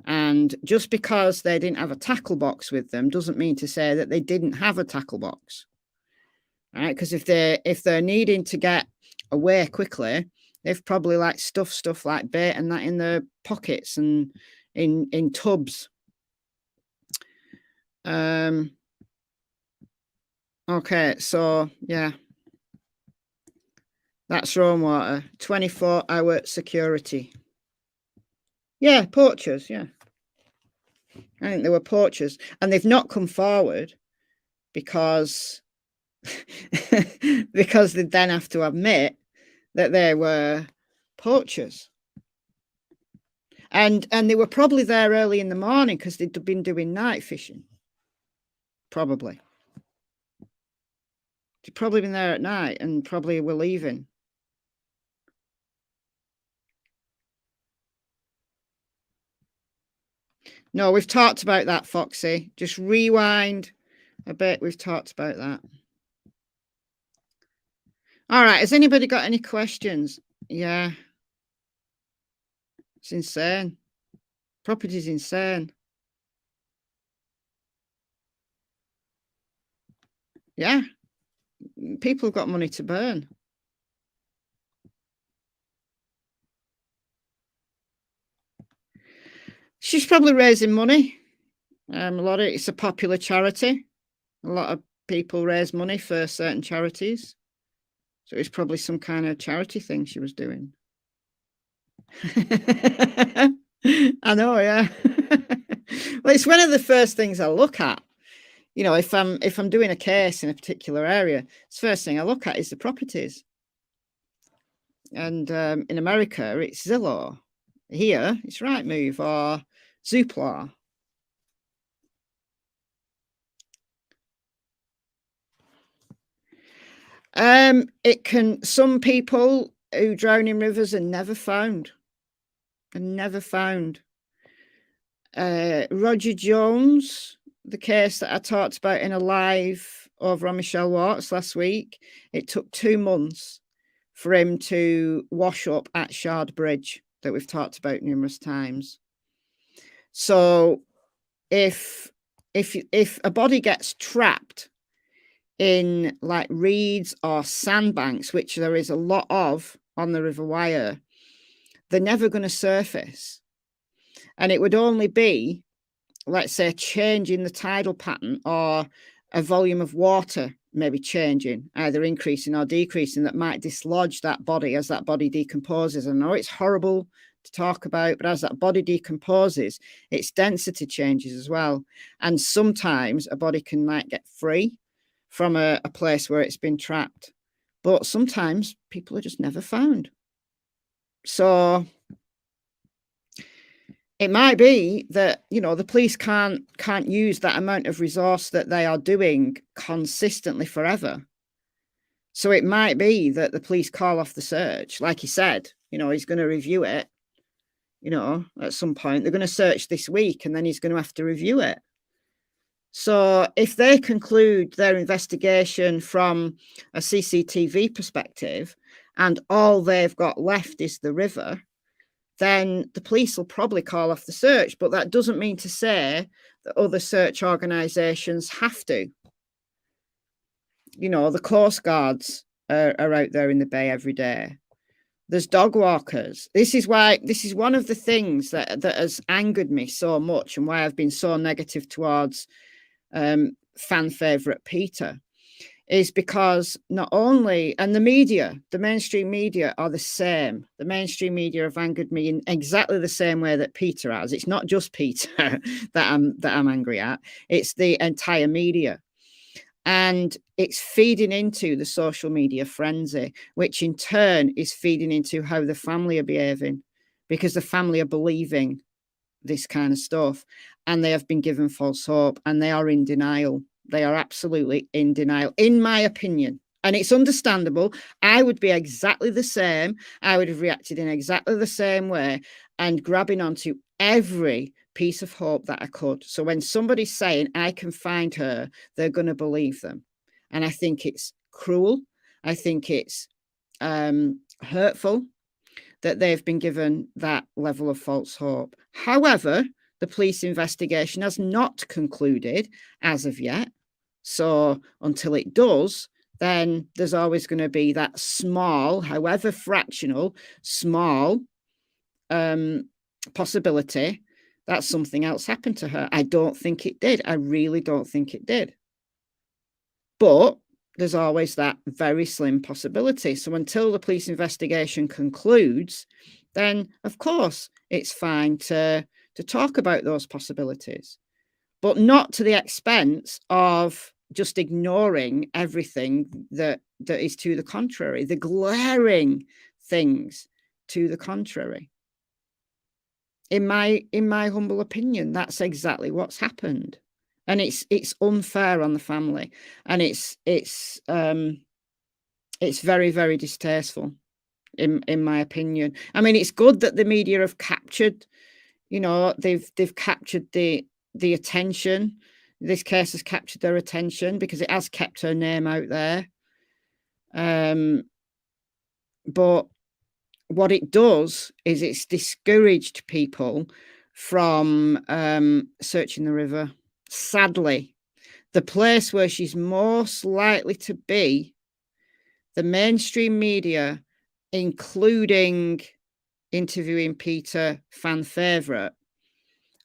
And just because they didn't have a tackle box with them doesn't mean to say that they didn't have a tackle box. All right, because if they're needing to get away quickly, they've probably like stuff like bait and that in their pockets and in tubs. Okay, so yeah, that's Rowan Water, 24-hour security. Yeah, poachers, yeah. I think they were poachers, and they've not come forward because because they then have to admit that they were poachers. And they were probably there early in the morning because they'd been doing night fishing. Probably. They'd probably been there at night and probably were leaving. No, we've talked about that, Foxy. Just rewind a bit. We've talked about that. All right. Has anybody got any questions? Yeah. It's insane. Property's insane. Yeah. People have got money to burn. She's probably raising money. It's a popular charity. A lot of people raise money for certain charities. So it's probably some kind of charity thing she was doing. I know, yeah. Well, it's one of the first things I look at. You know, if I'm doing a case in a particular area, it's the first thing I look at is the properties. And in America, it's Zillow. Here, it's Rightmove or Zoopla. It can, some people who drown in rivers are never found. Roger Jones, the case that I talked about in a live over on Michelle Watts last week, it took 2 months for him to wash up at Shard Bridge that we've talked about numerous times. So if a body gets trapped in like reeds or sandbanks, which there is a lot of on the River Wyre, they're never going to surface. And it would only be, let's say, a change in the tidal pattern or a volume of water maybe changing, either increasing or decreasing, that might dislodge that body as that body decomposes. I know it's horrible to talk about, but as that body decomposes, its density changes as well. And sometimes a body can like get free from a place where it's been trapped, but sometimes people are just never found. So it might be that, you know, the police can't use that amount of resource that they are doing consistently forever. So it might be that the police call off the search. Like he said, you know, he's going to review it, you know, at some point. They're going to search this week and then he's going to have to review it. So if they conclude their investigation from a CCTV perspective and all they've got left is the river, then the police will probably call off the search. But that doesn't mean to say that other search organisations have to. You know, the Coast Guards are out there in the bay every day. There's dog walkers. This is one of the things that has angered me so much and why I've been so negative towards fan favourite Peter, is because not only, and the media, the mainstream media are the same. The mainstream media have angered me in exactly the same way that Peter has. It's not just Peter that I'm angry at. It's the entire media. And it's feeding into the social media frenzy, which in turn is feeding into how the family are behaving, because the family are believing this kind of stuff and they have been given false hope and they are in denial. They are absolutely in denial, in my opinion. And it's understandable. I would be exactly the same. I would have reacted in exactly the same way and grabbing onto every piece of hope that I could. So when somebody's saying, I can find her, they're going to believe them. And I think it's cruel. I think it's hurtful that they've been given that level of false hope. However, the police investigation has not concluded as of yet. So until it does, then there's always going to be that small, however fractional, small possibility that something else happened to her. I don't think it did. I really don't think it did. But there's always that very slim possibility. So until the police investigation concludes, then of course it's fine to talk about those possibilities, but not to the expense of just ignoring everything that is to the contrary, the glaring things to the contrary. In my humble opinion, that's exactly what's happened. And it's unfair on the family, and it's very, very distasteful, in my opinion. I mean, it's good that the media have captured, you know, they've captured the attention. This case has captured their attention because it has kept her name out there. But what it does is it's discouraged people from searching the river. Sadly, the place where she's most likely to be, the mainstream media, including interviewing Peter, fan favourite,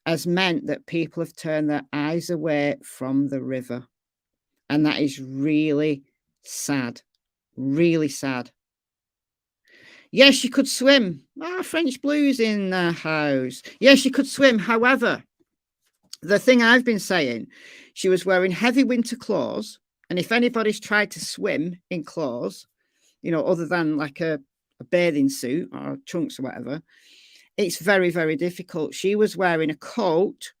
has meant that people have turned their eyes away from the river. And that is really sad. Really sad. Yes, she could swim. French Blues in the house. Yes, she could swim. However, the thing I've been saying, she was wearing heavy winter clothes. And if anybody's tried to swim in clothes, you know, other than like a bathing suit or trunks or whatever, it's very, very difficult. She was wearing a coat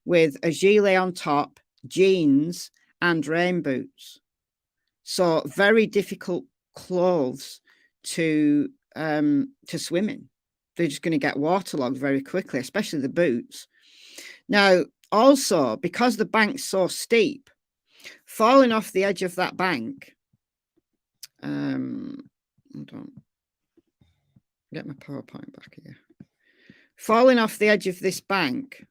with a gilet on top, jeans and rain boots. So very difficult clothes to swim in. They're just going to get waterlogged very quickly, especially the boots. Now, also, because the bank's so steep, falling off the edge of that bank, hold on, get my PowerPoint back here. Falling off the edge of this bank,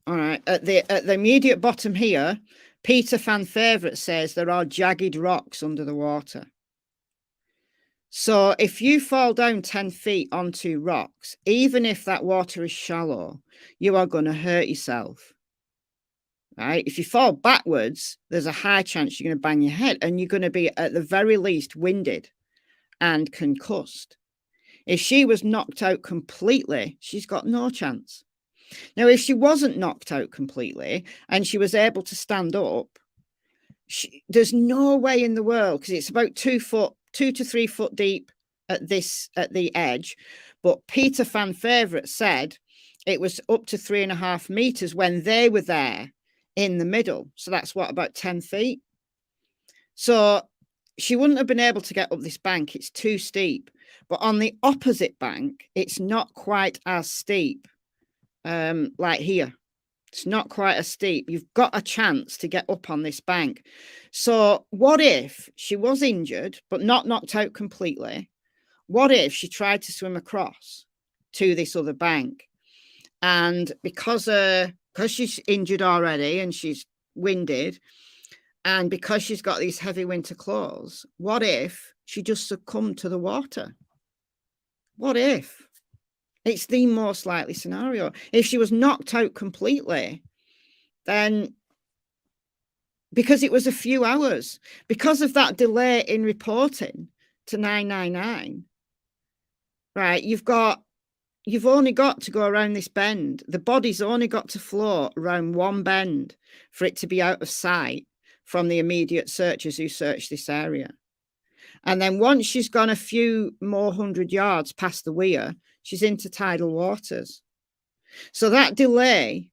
all right, at the immediate bottom here, Peter Fan Favourite says there are jagged rocks under the water. So if you fall down 10 feet onto rocks, even if that water is shallow, you are going to hurt yourself. Right? If you fall backwards, there's a high chance you're going to bang your head, and you're going to be at the very least winded and concussed. If she was knocked out completely, she's got no chance. Now, if she wasn't knocked out completely and she was able to stand up, there's no way in the world, because it's about 2 to 3 foot deep at the edge. But Peter Fan Favourite said it was up to 3.5 meters when they were there in the middle. So that's what, about 10 feet. So she wouldn't have been able to get up this bank. It's too steep. But on the opposite bank, it's not quite as steep. Like here, it's not quite as steep. You've got a chance to get up on this bank. So what if she was injured but not knocked out completely? What if she tried to swim across to this other bank, and because she's injured already and she's winded, and because she's got these heavy winter clothes, what if she just succumbed to the water? What if? It's the most likely scenario. If she was knocked out completely, then, because it was a few hours, because of that delay in reporting to 999, right, you've only got to go around this bend. The body's only got to float around one bend for it to be out of sight from the immediate searchers who searched this area. And then once she's gone a few more 100 yards past the weir, she's into tidal waters. So that delay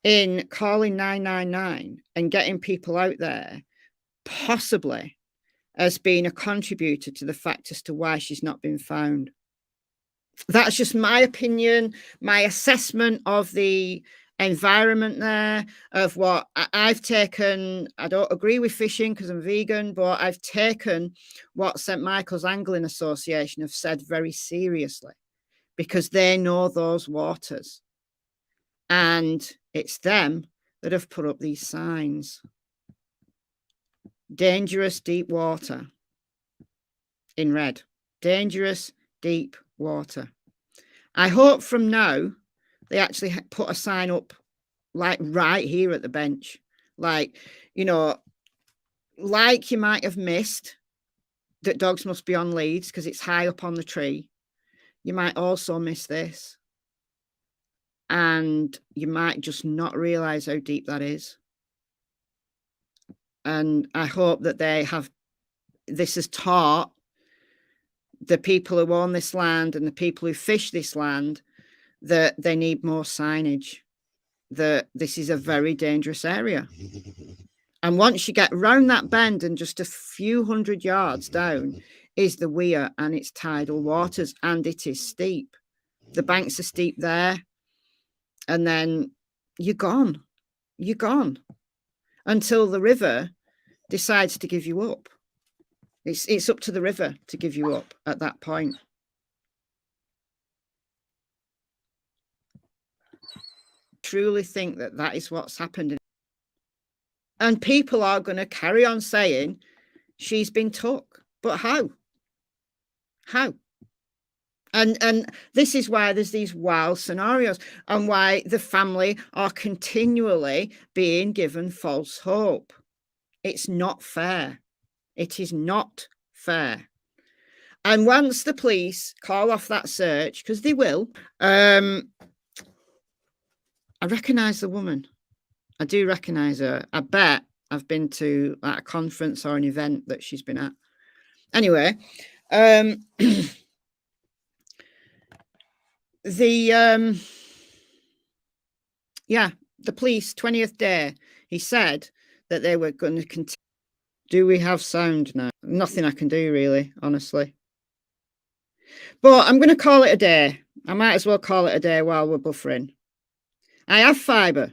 in calling 999 and getting people out there possibly has been a contributor to the fact as to why she's not been found. That's just my opinion, my assessment of the environment there, of what I've taken. I don't agree with fishing because I'm vegan, but I've taken what St. Michael's Angling Association have said very seriously, because they know those waters, and it's them that have put up these signs. Dangerous deep water in red. Dangerous deep water. I hope from now they actually put a sign up like right here at the bench. Like, you know, like you might have missed that dogs must be on leads because it's high up on the tree. You might also miss this. And you might just not realize how deep that is. And I hope that this has taught the people who own this land and the people who fish this land that they need more signage, that this is a very dangerous area. And once you get round that bend and just a few 100 yards down is the weir and its tidal waters, and it is steep. The banks are steep there, and then you're gone. You're gone until the river decides to give you up. It's up to the river to give you up at that point. Truly think that that is what's happened. And people are going to carry on saying she's been took. But how? How? And this is why there's these wild scenarios, and why the family are continually being given false hope. It's not fair. It is not fair. And once the police call off that search, because they will, I recognise the woman. I do recognise her. I bet I've been to like a conference or an event that she's been at. Anyway, the police, 20th day, he said that they were going to continue. Do we have sound now? Nothing I can do really, honestly. But I'm going to call it a day. I might as well call it a day while we're buffering. I have fibre.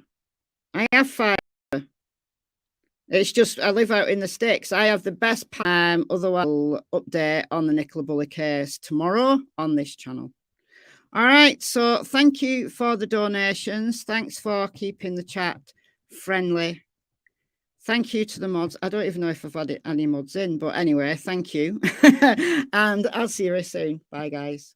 It's just I live out in the sticks. I have the best otherwise I'll update on the Nicola Bulley case tomorrow on this channel. All right, so thank you for the donations. Thanks for keeping the chat friendly. Thank you to the mods. I don't even know if I've had any mods in, but anyway, thank you. And I'll see you soon. Bye, guys.